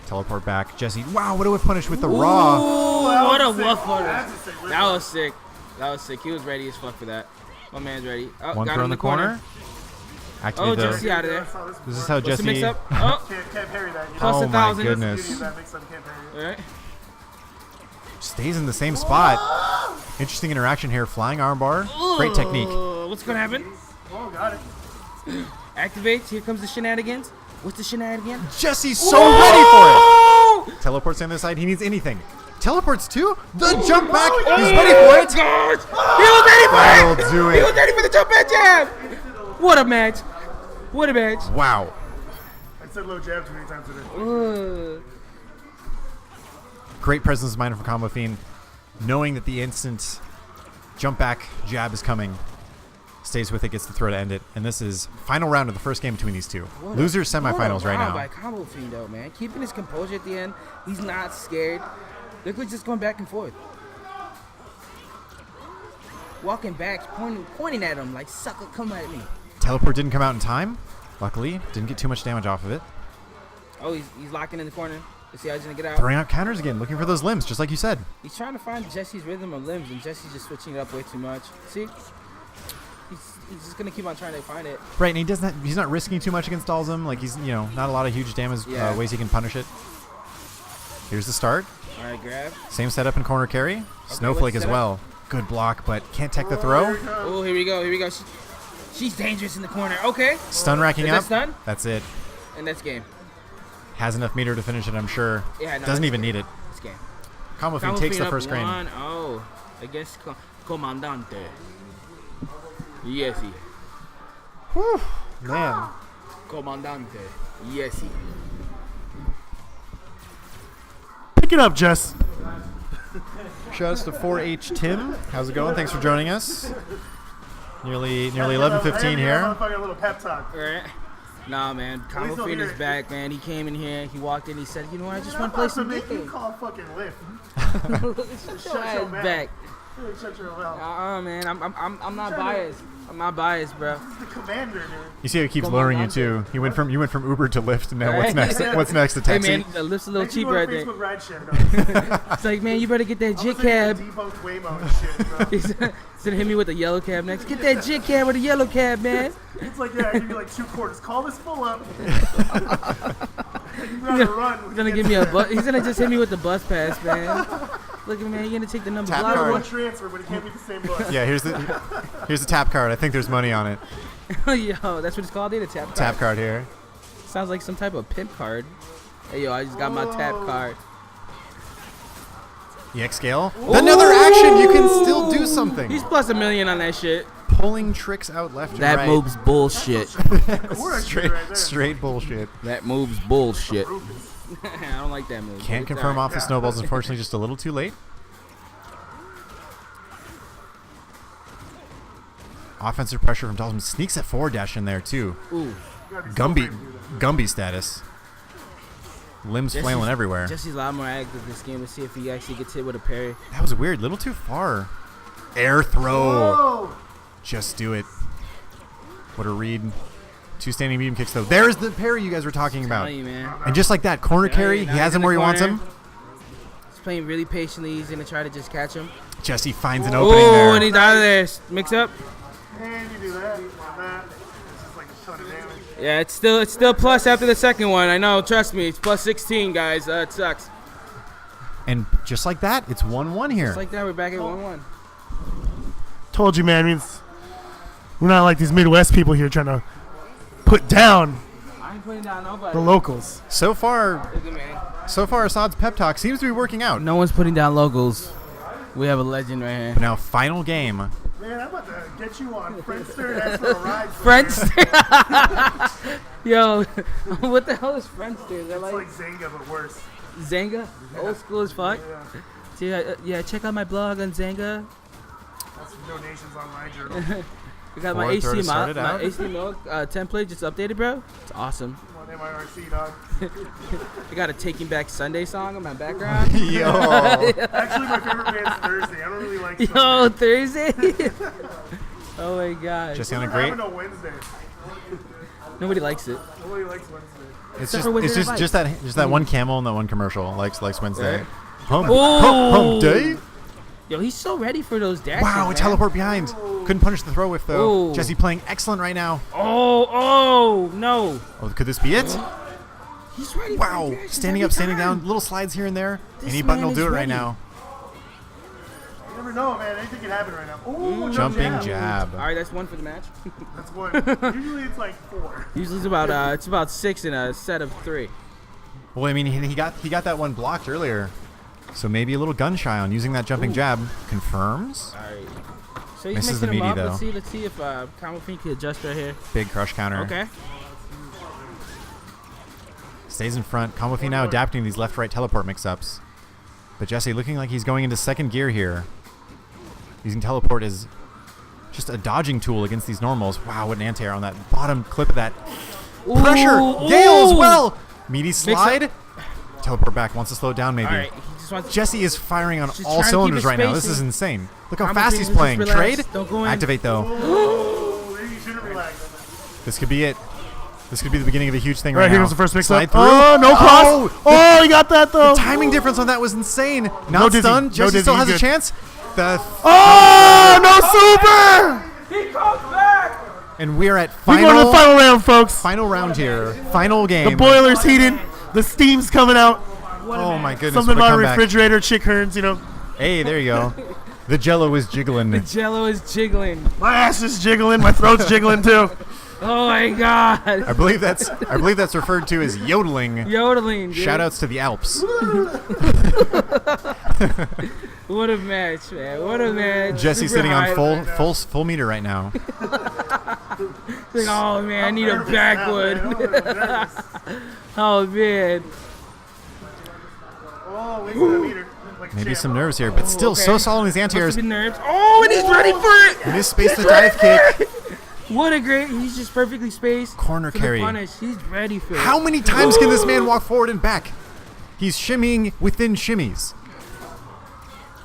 Teleport back. Jesse. Wow, what a whip punish with the raw. Ooh, what a woof That's punish. a sick whip. That was sick. That was sick. He was ready as fuck for that. My man's ready. Oh, One got throw him in the corner. Oh, Activate Jesse the. out of there. This is how What's the Jesse. mix up? Oh, Can't parry that. You know? Plus Oh 1,000. my Beauty of goodness. that mix up, can't parry it. all right. Stays in the same spot. Interesting interaction here. Flying armbar. Great technique. What's gonna happen? Oh, got it. Activates. Here comes the shenanigans. What's the shenanigans? Jesse's so ready for it. Teleports on the other side. He needs anything. Teleports too. The jump back. He's ready for it. Gosh. He was ready for That'll it. do He was it. ready for the jump back jab. What a match. What a match. Wow. I said low jab too many times today. Great presence of mind from Combo Fiend. Knowing that the instant jump back jab is coming. Stays with it, gets the throw to end it. And this is final round of the first game between these two. Losers semifinals right now. By Combo Fiend, though, man. Keeping his composure at the end. He's not scared. Look, we're just going back and forth. Walking back, pointing at him like, sucker, come at me. Teleport didn't come out in time. Luckily, didn't get too much damage off of it. Oh, he's locking in the corner. Let's see how he's going to get out. Throwing out counters again, looking for those limbs, just like you said. He's trying to find Jesse's rhythm of limbs, and Jesse's just switching it up way too much. See? He's just going to keep on trying to find it. Right, and he's not risking too much against Dalsum. Like, he's, not a lot of huge damage ways he can punish it. Here's the start. All right, grab. Same setup in corner carry. Snowflake as well. Good block, but can't tech the throw. Oh, here we go. She's dangerous in the corner. Okay. Stun racking Is up. that stun? That's it. And that's game. Has enough meter to finish it, I'm sure. Yeah, no, Doesn't even need it. It's game. Combo Fiend takes the up first grain. 1-0 against Comandante. Yesy. Whew, man. Comandante. Yesy. Pick it up, Jess. Shouts to 4H Tim. How's it going? Thanks for joining us. Nearly 11:15 here. Motherfucker, a little pep talk. All right. Nah, man. Combo he'll Fiend hear is it. back, man. He came in here. He walked in. He said, "You know what? I just I'm want to play about to some make you games." call fucking lift. Shut Shut your your ass mouth. back. Shut your mouth. Man. I'm not biased. I'm not biased, bro. This is the commander, dude. You see how he keeps luring you too. You went from Uber to Lyft, and now what's next? What's next? A Hey, taxi? man, the lift's a little Thank you cheaper for right there. Facebook ride share, dog. It's like, man, you better get that I'm jit listening cab. to Debunked Waymo and shit, bro. He's gonna hit me with a yellow cab next. Get that jit cab with a yellow cab, man. It's like, yeah, I give you like 2 quarters. Call this full up. You gotta run. He's gonna give me a bus. He's gonna just hit me with the bus pass, man. Look at me, man. You're gonna take the number. Tap Blah, blah, card. One transfer, but it can't be the same bus. Yeah, here's the tap card. I think there's money on it. blah. Yo, that's what it's called, dude. A tap card. Tap card here. Sounds like some type of pimp card. Hey, yo, I just got my tap card. EX scale. Another action. You can still do something. He's plus $1 million on that shit. Pulling tricks out left and That right. move's bullshit. Straight bullshit. That move's bullshit. I don't like that move. Can't It's confirm alright. off the snowballs. Unfortunately, just a little too late. Offensive pressure from Dalsum. Sneaks at forward dash in there too. Ooh. Gumby status. Limbs flailing everywhere. Jesse's a lot more active this game. Let's see if he actually gets hit with a parry. That was weird. Little too far. Air throw. Oh! Just do it. What a read. 2 standing medium kicks though. There's the parry you guys were talking about. Telling you, man. And just like that, corner carry. He now has he's him in where the he wants corner. him. He's playing really patiently. He's gonna try to just catch him. Jesse finds an opening Oh, there. and he's out of there. Mix up. And you do that. That. It's just like a ton of damage. Yeah, it's still plus after the second one. I know. Trust me. It's plus 16, guys. It sucks. And just like that, it's 1-1 here. Just like that, we're back at 1-1. Told you, man. Means we're not like these Midwest people here trying to put down I ain't putting down nobody. the locals. So far, Look at me. Assad's pep talk seems to be working out. No one's putting down locals. We have a legend right here. But now, final game. Man, I'm about to get you on Friendster and ask for a ride. Friendster. Yo, what the hell is Friendster? Is that It's like like Zanga, but worse. Zanga? Old school as fuck. Yeah. Yeah, check out my blog on Zanga. That's some donations on my journal. We got my Forward throw to HTML, start it my out. HTML template just updated, bro. It's awesome. Come on, MIRC, dog. I got a Taking Back Sunday song in my background. Yo. Actually, my favorite band's Thursday. I don't really like Yo, Thursday. Oh my gosh. Jesse on a Sunday. great. I'm on Wednesday. Nobody likes it. Nobody likes Wednesday. It's Except just for Wizard of just that one camel and that one commercial likes Wednesday. Right. Home day. Yo, he's so ready for those dashes. Wow, a man. teleport behind. Couldn't punish the throw whiff though. Ooh. Jesse playing excellent right now. Oh, no. Oh, could this be it? He's ready for Wow, the dashes standing every up, standing time. down, little slides here and there. This Any button man will do is it right ready. now. You never know, man. Anything can happen right now. Ooh, Jumping jab. jab. All right, that's one for the match. That's one. Usually it's like 4. Usually it's about 6 in a set of 3. Well, I mean, he got that one blocked earlier, so maybe a little gun shy on using that jumping jab. Confirms. All right. So he's Misses the mixing them meaty, up. though. Let's see if Combo Fiend can adjust right here. Big crush counter. Okay. Stays in front. Combo Fiend now adapting these left-right teleport mix-ups. But Jesse looking like he's going into second gear here. Using teleport as just a dodging tool against these normals. Wow, what an anti-air on that bottom clip of that. Pressure! Ooh, Gale as ooh. well! Meaty slide. Teleport back. Wants to slow it down maybe. All right. He just wants Jesse is firing on Just all trying to keep cylinders it right now. This spacing. is insane. Look how Combo fast Fiend, he's just playing. relax. Trade? Don't go in. Activate though. Oh, maybe you shouldn't relax. This could be it. This could be the beginning of a huge thing Right, right, here now. comes the first mix Slide up. through. Oh, no cross. Oh, Oh, he got that though. the timing difference on that was insane. Not No dizzy. stunned. No Jesse dizzy. still has He's a good. chance. The Oh, no super. He comes back. and we are at We're going to the final round, folks. final round here. Final game. The boiler's heated. The steam's coming out. Oh my goodness. Something what a about comeback. refrigerator, chick herds, you know. Hey, there you go. The jello is jiggling. The Jello is jiggling. My ass is jiggling. My throat's jiggling too. Oh my God. I believe that's referred to as yodeling. Yodeling. Dude. Shout outs to the Alps. What a match, man. What a match. Jesse Super sitting on high. full meter right now. Like, oh man, I need a backwood. Oh man. Oh, wait for the meter. Like Maybe champ. some nerves here, but still okay. so solid in these anti-airs. Must have been nerves. Oh, and he's ready for it. Misspaced the dive kick. What a great. He's just perfectly spaced. Corner for carry. The punish. He's ready for it. How many times can this man walk forward and back? He's shimmying within shimmies.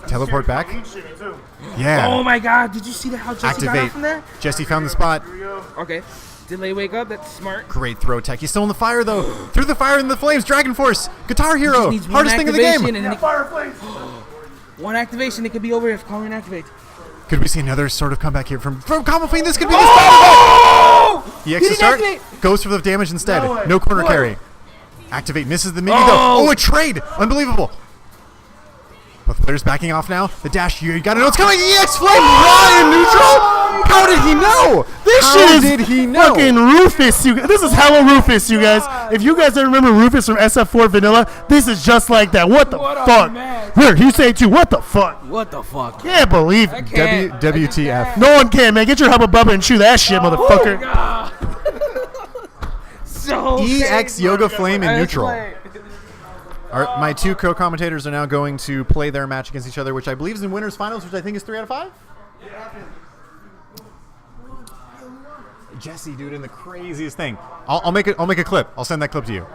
Teleport back. Clean shimmy, too. Yeah. Oh my God! Did you see that? How Jesse got Activate. out from there? Jesse found the spot. Here we go. Okay. Delay wake up. That's smart. Great throw tech. He's still in the fire though. Through the fire and the flames. Dragon Force. Guitar Hero. Needs one Hardest thing in the activation game. and Yeah, then fire flames. one activation. It could be over if Colin activates. Could we see another sort of comeback here from Combo Fiend? This could be the Oh! start. He EX to didn't start. activate. Goes for the damage instead. No way. No corner What? carry. Activate. Misses the mini Oh! though. Oh, a trade. Unbelievable. Both players backing off now. The dash, you gotta know it's coming. EX Flame Ryan neutral. How did he know? This How shit is did he know? fucking Rufus. This is hella Rufus, you guys. If you guys don't remember Rufus from SF4 Vanilla, this is just like that. What the What a fuck? match. Here, you say too. What the fuck? What the fuck? Can't believe I it. can't. WTF. No one can, man. Get your hubba bubba and chew that shit, motherfucker. So EX Yoga Flame in Let's neutral. play. My two co-commentators are now going to play their match against each other, which I believe is in winners finals, which I think is 3 out of 5. Jesse, dude, in the craziest thing. I'll make a clip. I'll send that clip to you.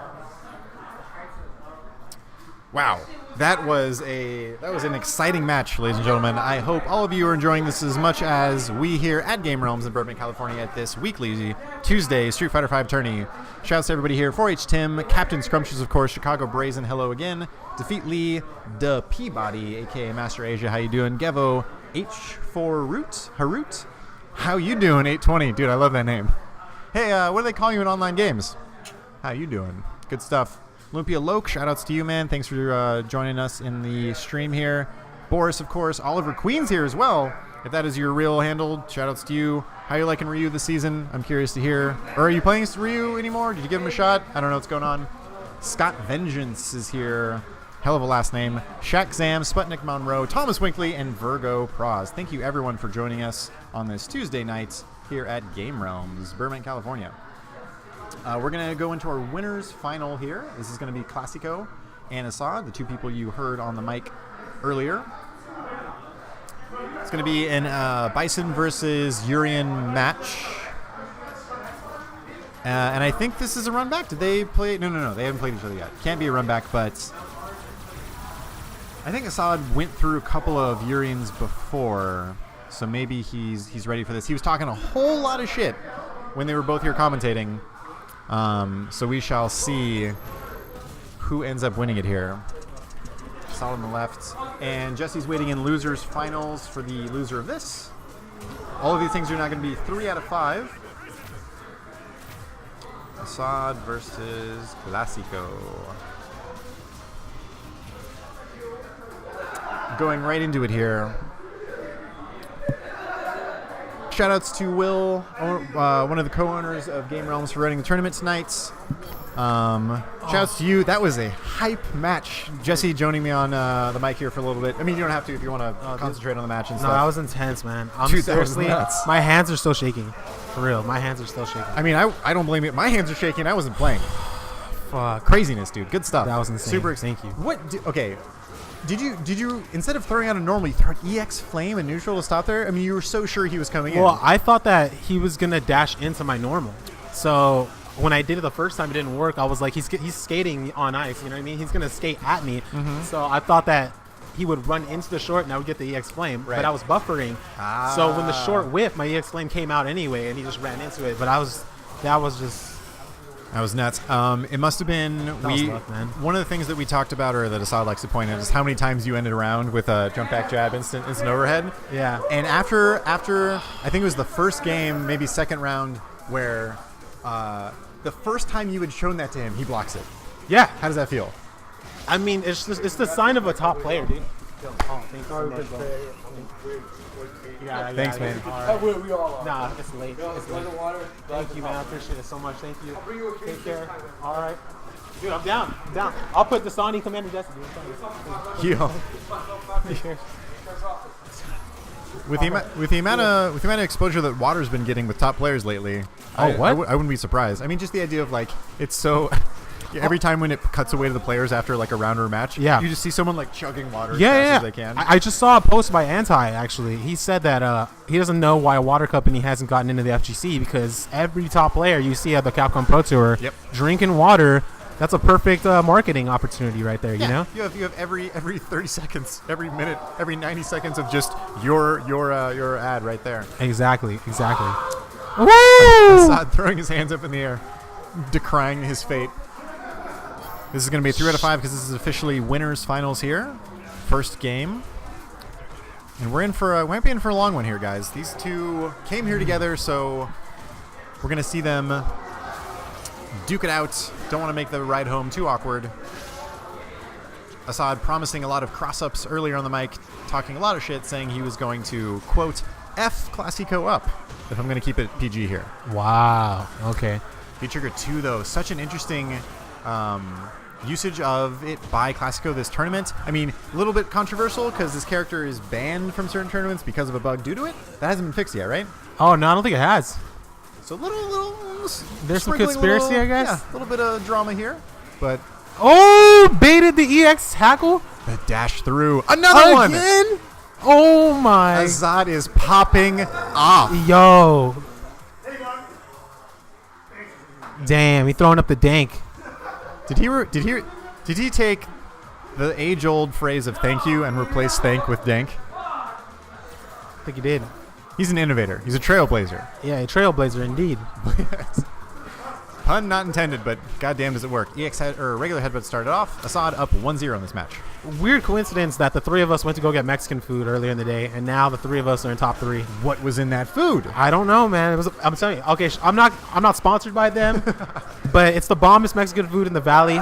Wow, that was an exciting match, ladies and gentlemen. I hope all of you are enjoying this as much as we here at Game Realms in Burbank, California, at this weekly Tuesday Street Fighter V tourney. Shouts to everybody here. 4H Tim, Captain Scrumptious, of course, Chicago Brazen, hello again. Defeat Lee, the Peabody, aka Master Asia, how you doing? Gevo, H4 Harut, how you doing? 820, dude, I love that name. Hey, what do they call you in online games? How you doing? Good stuff. Olympia Loke, shout-outs to you, man. Thanks for joining us in the stream here. Boris, of course. Oliver Queen's here as well. If that is your real handle, shout-outs to you. How you liking Ryu this season? I'm curious to hear. Or are you playing Ryu anymore? Did you give him a shot? I don't know what's going on. Scott Vengeance is here. Hell of a last name. Shaq Zam, Sputnik Monroe, Thomas Winkley, and Virgo Praz. Thank you, everyone, for joining us on this Tuesday night here at Game Realms, Burbank, California. We're going to go into our winners final here. This is going to be Classico and Assad, the two people you heard on the mic earlier. It's going to be an Bison versus Urian match. And I think this is a run back. Did they play? No. They haven't played each other yet. Can't be a run back, but I think Assad went through a couple of Urians before, so maybe he's ready for this. He was talking a whole lot of shit when they were both here commentating. So we shall see who ends up winning it here. Assad on the left, and Jesse's waiting in losers finals for the loser of this. All of these things are now going to be 3 out of 5. Assad versus Classico. Going right into it here. Shoutouts to Will, one of the co-owners of Game Realms, for running the tournament tonight. Shoutouts to you. That was a hype match. Jesse joining me on the mic here for a little bit. I mean, you don't have to if you want to concentrate on the match and No, stuff. that was intense, man. I'm Dude, that was seriously, nuts. my hands are still shaking. For real, my hands are still shaking. I mean, I don't blame it. My hands are shaking. I wasn't playing. Fuck. Craziness, dude. Good stuff. That was insane. Super Thank you. Okay. Did you instead of throwing out a normal, you throw an EX Flame and neutral to stop there? I mean, you were so sure he was coming in. Well, I thought that he was gonna dash into my normal. So when I did it the first time, it didn't work. I was like, he's skating on ice. You know what I mean? He's gonna skate at me. Mm-hmm. So I thought that he would run into the short and I would get the EX Flame. Right. But I was buffering. So when the short whipped, my EX Flame came out anyway, and he just ran into it. But that was nuts. It must have been was luck, man. One of the things that we talked about, or that Assad likes to point out, is how many times you ended around with a jump back jab, instant overhead. Yeah. And after I think it was the first game, maybe second round, where the first time you had shown that to him, he blocks it. Yeah. How does that feel? I mean, it's the sign of a top player, dude. Oh, thank you so much, bro. Yeah, Thanks, man. All right. We all are. Nah, it's late. It's late. Thank you, man. I appreciate it so much. Thank you. Take care. All right. Dude, I'm down. I'll put the Sony Commander Jesse. Yo. With the amount of exposure that Water's been getting with top players lately, I wouldn't be surprised. I mean, just the idea of like it's so. Every time when it cuts away to the players after like a round or a match, you just see someone like chugging water as fast as they can. I just saw a post by Anti, actually. He said that he doesn't know why a water company hasn't gotten into the FGC, because every top player you see at the Capcom Pro Tour drinking water, that's a perfect marketing opportunity right there, you know? You have every 30 seconds, every minute, every 90 seconds of just your ad right there. Exactly. Woo! Assad throwing his hands up in the air, decrying his fate. This is going to be a 3 out of 5 because this is officially winners finals here. First game. And we might be in for a long one here, guys. These two came here together, so we're going to see them duke it out. Don't want to make the ride home too awkward. Assad promising a lot of cross-ups earlier on the mic, talking a lot of shit, saying he was going to, quote, F Classico up, if I'm going to keep it PG here. Wow. Okay. V-Trigger 2, though, such an interesting usage of it by Classico this tournament. I mean, a little bit controversial because this character is banned from certain tournaments because of a bug due to it. That hasn't been fixed yet, right? Oh, no, I don't think it has. So little there's some conspiracy, I guess? Yeah, a little bit of drama here. But baited the EX tackle? the dash through. Another one! Again? Oh, my. Assad is popping off. Yo. Damn, he throwing up the dank. Did he take the age-old phrase of thank you and replace thank with dank? I think he did. He's an innovator. He's a trailblazer. Yeah, a trailblazer indeed. Pun not intended, but goddamn does it work. Regular headbutt started off. Assad up 1-0 in this match. Weird coincidence that the three of us went to go get Mexican food earlier in the day, and now the three of us are in top 3. What was in that food? I don't know, man. I'm telling you. Okay, I'm not sponsored by them, but it's the bombest Mexican food in the Valley.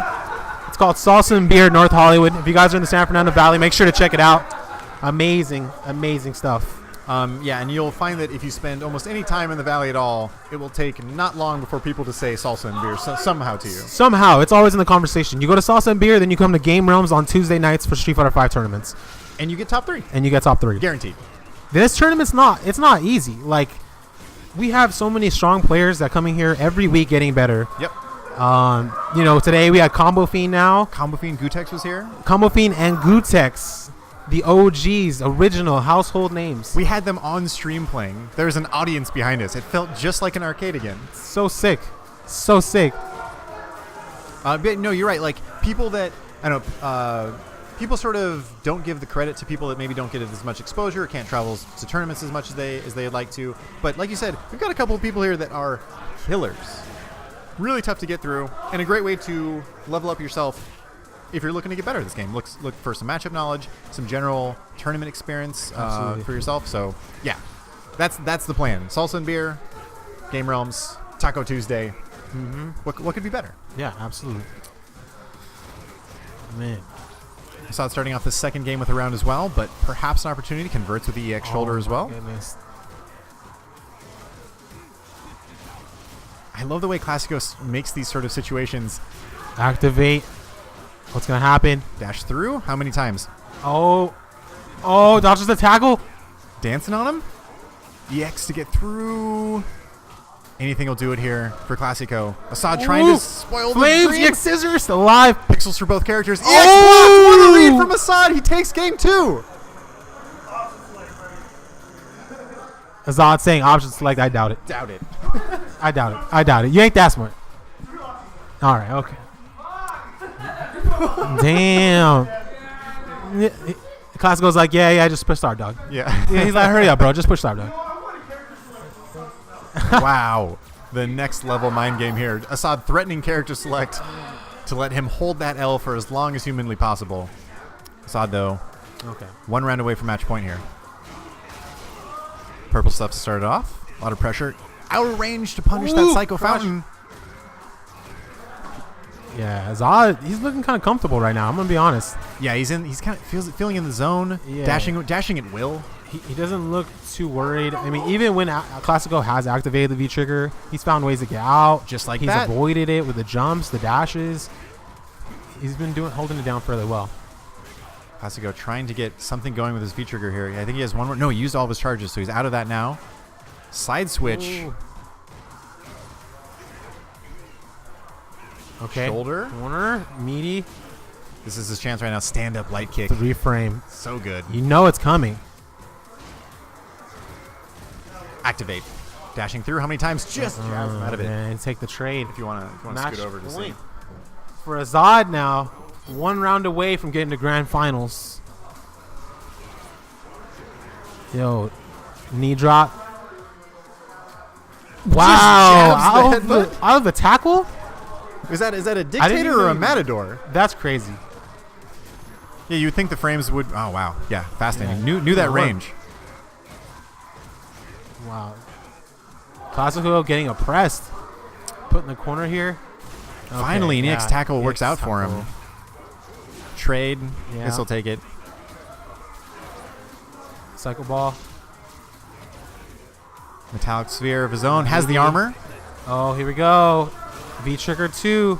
It's called Salsa and Beer, North Hollywood. If you guys are in the San Fernando Valley, make sure to check it out. Amazing stuff. Yeah, and you'll find that if you spend almost any time in the Valley at all, it will take not long before people to say salsa and beer somehow to you. Somehow. It's always in the conversation. You go to Salsa and Beer, then you come to Game Realms on Tuesday nights for Street Fighter 5 tournaments. And you get top 3. Guaranteed. This tournament's not easy. Like, we have so many strong players that come in here every week getting better. Yep. Today we had Combo Fiend now. Combo Fiend Gutex was here. Combo Fiend and Gutex. The OGs, original household names. We had them on stream playing. There was an audience behind us. It felt just like an arcade again. So sick. So sick. But no, you're right. Like, people that, I don't know, people sort of don't give the credit to people that maybe don't get as much exposure or can't travel to tournaments as much as they'd like to. But like you said, we've got a couple of people here that are killers. Really tough to get through, and a great way to level up yourself if you're looking to get better at this game. Look for some matchup knowledge, some general tournament experience for yourself. So yeah, that's the plan. Salsa and beer, Game Realms, Taco Tuesday. Mm-hmm. What could be better? Yeah, absolutely. Man. I saw it starting off the second game with a round as well, but perhaps an opportunity converts with the EX shoulder as well. Goodness. I love the way Classico makes these sort of situations. Activate. What's going to happen? Dash through? How many times? Oh, dodges the tackle. Dancing on him? EX to get through. Anything will do it here for Classico. Assad trying to spoil the Flames, dream. EX scissors, alive. Pixels for both characters. EX blocked. What a read from Assad. He takes game 2. Azad saying option select. I doubt it. Doubt it. I doubt it. You ain't that smart. All right. Okay. Damn. Class goes like, yeah, just push start, dog. Yeah. Yeah, he's like, hurry up, bro. Just push start, dog. Wow. The next level mind game here. Assad threatening character select to let him hold that L for as long as humanly possible. Assad, though, Okay. one round away from match point here. Purple stuff to start it off. A lot of pressure. Out of range to punish that Psycho crush. Fountain. Yeah, Azad, he's looking kind of comfortable right now. I'm gonna be honest. Yeah, he's kind of feeling in the zone. Yeah. Dashing at will. He doesn't look too worried. I mean, even when Classico has activated the V trigger, he's found ways to get out. Just like he's that. avoided it with the jumps, the dashes. He's been holding it down fairly well. Classico trying to get something going with his V trigger here. I think he has one more. No, he used all of his charges, so he's out of that now. Side switch. Ooh. Okay. Shoulder. Corner. Meaty. This is his chance right now. Stand up light kick. 3 frame. So good. You know it's coming. Activate. Dashing through. How many times? Just jabs him out of it. And take the trade. If you want to Match scoot over to see. point. For Azad now, 1 round away from getting to grand finals. Yo, knee drop. Wow, jabs the out of the tackle? Is that a dictator or a matador? That's crazy. Yeah, you would think the frames would. Oh wow, yeah, fascinating. Knew that range. Wow. Classico getting oppressed. Put in the corner here. Okay, Finally, an EX tackle works out for him. tackle. Trade. Yeah. This will take it. Cycle ball. Metallic sphere of his own. Has the armor. Oh, here we go. V trigger 2.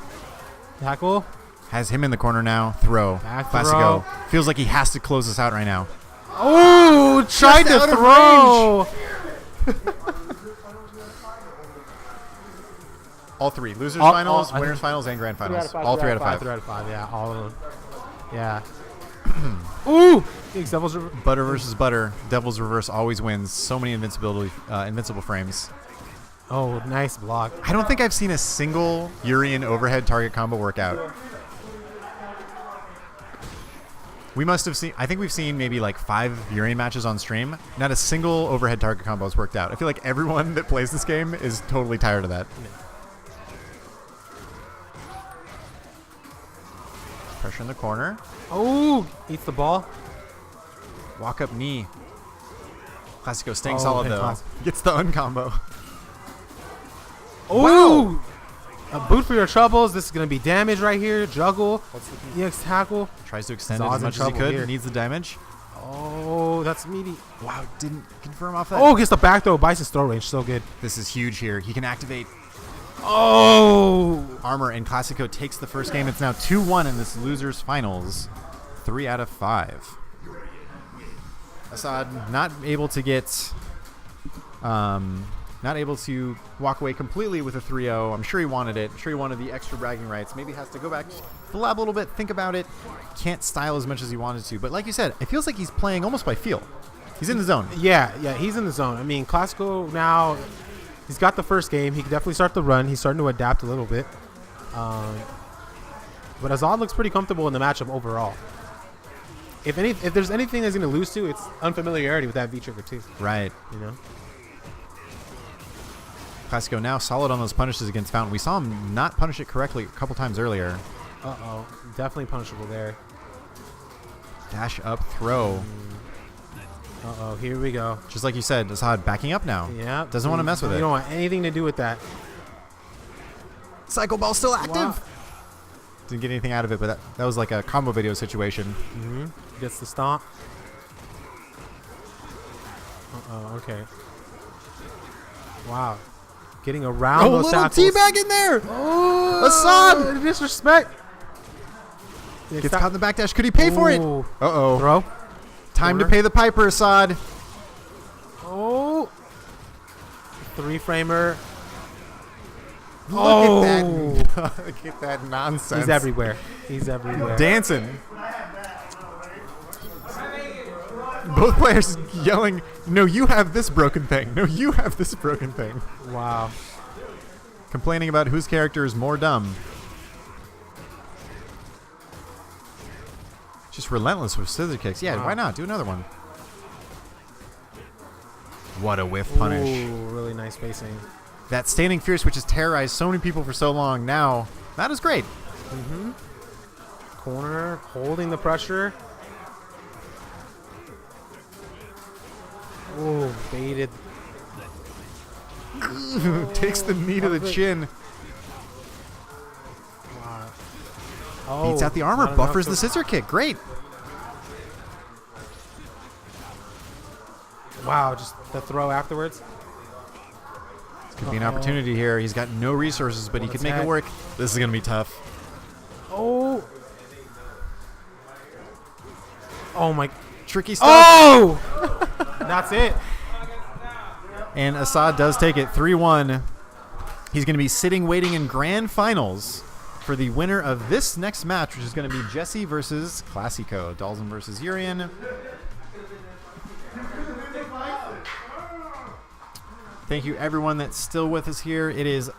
Tackle. Has him in the corner now. Throw. Back Classico. Feels like he has to close this out right now. Oh, tried to out of throw. All 3. Losers All- finals, all- winners finals, and grand finals. 3 out of 5, All 3 out of 5. 3 out of 5, yeah. All of them. Yeah. Ooh! Thanks, Devils. Butter versus butter. Devil's reverse always wins. So many invincible frames. Oh, nice block. I don't think I've seen a single Urian overhead target combo work out. We must have seen, I think we've seen maybe like 5 Urian matches on stream. Not a single overhead target combo has worked out. I feel like everyone that plays this game is totally tired of that. Pressure in the corner. Oh, eats the ball. Walk up knee. Classico staying Oh, solid okay, though. class- Gets the uncombo. Oh! A boot for your troubles. This is going to be damage right here. Juggle. EX tackle. Tries to extend it Zod's as in much as he trouble could. here. Needs the damage. Oh, that's meaty. Wow, didn't confirm off that. Oh, gets the back throw. Bison's throw range. So good. This is huge here. He can activate Oh! armor, and Classico takes the first game. It's now 2-1 in this losers finals. 3 out of 5. Assad not able to get not able to walk away completely with a 3-0. I'm sure he wanted it. I'm sure he wanted the extra bragging rights. Maybe has to go back to the lab a little bit, think about it. Can't style as much as he wanted to. But like you said, it feels like he's playing almost by feel. He's in the zone. Yeah, he's in the zone. I mean, Classico now, he's got the first game. He can definitely start the run. He's starting to adapt a little bit. But Azad looks pretty comfortable in the matchup overall. If there's anything that's going to lose to, it's unfamiliarity with that V-trigger too. Right. You know? Classico now solid on those punishes against Fountain. We saw him not punish it correctly a couple times earlier. Uh-oh. Definitely punishable there. Dash up, throw. Uh-oh. Here we go. Just like you said, Azad backing up now. Yeah. Doesn't want to mess with it. You don't want anything to do with that. Cycle ball still active. Wow. Didn't get anything out of it, but that was like a combo video situation. Mm-hmm. Gets the stomp. Uh-oh. Okay. Wow. Getting around those little tackles. teabag in there. Oh, Azad! Disrespect. Gets caught in the backdash. Could he pay for it? Ooh. Uh-oh. Throw. Time to Corner. pay the piper, Assad. Oh. 3-framer. Look at that. Look at that nonsense. He's everywhere. He's everywhere. Dancing. Both players yelling, no, you have this broken thing. No, you have this broken thing. Wow. Complaining about whose character is more dumb. Just relentless with scissor kicks. Yeah, Wow. why not? Do another one. What a whiff punish. Ooh, really nice spacing. That standing fierce, which has terrorized so many people for so long, now, that is great. Mm-hmm. Corner, holding the pressure. Oh, baited. Takes the knee to the chin. Wow. Oh, Beats out the armor, not enough buffers to- the scissor kick. Great. Wow, just the throw afterwards. Could be an opportunity here. He's got no resources, but he could make it attack. work. This is going to be tough. Oh. Oh my. Tricky stuff. Oh! That's it. And Assad does take it 3-1. He's going to be sitting waiting in grand finals for the winner of this next match, which is going to be Jesse versus Classico. Dalton versus Urian. Thank you, everyone that's still with us here. It is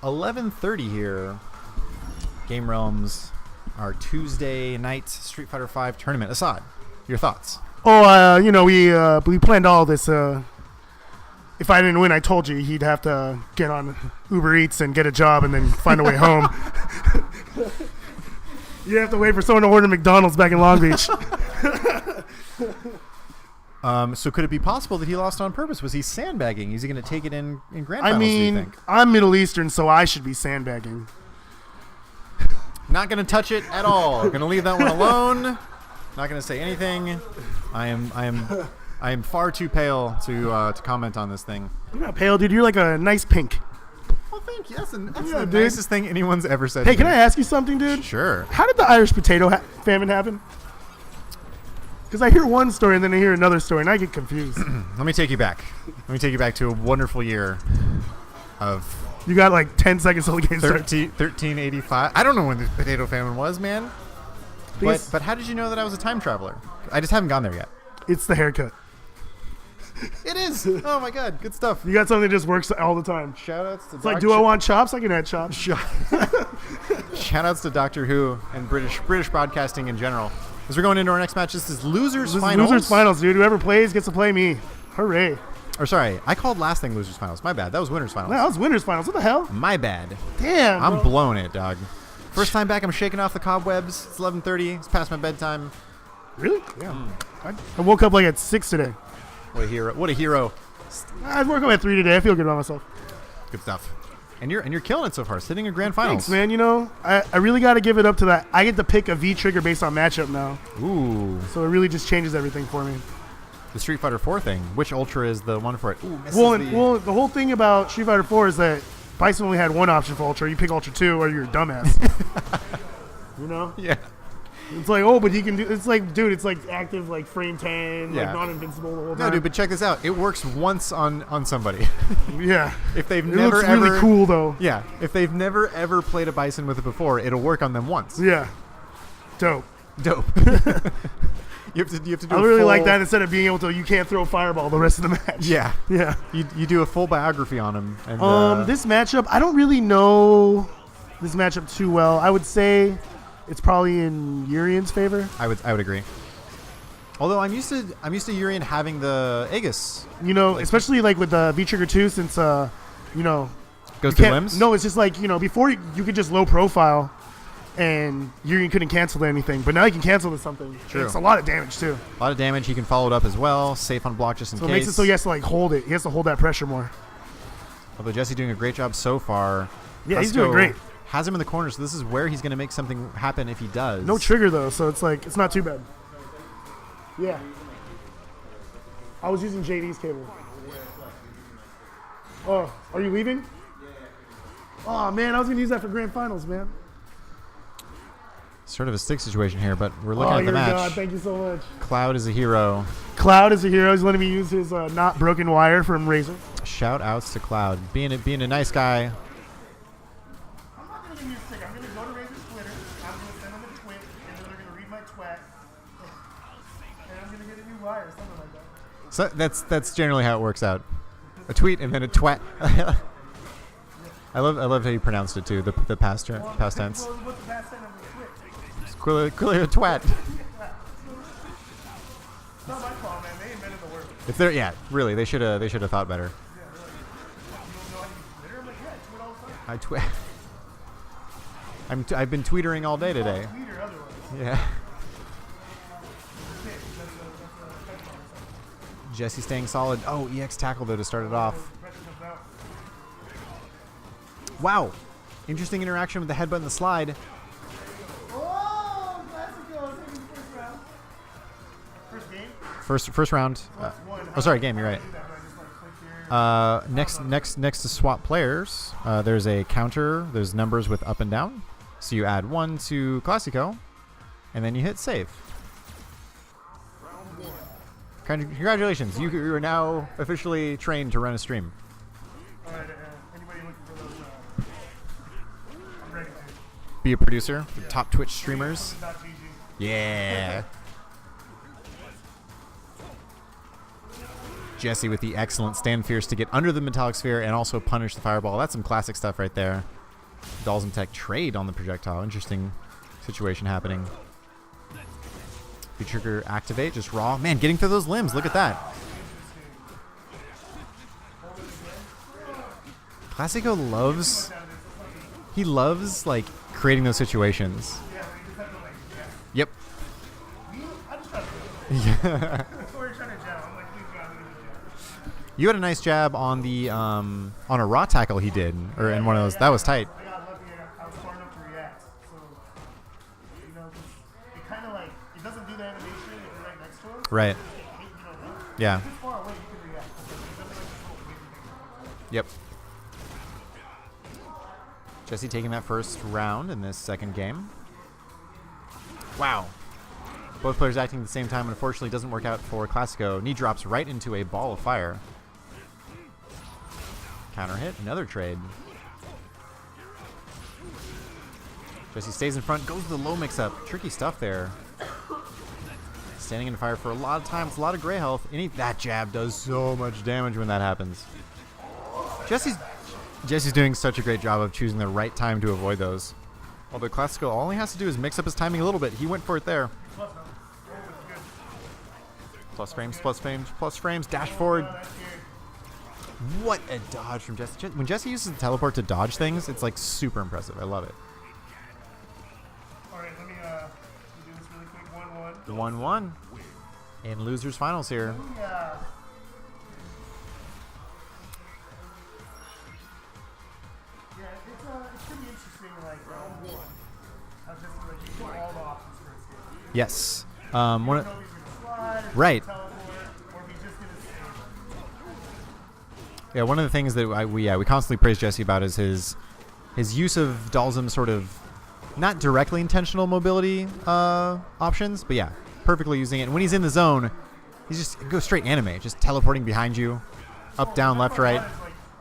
11:30 here. Game Realms, our Tuesday night Street Fighter V tournament. Assad, your thoughts? Oh, we planned all this. If I didn't win, I told you he'd have to get on Uber Eats and get a job and then find a way home. You have to wait for someone to order McDonald's back in Long Beach. So could it be possible that he lost on purpose? Was he sandbagging? Is he going to take it in grand finals, I do you mean, think? I'm Middle Eastern, so I should be sandbagging. Not going to touch it at all. Going to leave that one alone. Not going to say anything. I am far too pale to comment on this thing. You're not pale, dude. You're like a nice pink. Well, thank you. That's Yeah, the dude. nicest thing anyone's ever said. Hey, to can me. I ask you something, dude? Sure. How did the Irish potato famine happen? Because I hear one story and then I hear another story, and I get confused. Let me take you back. Let me take you back to a wonderful year of You got like 10 seconds till the game starts. 1385. I don't know when the potato famine was, man. Please. But how did you know that I was a time traveler? I just haven't gone there yet. It's the haircut. It is. Oh my god, good stuff. You got something that just works all the time. Shoutouts to It's like, do I want chops? I can add chops. Shoutouts to Doctor Who and British broadcasting in general. As we're going into our next match, this is Losers This is Finals. Losers Finals, dude. Whoever plays gets to play me. Hooray. Or sorry, I called last thing Losers Finals. My bad. That was Winners Finals. No, that was Winners Finals. What the hell? My bad. Damn. I'm bro. blowing it, dog. First time back, I'm shaking off the cobwebs. It's 11:30. It's past my bedtime. Really? Yeah. I woke up like at 6 today. What a hero! What a hero! I woke up at 3 today. I feel good about myself. Good stuff. And you're killing it so far. Sitting in grand finals. Thanks, man. You know, I really got to give it up to that. I get to pick a V trigger based on matchup now. Ooh, So it really just changes everything for me. the Street Fighter 4 thing. Which Ultra is the one for it? Ooh, misses Well, the whole thing about Street Fighter 4 is that Bison only had one option for Ultra. You pick Ultra 2 or you're a dumbass. You know? yeah. It's like, oh, but he can do. It's like, dude, it's like active, like frame 10, Yeah. like not invincible the whole No, time. dude, but check this out. It works once on somebody. Yeah. If they've It never looks ever really cool though. Yeah, if they've never ever played a bison with it before, it'll work on them once. Yeah. Dope. Dope. you have to do. I a really full, like that instead of being able to, you can't throw fireball the rest of the match. Yeah, Yeah. you do a full biography on him. And, This matchup, I don't really know this matchup too well. I would say it's probably in Urian's favor. I would agree. Although I'm used to Urian having the Aegis. You know, especially like with the V Trigger 2, since you know, Goes you through can't- limbs? No, it's just like, you know, before you could just low profile and Urian couldn't cancel to anything, but now he can cancel to something. True. It's a lot of damage too. A lot of damage. He can follow it up as well. Safe on block just in So case. it makes it so he has to like hold it. He has to hold that pressure more. Although Jesse's doing a great job so far. Yeah, he's doing great. Has him in the corner, so this is where he's going to make something happen if he does. No trigger though, so it's like, it's not too bad. Yeah. I was using JD's cable. Oh, are you leaving? Oh man, I was gonna use that for grand finals, man. Sort of a stick situation here, but we're looking Oh, at the you're match. God, thank you so much. Cloud is a hero. Cloud is a hero. He's letting me use his not broken wire from Razor. Shout outs to Cloud. Being a nice guy. I'm not gonna give you a stick. I'm gonna go to Razor's Twitter. I'm gonna send them a twit, and then they're gonna read my twat, and I'm gonna get a new wire, something like that. So that's generally how it works out. A tweet and then a twat. I love how you pronounced it too. The past tense. What's the past end of the twit? It's clearly a twat. It's not my fault, man. They invented the word. If they're really they should have thought better. You don't know how to use Twitter? I'm like, yeah, I tweet all the time. I tweet. I've been tweetering all day today. Twitter otherwise. Yeah. Jesse staying solid. Oh, EX tackle though to start it off. Wow. Interesting interaction with the headbutt and the slide. Oh, Classico taking the first round. First game? First round. Oh, sorry, game. You're right. Next to swap players, there's a counter. There's numbers with up and down. So you add 1 to Classico, and then you hit save. Congratulations, you are now officially trained to run a stream. All right, anybody looking for those? I'm ready to. Be a producer for top Twitch streamers. .gg. Yeah. Jesse with the excellent stand fierce to get under the metallic sphere and also punish the fireball. That's some classic stuff right there. Dalsum Tech trade on the projectile. Interesting situation happening. V-trigger activate, just raw. Man, getting through those limbs. Look at that. Classico loves... He loves, like, creating those situations. Yep. Yeah. You had a nice jab on the on a raw tackle he did, or in one of those. That was tight. I got lucky. I was far enough to react. So, you know, 'cause it kind of like, it doesn't do the animation if you're right next to him. Right. You know, Yeah. if it's far away, you can react. It doesn't like this little wavy thing. Yep. Jesse taking that first round in this second game. Wow. Both players acting at the same time. Unfortunately, doesn't work out for Classico. Knee drops right into a ball of fire. Counter hit, another trade. Jesse stays in front, goes to the low mix-up. Tricky stuff there. Standing in fire for a lot of time with a lot of gray health. That jab does so much damage when that happens. Jesse's doing such a great job of choosing the right time to avoid those. Although Classico, all he has to do is mix up his timing a little bit. He went for it there. Plus frames, dash forward. What a dodge from Jesse. When Jesse uses the teleport to dodge things, it's like super impressive. I love it. All right, let me do this really quick. 1-1. 1-1. In losers finals here. Yeah. Yeah, it's pretty interesting, like, round 1. How just like you get all the options for his game. Yes. You don't know if he's gonna slide, or Right. teleport, or if he's just gonna stay. Yeah, one of the things that we constantly praise Jesse about is his use of Dalsum sort of not directly intentional mobility options, but yeah, perfectly using it. And when he's in the zone, he's just goes straight anime, just teleporting behind you, up, down, left, right. Like,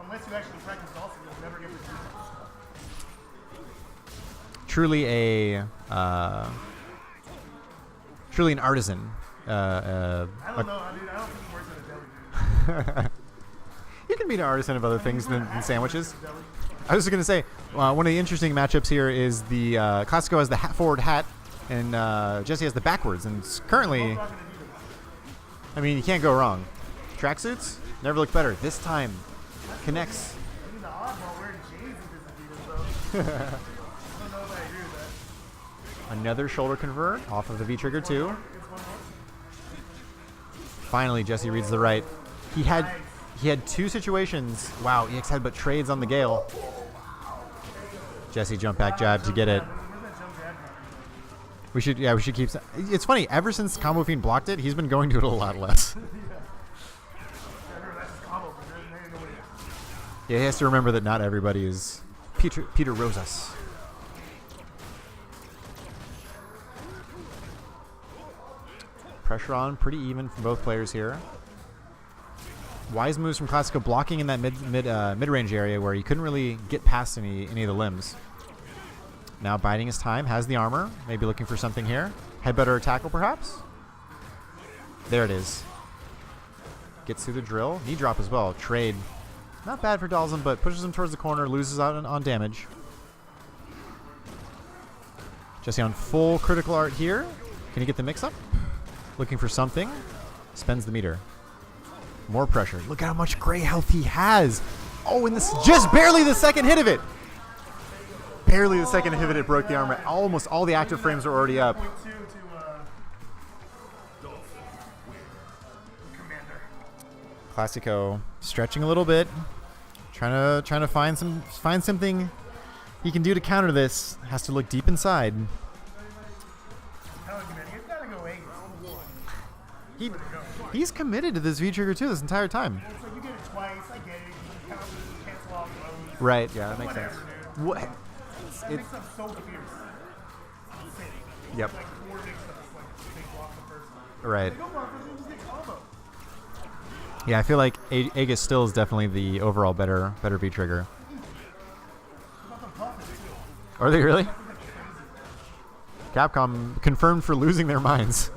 unless you actually practice Dawson, you'll never get to do that. Truly an artisan. I don't know, dude. I don't think he works at a deli, dude. You can be an artisan of other things than sandwiches. I was just going to say, one of the interesting matchups here is the Classico has the forward hat, and Jesse has the backwards. And currently, I mean, you can't go wrong. Tracksuits never look better. This time, connects. He's the oddball wearing jeans with his Adidas, though. I don't know if I agree with that. Another shoulder convert off of the V-Trigger 2. Finally, Jesse reads the right. He had two situations. Wow, EX had but trades on the Gale. Jesse jump back jab to get it. We should keep. It's funny. Ever since Combo Fiend blocked it, he's been going to it a lot less. Yeah, he has to remember that not everybody is Peter Rosas. Pressure on, pretty even from both players here. Wise moves from Classico, blocking in that mid-range area where he couldn't really get past any of the limbs. Now biding his time, has the armor, maybe looking for something here. Headbutt or tackle, perhaps? There it is. Gets through the drill. Knee drop as well. Trade. Not bad for Dalsum, but pushes him towards the corner, loses out on damage. Jesse on full critical art here. Can he get the mix-up? Looking for something. Spends the meter. More pressure. Look at how much gray health he has. Oh, and this just barely the second hit of it. Barely the second hit of it broke the armor. Almost all the active frames are already up. Classico stretching a little bit, trying to find something he can do to counter this. Has to look deep inside. He's committed to this V-Trigger too this entire time. It's like you did it twice, I get it. You cancel off those. Right, yeah, that makes sense. What? That makes them so fierce. Yep. Like 4 mix-ups, like they block the first one. Right. They go block first, they just get combo. Yeah, I feel like Aegis still is definitely the overall better V-Trigger. Are they really? Capcom confirmed for losing their minds.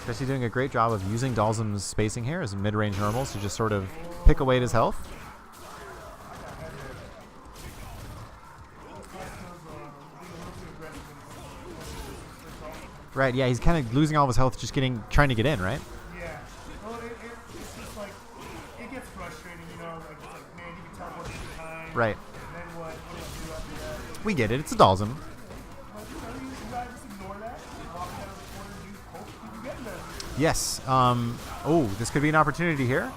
Jesse doing a great job of using Dalsum's spacing here as mid-range normals to just sort of pick away at his health. Right, yeah, he's kind of losing all of his health just trying to get in, right? Yeah. Well, it's just like, it gets frustrating, you know, like, it's like, man, you can teleport at the time. Right. And then what do you do after that? We get it, it's a Dalsum. But, you know, you guys just ignore that, walk out of the corner, and you hope you get them. Yes. Oh, this could be an opportunity here.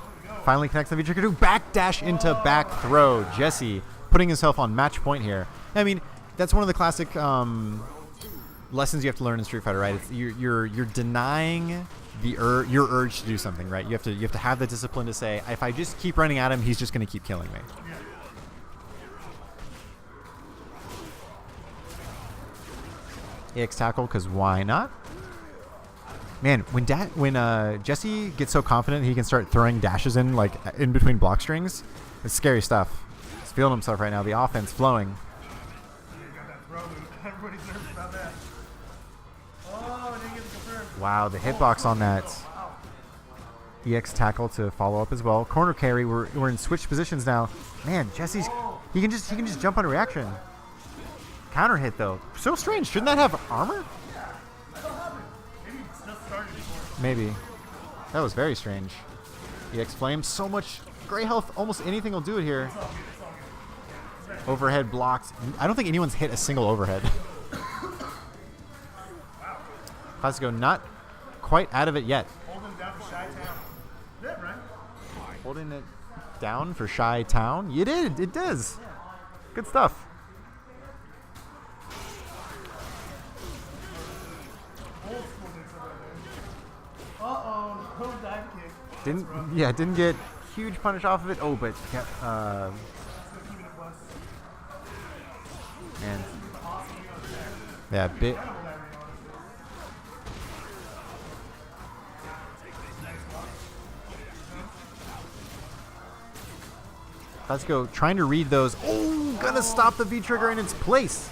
Finally connects the V-Trigger to backdash into back throw. Jesse putting himself on match point here. I mean, that's one of the classic lessons you have to learn in Street Fighter, right? It's you're denying your urge to do something, right? You have to have the discipline to say, if I just keep running at him, he's just going to keep killing me. EX tackle, because why not? Man, when Jesse gets so confident he can start throwing dashes in like in between block strings, it's scary stuff. He's feeling himself right now. The offense flowing. Everybody's nervous about that. Oh, didn't get confirmed. Wow, the hitbox on that. EX tackle to follow up as well. Corner carry. We're in switch positions now. Man, Jesse's he can just jump on reaction. Counter hit though. So strange. Shouldn't that have armor? Maybe. That was very strange. EX Flame. So much gray health. Almost anything will do it here. Overhead blocked. I don't think anyone's hit a single overhead. Classico not quite out of it yet. Holding down for Shy Town. Yeah, right? Holding it down for Shy Town. You did. It does. Good stuff. No dive kick. Didn't get huge punish off of it. Oh, but Yeah, bit. Let's go. Trying to read those. Oh, gonna stop the V trigger in its place.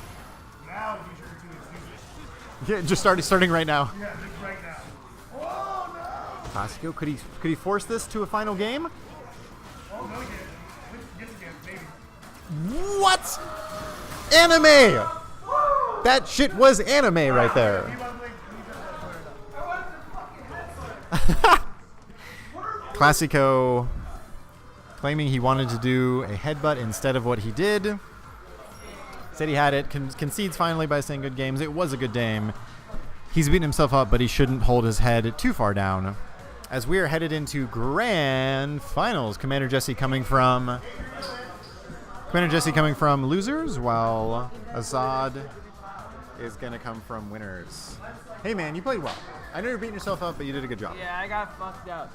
Now the V-Trigger 2 is useless. Yeah, just starting right now. Yeah, just right now. Oh, no! Classico, could he force this to a final game? Oh, no, he didn't. Yes, again, maybe. What? Anime! That shit was anime right there. Classico claiming he wanted to do a headbutt instead of what he did. Said he had it. Concedes finally by saying good games. It was a good game. He's beaten himself up, but he shouldn't hold his head too far down. As we are headed into grand finals, Commander Jesse coming from losers, while Azad is going to come from winners. Hey, man, you played well. I know you're beating yourself up, but you did a good job. Yeah, I got fucked up.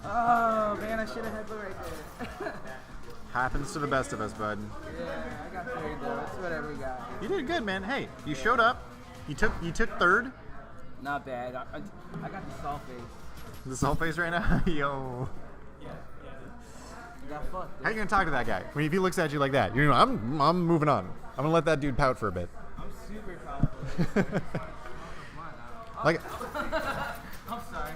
Oh, man, I should have had the right there. Happens to the best of us, bud. Yeah, I got third, though. It's whatever we got. You did good, man. Hey, you showed up. You took third. Not bad. I got the salt face. The salt face right now? Yo. I got fucked. How you going to talk to that guy? When if he looks at you like that, you're I'm moving on. I'm going to let that dude pout for a bit. I'm super confident. Like, I'm sorry.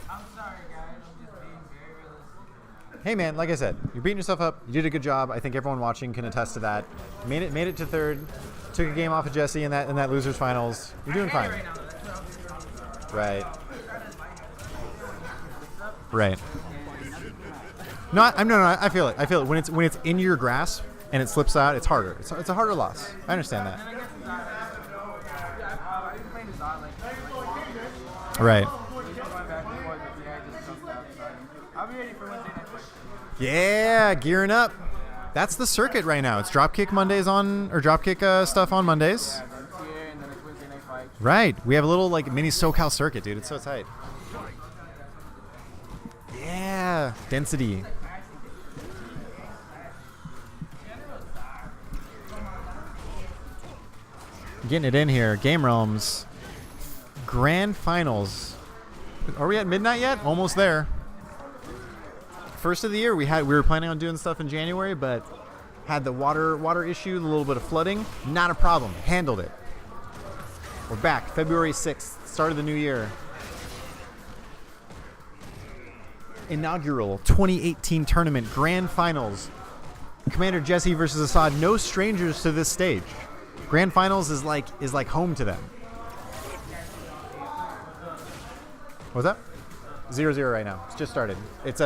I'm sorry, guys. I'm just being very realistic. hey, man, like I said, you're beating yourself up. You did a good job. I think everyone watching can attest to that. Made it to third. Took a game off of Jesse in that losers finals. You're doing fine. Right. Right. No, I feel it. I feel it. When it's in your grasp and it slips out, it's harder. It's a harder loss. I understand that. Right. Yeah, gearing up. That's the circuit right now. It's Dropkick Mondays Dropkick stuff on Mondays. Right. We have a little like mini SoCal circuit, dude. It's so tight. Yeah. Density. Getting it in here. Game Realms. Grand Finals. Are we at midnight yet? Almost there. First of the year, we were planning on doing stuff in January, but had the water issue, a little bit of flooding. Not a problem. Handled it. We're back. February 6th. Start of the new year. Inaugural 2018 tournament. Grand Finals. Commander Jesse versus Assad. No strangers to this stage. Grand Finals is like home to them. What's up? 0-0 right now. It's just started. It's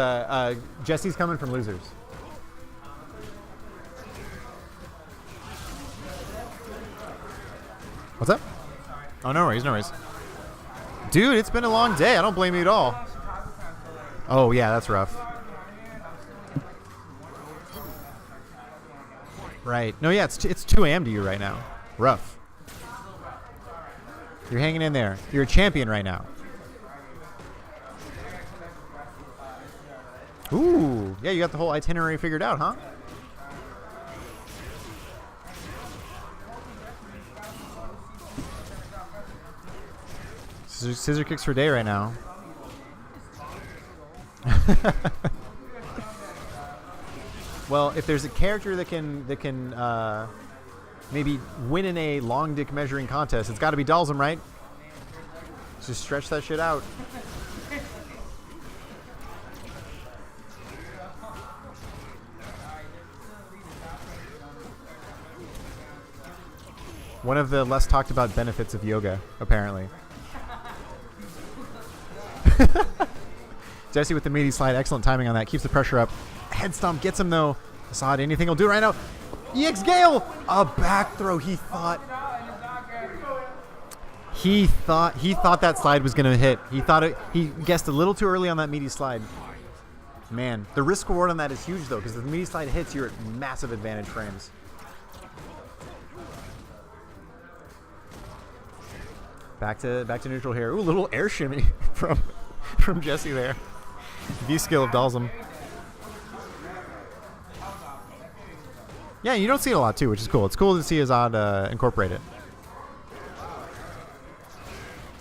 Jesse's coming from losers. What's up? Oh, no worries, no worries. Dude, it's been a long day. I don't blame you at all. Oh, yeah, that's rough. Right. No, yeah, it's 2 a.m. to you right now. Rough. You're hanging in there. You're a champion right now. Ooh, yeah, you got the whole itinerary figured out, huh? Scissor kicks for day right now. Well, if there's a character that can maybe win in a long dick measuring contest, it's got to be Dalsum, right? Just stretch that shit out. One of the less talked about benefits of yoga, apparently. Jesse with the meaty slide. Excellent timing on that. Keeps the pressure up. Head stomp gets him, though. Assad, anything he'll do right now. EX Gale! A back throw. He thought that slide was going to hit. He guessed a little too early on that meaty slide. Man, the risk reward on that is huge, though, because if the meaty slide hits, you're at massive advantage frames. Back to neutral here. Ooh, little air shimmy from Jesse there. V skill of Dalsum. Yeah, you don't see it a lot too, which is cool. It's cool to see Azad incorporate it.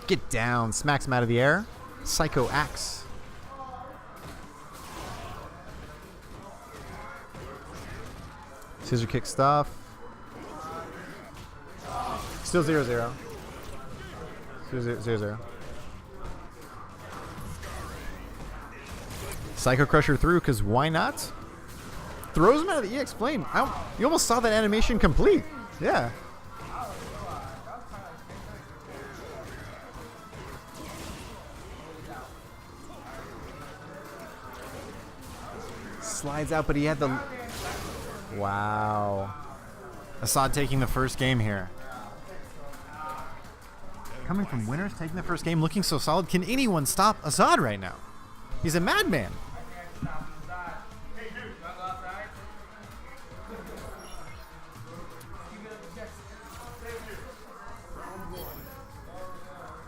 Get down, smacks him out of the air. Psycho Axe. Scissor kick stuff. Still 0-0. 0-0. Psycho Crusher through, because why not? Throws him out of the EX Flame. You almost saw that animation complete. Yeah. Slides out, but he had the... Wow. Assad taking the first game here. Coming from winners, taking the first game, looking so solid. Can anyone stop Assad right now? He's a madman.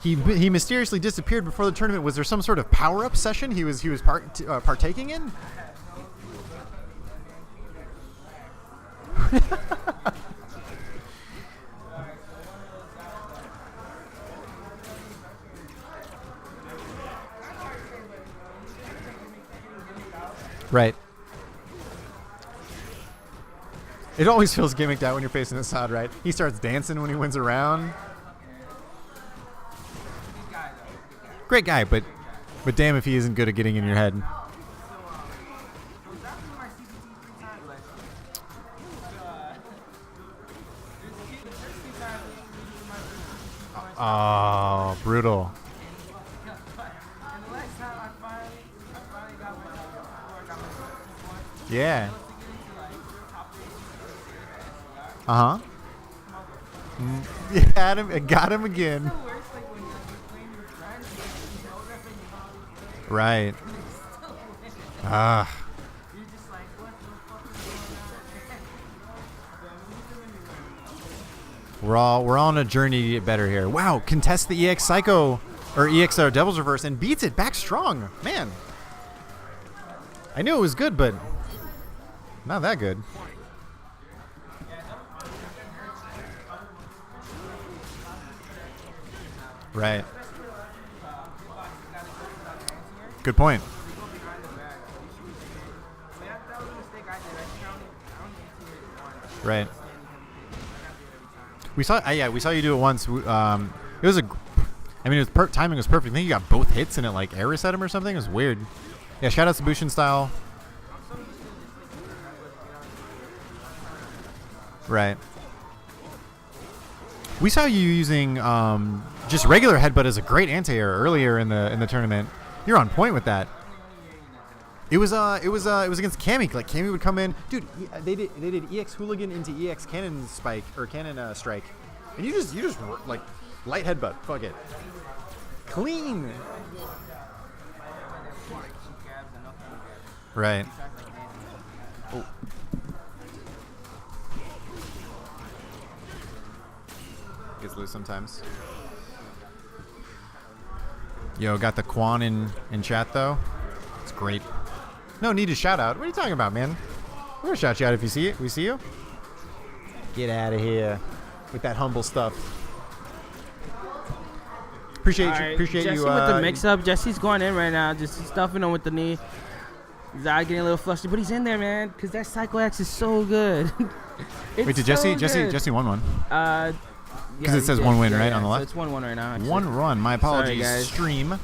He mysteriously disappeared before the tournament. Was there some sort of power-up session he was partaking in? Right. It always feels gimmicked out when you're facing Assad, right? He starts dancing when he wins a round. Great guy, but damn if he isn't good at getting in your head. Oh, brutal. Yeah. Uh-huh. Yeah, got him again. Right. Ah. We're all on a journey to get better here. Wow, contest the EX Psycho or EX Devil's Reverse and beats it back strong. Man. I knew it was good, but not that good. Right. Good point. Right. We saw you do it once. It was timing was perfect. I think you got both hits and it like air reset him or something. It was weird. Yeah, shout out to Bushin style. Right. We saw you using just regular headbutt as a great anti-air earlier in the tournament. You're on point with that. It was against Cammy. Like Cammy would come in, dude. They did EX Hooligan into EX Cannon Spike or Cannon Strike, and you just like light headbutt. Fuck it, clean. Right. Oh. Gets loose sometimes. Yo, got the Quan in chat though. It's great. No need to shout out. What are you talking about, man? We're gonna shout you out if you see it. We see you. Get out of here with that humble stuff. Appreciate you. Jesse with the mix-up. Jesse's going in right now, just stuffing him with the knee. Zai getting a little flustered, but he's in there, man, because that Psycho Axe is so good. Wait, did Jesse won one? Because it says one win, right, on the left? So it's 1-1 right now. Actually. One run. My apologies. Sorry, guys. Stream.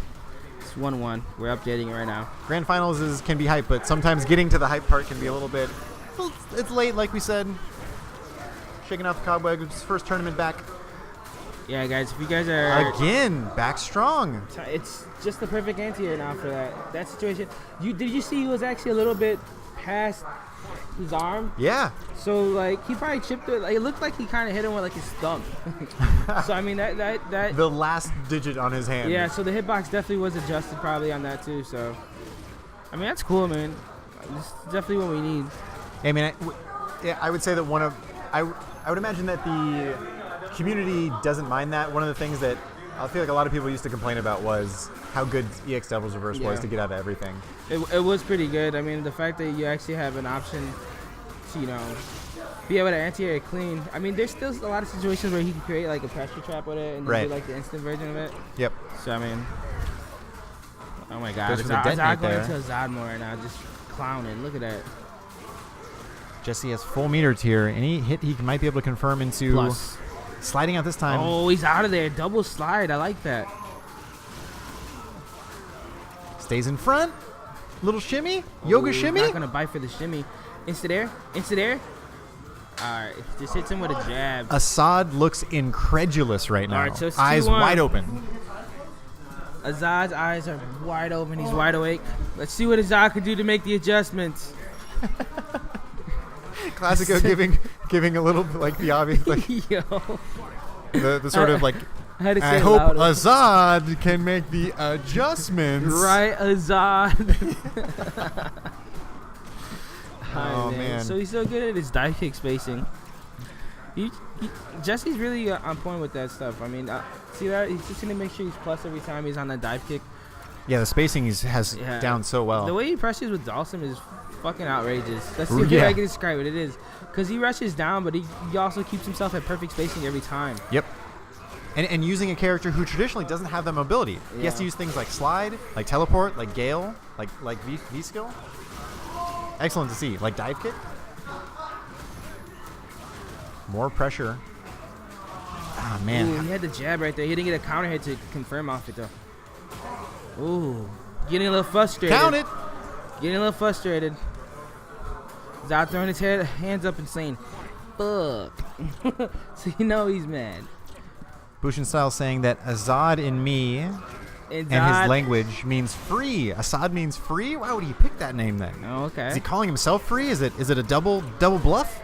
It's 1-1. We're updating it right now. Grand finals can be hype, but sometimes getting to the hype part can be a little bit. It's late, like we said. Shaking out the cobwebs. First tournament back. Yeah, guys. If you guys are again back strong, it's just the perfect anti-air now for that situation. Did you see he was actually a little bit past his arm? Yeah. So like he probably chipped it. Like, it looked like he kind of hit him with like his thumb. So I mean that the last digit on his hand. Yeah. So the hitbox definitely was adjusted probably on that too. So I mean that's cool, man. It's definitely what we need. I mean, I would say that I would imagine that the community doesn't mind that. One of the things that I feel like a lot of people used to complain about was how good EX Devil's Reverse was to get out of everything. It was pretty good. I mean, the fact that you actually have an option to, be able to anti-air clean. I mean, there's still a lot of situations where he can create like a pressure trap with it and then Right. do like the instant version of it. Yep. So I mean, oh my God, Goes for the Azad detonate going there. into Azad more right now, just clowning. Look at that. Jesse has full meters here. Any hit he might be able to confirm into Plus. sliding out this time. Oh, he's out of there. Double slide. I like that. Stays in front. Little shimmy. Yoga Ooh, shimmy. Not gonna bite for the shimmy. Instant air. Instant air. All right, just hits him with a jab. Assad looks incredulous right now. All right, so it's Eyes 2-1. wide open. Azad's eyes are wide open. He's wide awake. Let's see what Azad can do to make the adjustments. Classico giving a little like the obvious like Yo. the sort of like I had to say I it hope louder. Azad can make the adjustments. Right, Azad. Oh, man. So he's so good at his dive kick spacing. Jesse's really on point with that stuff. I mean, see that? He's just going to make sure he's plus every time he's on that dive kick. Yeah, the spacing has Yeah. down so well. The way he presses with Dawson is fucking outrageous. That's the way Yeah. I can describe it. It is. Because he rushes down, but he also keeps himself at perfect spacing every time. Yep. And using a character who traditionally doesn't have that mobility. He has Yeah. to use things like slide, like teleport, like Gale, like V skill. Excellent to see. Like dive kick. More pressure. Ah, man. Ooh, he had the jab right there. He didn't get a counter hit to confirm off it, though. Ooh. Getting a little frustrated. Count it. Getting a little frustrated. Zod throwing his hands up and saying, fuck. So you know he's mad. Bushin Style saying that Azad in me And and Zod, his language means free. Assad means free? Why would he pick that name then? Oh, okay. Is he calling himself free? Is it a double bluff?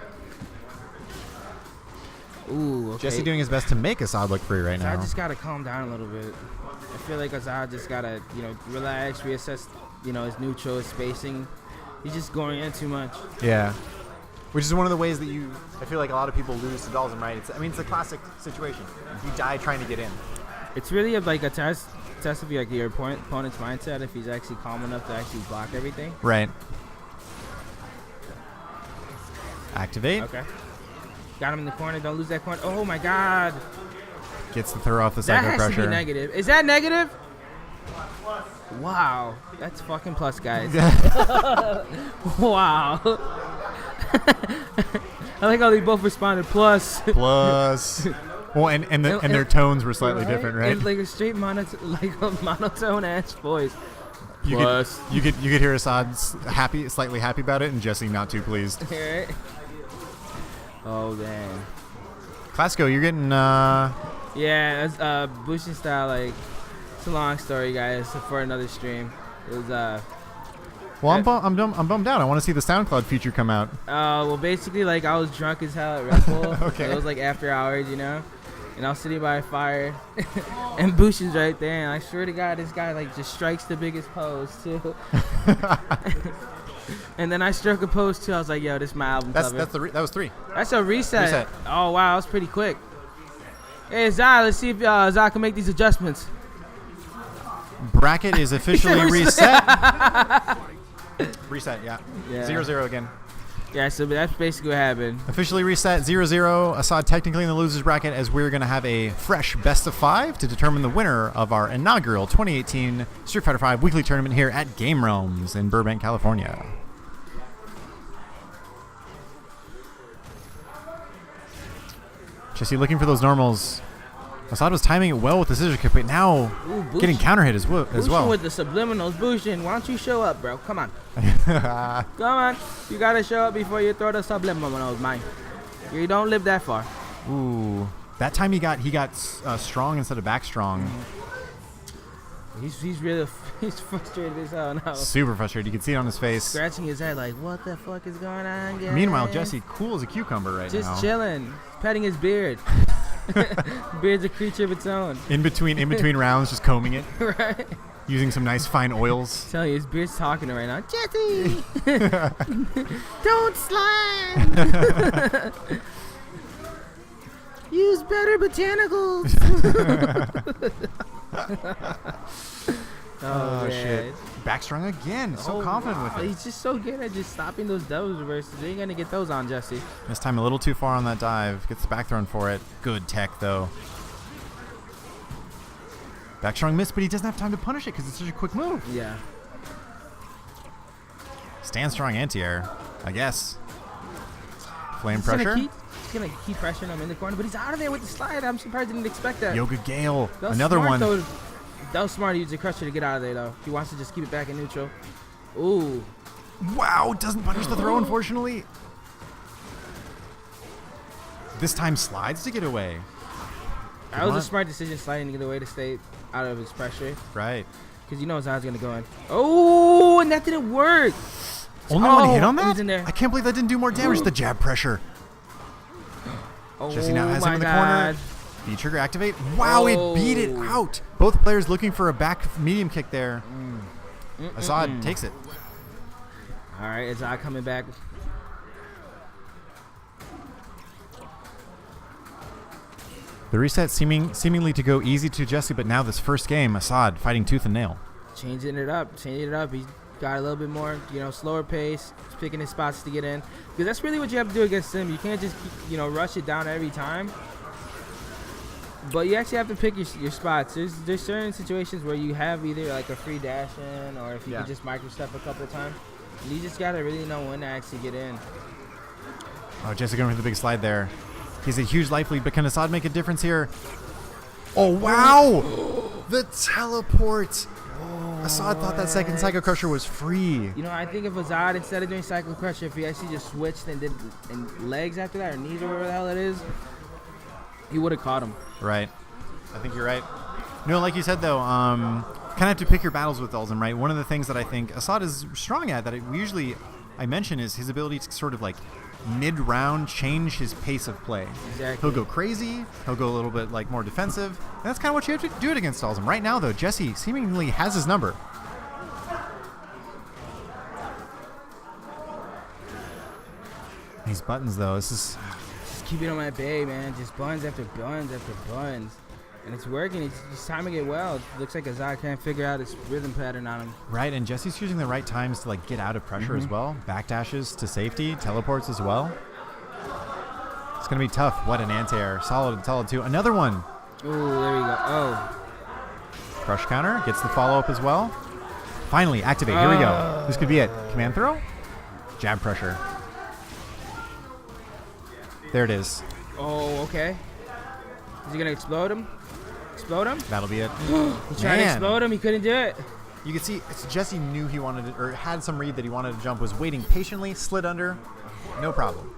Ooh, okay. Jesse doing his best to make Assad look free right Azad now. just gotta calm down a little bit. I feel like Azad just gotta, relax, reassess, his neutral, his spacing. He's just going in too much. Yeah. Which is one of the ways that I feel like a lot of people lose to Dalsum, right? It's a classic situation. You die trying to get in. It's really like a test of your opponent's mindset if he's actually calm enough to actually block everything. Right. Activate. Okay. Got him in the corner. Don't lose that corner. Oh my God. Gets the throw off the That psycho has to be pressure. negative. Is that negative? Wow. That's fucking plus, guys. Wow. I like how they both responded plus. Plus. Well, and their tones were slightly different, right? It's like a straight monotone ass voice. You Plus. could hear Assad slightly happy about it, and Jesse not too pleased. Right? Oh damn. Classico, you're getting Yeah, that's Bushin Style. Like, it's a long story, guys. For another stream, it was Well, I'm bummed out. I want to see the SoundCloud feature come out. well, basically, like, I was drunk as hell at Red Bull. Okay. It was like after hours, and I was sitting by a fire, and Bushin's right there, and I swear to God, this guy like just strikes the biggest pose too. And then I struck a pose too. I was like, "Yo, this is my album cover." That was 3. That's a reset. Reset. Oh wow, that was pretty quick. Hey Zai, let's see if Zai can make these adjustments. Bracket is officially reset. Reset, yeah. Yeah. 0-0 again. Yeah, so that's basically what happened. Officially reset 0-0. Assad technically in the losers bracket, as we're going to have a fresh best of 5 to determine the winner of our inaugural 2018 Street Fighter V weekly tournament here at Game Realms in Burbank, California. Jesse looking for those normals. Assad was timing it well with the scissor kick, but now Ooh, getting counter hit as well. Bushin with the subliminals. Bushin, why don't you show up, bro? Come on. Come on. You got to show up before you throw the subliminals, man. You don't live that far. Ooh, that time he got strong instead of back strong. He's frustrated as hell now. Super frustrated. You can see it on his face. Scratching his head like, what the fuck is going on, guys? Meanwhile, Jesse, cool as a cucumber right now. Just chilling, petting his beard. Beard's a creature of its own. In between rounds, just combing it, Right? using some nice fine oils. Tell you, his beard's talking to him right now. Jesse! Don't slide! Use better botanicals! Oh, shit. Backstrung again. So confident with it. He's just so good at just stopping those double reverses. They ain't going to get those on Jesse. This time a little too far on that dive. Gets the back thrown for it. Good tech, though. Backstrung missed, but he doesn't have time to punish it because it's such a quick move. Yeah. Stand strong anti-air, I guess. Flame He's pressure. He's going to keep pressuring him in the corner, but he's out of there with the slide. I'm surprised he didn't expect that. Yoga Gale. That was Another smart, one. Though. That was smart to use the crusher to get out of there, though. He wants to just keep it back in neutral. Ooh. Wow, doesn't punish the throw, unfortunately. This time slides to get away. That was a smart decision, sliding to get away to stay out of his pressure. Right. Because you know Zod's going to go in. Oh, and that didn't work. Only one hit on He's that? in there. I can't believe that didn't do more damage. The jab pressure. Oh, Jesse now has him my in the God. corner. V-trigger activate. Wow, it beat it out. Both players looking for a back medium kick there. Assad takes it. All right, Zod coming back. The reset seemingly to go easy to Jesse, but now this first game, Assad fighting tooth and nail. Changing it up. He's got a little bit more, slower pace. He's picking his spots to get in. Because that's really what you have to do against him. You can't just, rush it down every time. But you actually have to pick your spots. There's certain situations where you have either like a free dash in, or if you can just micro step a couple of times. And you just gotta really know when to actually get in. Oh, Jesse going for the big slide there. He's a huge life lead, but can Assad make a difference here? Oh, wow! The teleport! Assad thought that second Psycho Crusher was free. I think if Azad, instead of doing Cycle Crusher, if he actually just switched and did legs after that, or knees, or whatever the hell it is, he would have caught him. Right. I think you're right. Like you said, though, kind of have to pick your battles with Dhalsim, right? One of the things that I think Assad is strong at, that I mention, is his ability to sort of like mid-round change his pace of play. Exactly. He'll go crazy. He'll go a little bit like more defensive. And that's kind of what you have to do it against Dhalsim. Right now, though, Jesse seemingly has his number. These buttons, though, this is... Just keeping him at bay, man. Just buns after buns after buns. And it's working. He's timing it well. It looks like Azad can't figure out his rhythm pattern on him. Right, and Jesse's using the right times to like get out of pressure as well. Backdashes to safety, teleports as well. It's going to be tough. What an anti-air. Solid too. Another one. Ooh, there we go. Oh. Crush counter. Gets the follow-up as well. Finally, activate. Here we go. This could be it. Command throw. Jab pressure. There it is. Oh, okay. Is he going to explode him? Explode him? That'll be it. He tried to explode him. He couldn't do it. You can see Jesse knew he wanted it, or had some read that he wanted to jump, was waiting patiently, slid under. No problem.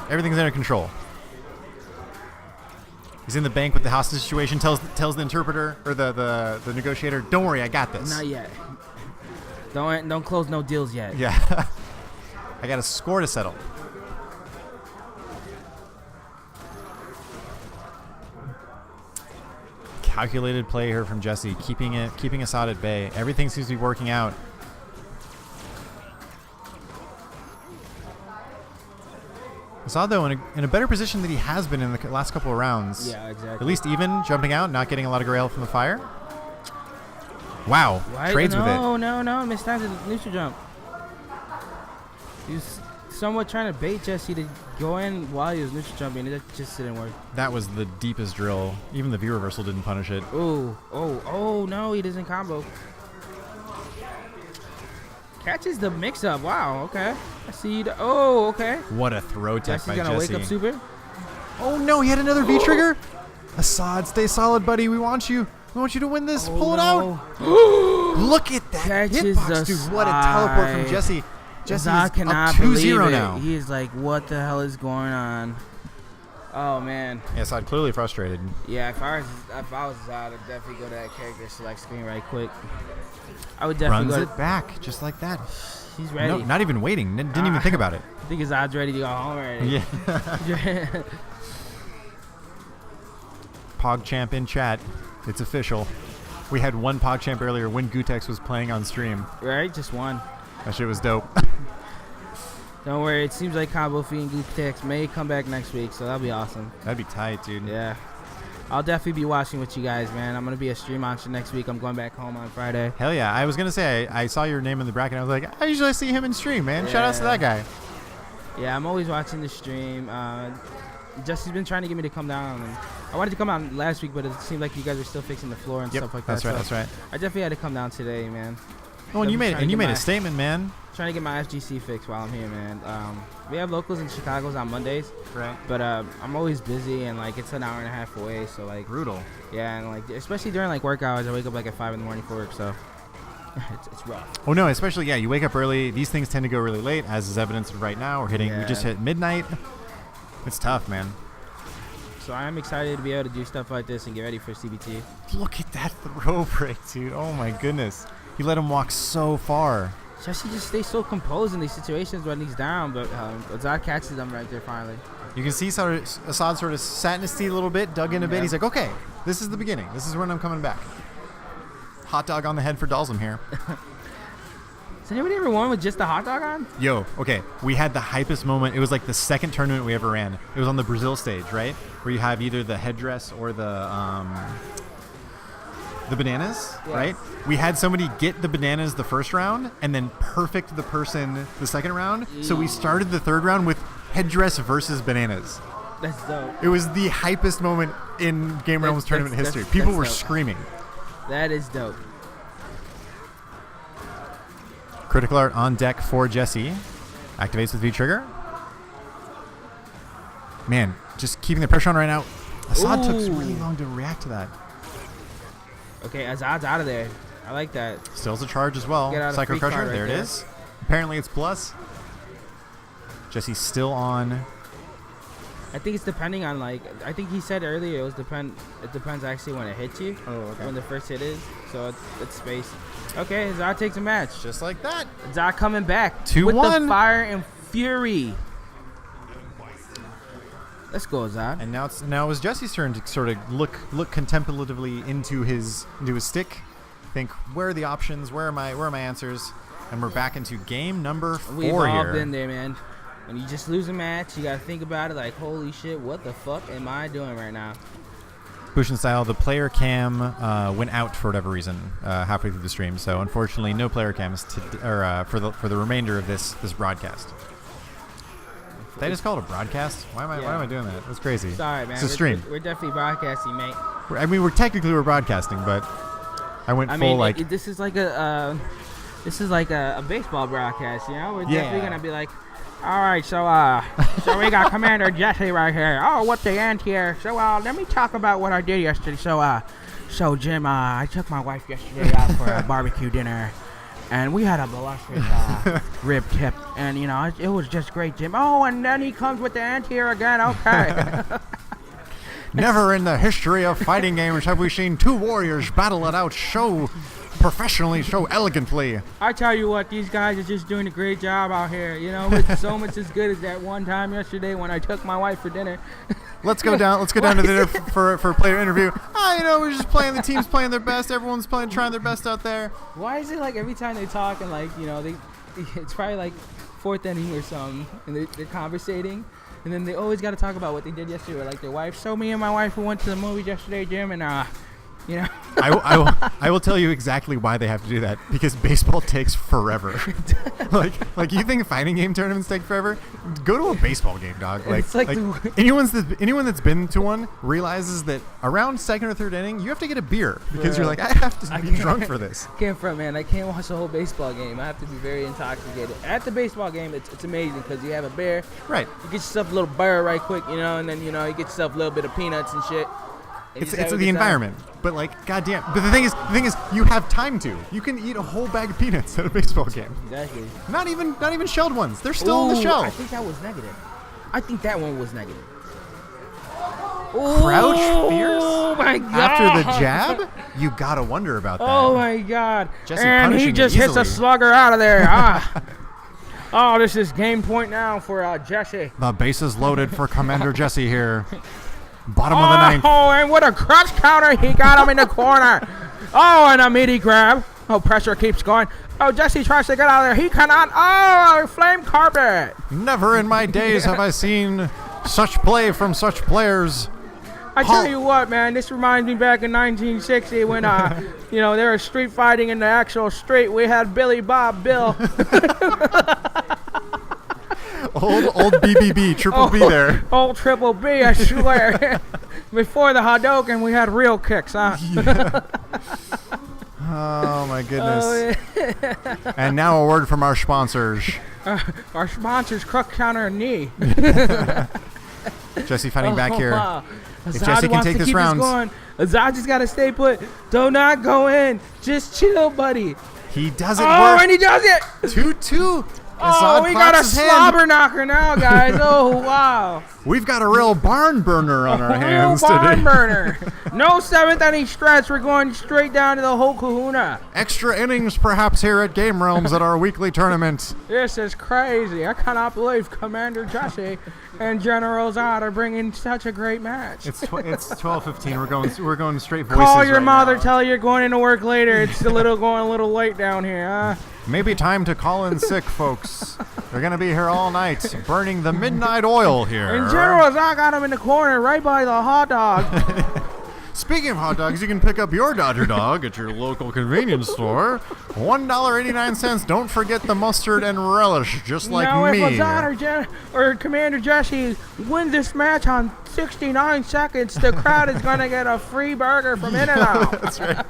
Everything's under control. He's in the bank with the hostage situation, tells the interpreter, or the negotiator, don't worry, I got this. Not yet. Don't close no deals yet. Yeah. I got a score to settle. Calculated play here from Jesse, keeping Assad at bay. Everything seems to be working out. Assad, though, in a better position than he has been in the last couple of rounds. Yeah, exactly. At least even, jumping out, not getting a lot of grail from the fire. Wow, Why? trades with it. No, missed time to the neutral jump. He was somewhat trying to bait Jesse to go in while he was neutral jumping. It just didn't work. That was the deepest drill. Even the V reversal didn't punish it. Oh, no, he doesn't combo. Catches the mix-up. Wow, okay. I see you. Oh, okay. What a throw tech Jesse's by gonna Jesse. wake up super. Oh no, he had another V trigger. Assad, stay solid, buddy. We want you. We want you to win this. Pull it out. Look at that Catches hitbox, the dude. What a teleport from slide. Jesse. Jesse I is cannot up 2-0 believe it. now. He is like, what the hell is going on? Oh man. Yeah, Assad clearly frustrated. Yeah, if I was Zod, I'd definitely go to that character select screen right quick. I would definitely Runs go. it back just like that. He's ready. No, not even waiting. Didn't even think about it. I think his Zod's ready to go home already. Yeah. PogChamp in chat. It's official. We had one PogChamp earlier when Gutex was playing on stream. Right, just one. That shit was dope. Don't worry, it seems like Combo Fee and Goop Tex may come back next week, so that'll be awesome. That'd be tight, dude. Yeah. I'll definitely be watching with you guys, man. I'm gonna be a stream monster next week. I'm going back home on Friday. Hell yeah. I was going to say, I saw your name in the bracket. I was like, I usually see him in stream, man. Shout out to that guy. Yeah, I'm always watching the stream. Jesse's been trying to get me to come down. And I wanted to come out last week, but it seemed like you guys were still fixing the floor and stuff like that. That's right. I definitely had to come down today, man. Oh, and you made a statement, man. Trying to get my FGC fixed while I'm here, man. We have locals in Chicago's on Mondays. Right. But I'm always busy, and like it's an hour and a half away, so like Brutal. yeah, and like especially during like work hours, I wake up like at 5 in the morning for work, so it's rough. Oh no, especially you wake up early. These things tend to go really late, as is evidenced right now. We just hit midnight. It's tough, man. So I'm excited to be able to do stuff like this and get ready for CBT. Look at that throw break, dude. Oh my goodness. He let him walk so far. Jesse just stays so composed in these situations when he's down, but Azad catches him right there finally. You can see Assad sort of sat in his seat a little bit, dug in a bit. He's like, okay, this is the beginning. This is when I'm coming back. Hot dog on the head for Dalsum here. Has anybody ever won with just a hot dog on? Yo, okay, we had the hypest moment. It was like the second tournament we ever ran. It was on the Brazil stage, right? Where you have either the headdress or the bananas, right? We had somebody get the bananas the first round and then perfect the person the second round. So we started the third round with headdress versus bananas. That's dope. It was the hypest moment in Game Realms tournament history. People were screaming. That is dope. Critical art on deck for Jesse. Activates with V-trigger. Man, just keeping the pressure on right now. Assad took really long to react to that. Okay, Azad's out of there. I like that. Still's a charge as well. Psycho Crusher, there it is. Apparently it's plus. Jesse's still on. I think it's depending on I think he said earlier it depends actually when it hits you. Oh, okay. When the first hit is. So it's space. Okay, Azad takes a match. Just like that. Azad coming back. 2-1. With the fire and fury. Let's go, Azad. And now it was Jesse's turn to sort of look contemplatively into his stick. Think, where are the options? Where are my answers? And we're back into game number 4 We've all here. been there, man. When you just lose a match, you gotta think about it like, holy shit, what the fuck am I doing right now? Bushin style, the player cam went out for whatever reason halfway through the stream. So unfortunately, no player cams for the remainder of this broadcast. Did I just call it a broadcast? Why am I doing that? That's crazy. Sorry, man. It's a stream. We're definitely broadcasting, mate. We're technically broadcasting, but I went this is like a baseball broadcast, you know? We're definitely gonna be like, all right, so we got Commander Jesse right here. Oh, what the ant here? So let me talk about what I did yesterday. So Jim, I took my wife yesterday out for a barbecue dinner, and we had a voluptuous rib tip, and it was just great, Jim. Oh, and then he comes with the ant here again. Okay. Never in the history of fighting games have we seen two warriors battle it out so professionally, so elegantly. I tell you what, these guys are just doing a great job out here. It's so much as good as that one time yesterday when I took my wife for dinner. Let's go down to dinner for a player interview. We're just playing. The team's playing their best. Everyone's trying their best out there. Why is it like every time they talk and it's probably like 4th inning or something, and they're conversating, and then they always got to talk about what they did yesterday, or like their wife. So me and my wife went to the movie yesterday, Jim, and I will tell you exactly why they have to do that, because baseball takes forever. like you think fighting game tournaments take forever? Go to a baseball game, dog. Anyone that's been to one realizes that around 2nd or 3rd inning you have to get a beer because you're like, I have to be drunk for this. Can't front, man. I can't watch the whole baseball game. I have to be very intoxicated. At the baseball game, it's amazing because you have a beer. Right. You get yourself a little burr right quick, and then you get yourself a little bit of peanuts and shit. It's the environment, but goddamn. But the thing is, you have time to. You can eat a whole bag of peanuts at a baseball game. Exactly. Not even shelled ones. They're still in the shell. I think that was negative. I think that one was negative. Crouch fierce. Oh my god! After the jab, you gotta wonder about that. Oh my god! Jesse and he just hits a slugger out of there. Oh, this is game point now for Jesse. The bases loaded for Commander Jesse here. Bottom of the 9th. Oh, and what a crutch counter. He got him in the corner. Oh, and a meaty grab. Oh, pressure keeps going. Oh, Jesse tries to get out of there. He cannot. Oh, flame carpet. Never in my days have I seen such play from such players. I tell you what, man, this reminds me back in 1960 when, you know, they were street fighting in the actual street. We had Billy Bob Bill. Old BBB, triple B there. Old triple B, I swear. Before the Hadouken, we had real kicks, huh? Yeah. Oh, my goodness. Oh, yeah. And now a word from our sponsors. Our sponsors, Crook Counter and Knee. Jesse fighting back here. If Azad Jesse can wants take to this keep round. Azad just got to stay put. Do not go in. Just chill, buddy. He doesn't Oh, work. and he does it. 2-2. Oh, we got a slobber knocker now, guys. Oh, wow. We've got a real barn burner on our A real hands barn today. burner. No seventh inning stretch. We're going straight down to the whole kahuna. Extra innings, perhaps, here at Game Realms at our weekly tournament. This is crazy. I cannot believe Commander Jesse and General Zod are bringing such a great match. It's 12:15. We're going straight voices. Call your right mother. now. Tell her you're going into work later. It's going a little late down here, huh? Maybe time to call in sick, folks. They're gonna be here all night, burning the midnight oil here. And General Zod got him in the corner right by the hot dog. Speaking of hot dogs, you can pick up your Dodger dog at your local convenience store. $1.89. Don't forget the mustard and relish, just like now, me. if Zod or Commander Jesse win this match on 69 seconds, the crowd is going to get a free burger from In-N-Out. That's right.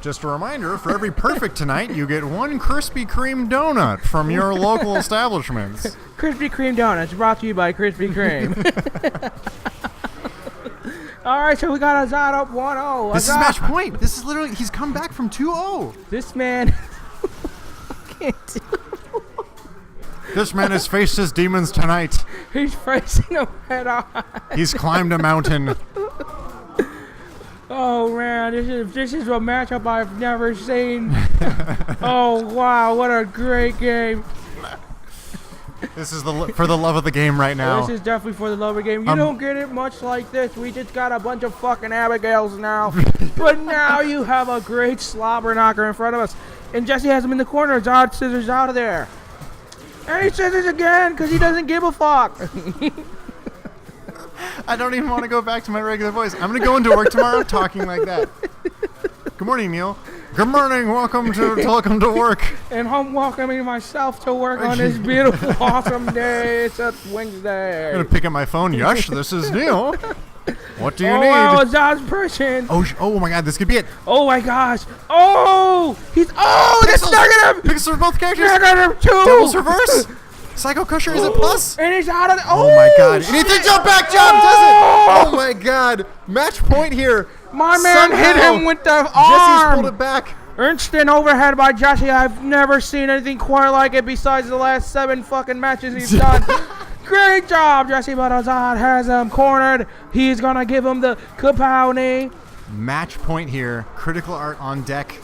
Just a reminder, for every perfect tonight, you get one Krispy Kreme donut from your local establishments. Krispy Kreme donuts brought to you by Krispy Kreme. All right, so we got Azad up 1-0. This is match point. This is literally, he's come back from 2-0. This man can't do. This man has faced his demons tonight. He's facing them head on. He's climbed a mountain. Oh man, this is a matchup I've never seen. Oh wow, what a great game! This is for the love of the game right now. This is definitely for the love of the game. You don't get it much like this. We just got a bunch of fucking Abigails now, but now you have a great slobber knocker in front of us, and Jesse has him in the corner. Zod scissors out of there, and he scissors again because he doesn't give a fuck. I don't even want to go back to my regular voice. I'm going to go into work tomorrow talking like that. Good morning, Neil. Good morning. Welcome to work. And I'm welcoming myself to work on this beautiful, awesome day. It's a Wednesday. I'm going to pick up my phone. Yush, this is Neil. What do you need? Wow, Zod's pushing. Oh my God, this could be it. Oh my gosh. Oh, that's stuck him. Pixels for both characters. Stuck him too. Doubles reverse. Psycho Crusher is a plus. And he's out of the. Oh my God. And he did jump back jump, does it? Oh my God. Match point here. My man hit him with the Jesse's arm. pulled it back. Instant overhead by Jesse. I've never seen anything quite like it besides the last 7 fucking matches he's done. Great job, Jesse, but Azad has him cornered. He's going to give him the kapow knee. Match point here. Critical art on deck.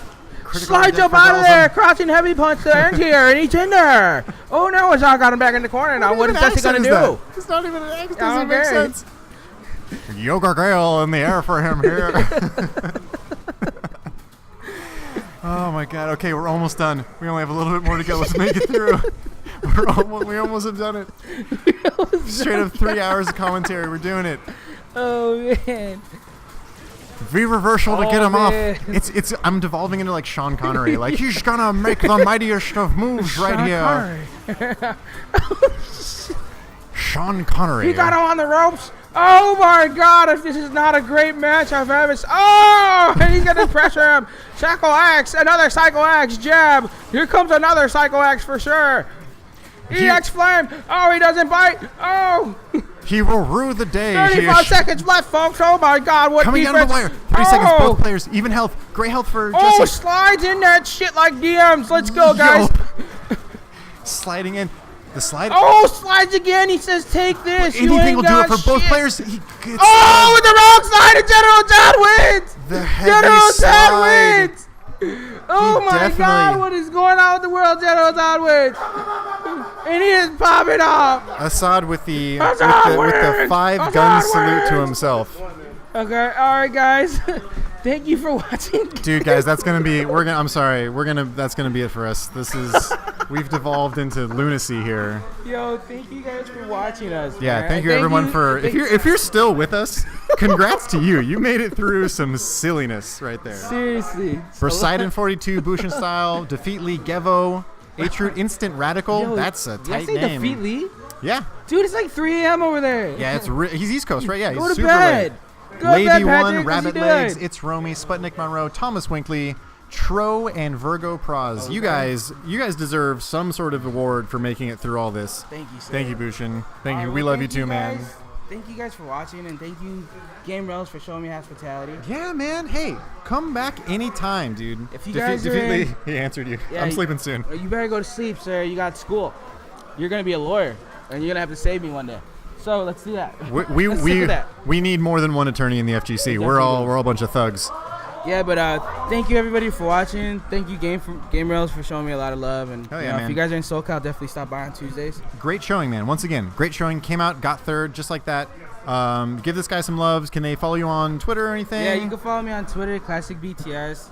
Slides up out of there. Crouching heavy punch to end here, and he's in there. Oh no, Azad got him back in the corner. Now what is Jesse going to do? It's not even an X. Okay. Doesn't make sense. Yoga Gale in the air for him here. Oh my God. Okay, we're almost done. We only have a little bit more to go. Let's make it through. We almost have done it. Straight up 3 hours of commentary. We're doing it. Oh man. V reversal to get him man. off. It's. I'm devolving into like Sean Connery. Like he's gonna make the mightiest of moves right here. Sean Connery. He got him on the ropes. Oh my God! If this is not a great match I've ever seen. Oh, and he's gonna pressure him. Psycho Axe, another Psycho Axe jab. Here comes another Psycho Axe for sure. EX Flame. Oh, he doesn't bite. Oh. He will rue the day. 35 seconds left, folks. Oh my God, what coming defense? down the wire. 30 seconds, both players. Even health. Great health for Oh, Jesse. slides in that shit like DMs. Let's go, guys. Sliding in. The slide. Oh, slides again. He says, take this. Anything will do it for both players. He gets oh, with the wrong slide, and General Zod wins. the heavy General slide. Zod wins. Oh my definitely- God, what is going on with the world? General Zod wins. And he is popping off. Assad with the Assad with the wins! 5 Assad gun salute to wins! himself. Okay, all right, guys. Thank you for watching. Dude, guys, that's gonna be. I'm sorry. That's gonna be it for us. This is. We've devolved into lunacy here. Yo, thank you guys for watching us. Yeah, man. thank you everyone for. If you're still with us, congrats to you. You made it through some silliness right there. Seriously. Poseidon 42, Bushin style, Defeat Lee, Gevo, H-Root Instant Radical. Yo, That's a did I tight say name. Defeat Lee? Yeah. Dude, it's like 3 a.m. over there. Yeah, he's East Coast, right? Yeah, he's Go to super bed. late. Go to bed, Lady Patrick. One, What's Rabbit he Legs, doing? It's Romy, Sputnik Monroe, Thomas Winkley, Tro, and Virgo Praz. You guys deserve some sort of award for making it through all this. Thank you, sir. Thank you, Bushin. Thank you. Well, We love you thank too, man. guys. Thank you guys for watching, and thank you, Game Rails, for showing me hospitality. Yeah, man. Hey, come back anytime, dude. If you guys are Defeat in- Lee, he answered you. Yeah, I'm sleeping soon. You better go to sleep, sir. You got school. You're gonna be a lawyer, and you're gonna have to save me one day. So let's do that. Let's stick with that. We need more than one attorney in the FGC. We're all a bunch of thugs. Yeah, but thank you everybody for watching. Thank you Game Rails for showing me a lot of love. And Hell you yeah, know, man. if you guys are in SoCal, definitely stop by on Tuesdays. Great showing, man. Once again, great showing. Came out, got third, just like that. Give this guy some loves. Can they follow you on Twitter or anything? Yeah, you can follow me on Twitter, Classic BTS.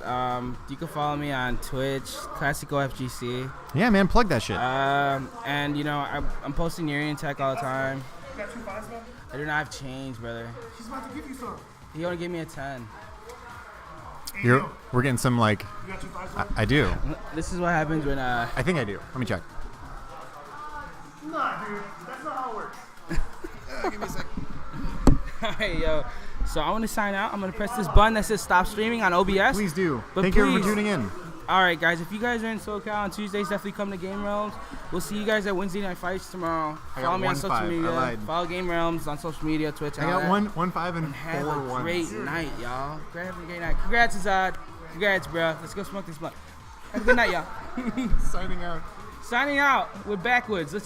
You can follow me on Twitch, Classico FGC. Yeah, man, plug that shit. And you know, I'm posting Urian Tech all the time. You got 2 5s, man? I do not have change, brother. She's about to give you some. He only gave me a 10. Hey, We're getting some like. you got 2 5s, man? I do. This is what happens when I think I do. Let me check. Nah, dude. That's not how it works. Give me a sec. Hey, yo. So I want to sign out. I'm going to press this button that says stop streaming on OBS. Please do. But Thank you for please. tuning in. All right, guys. If you guys are in SoCal on Tuesdays, definitely come to Game Realms. We'll see you guys at Wednesday Night Fights tomorrow. I Follow got me on 1-5. social I media. lied. Follow Game Realms on social media, Twitch. I all got that. 1, 5, and Have 4 a 1s. great night, y'all. Have a great night. Congrats, Azad. Congrats, bro. Let's go smoke this blunt. Have a good night, y'all. Signing out. Signing out with Backwoods. Let's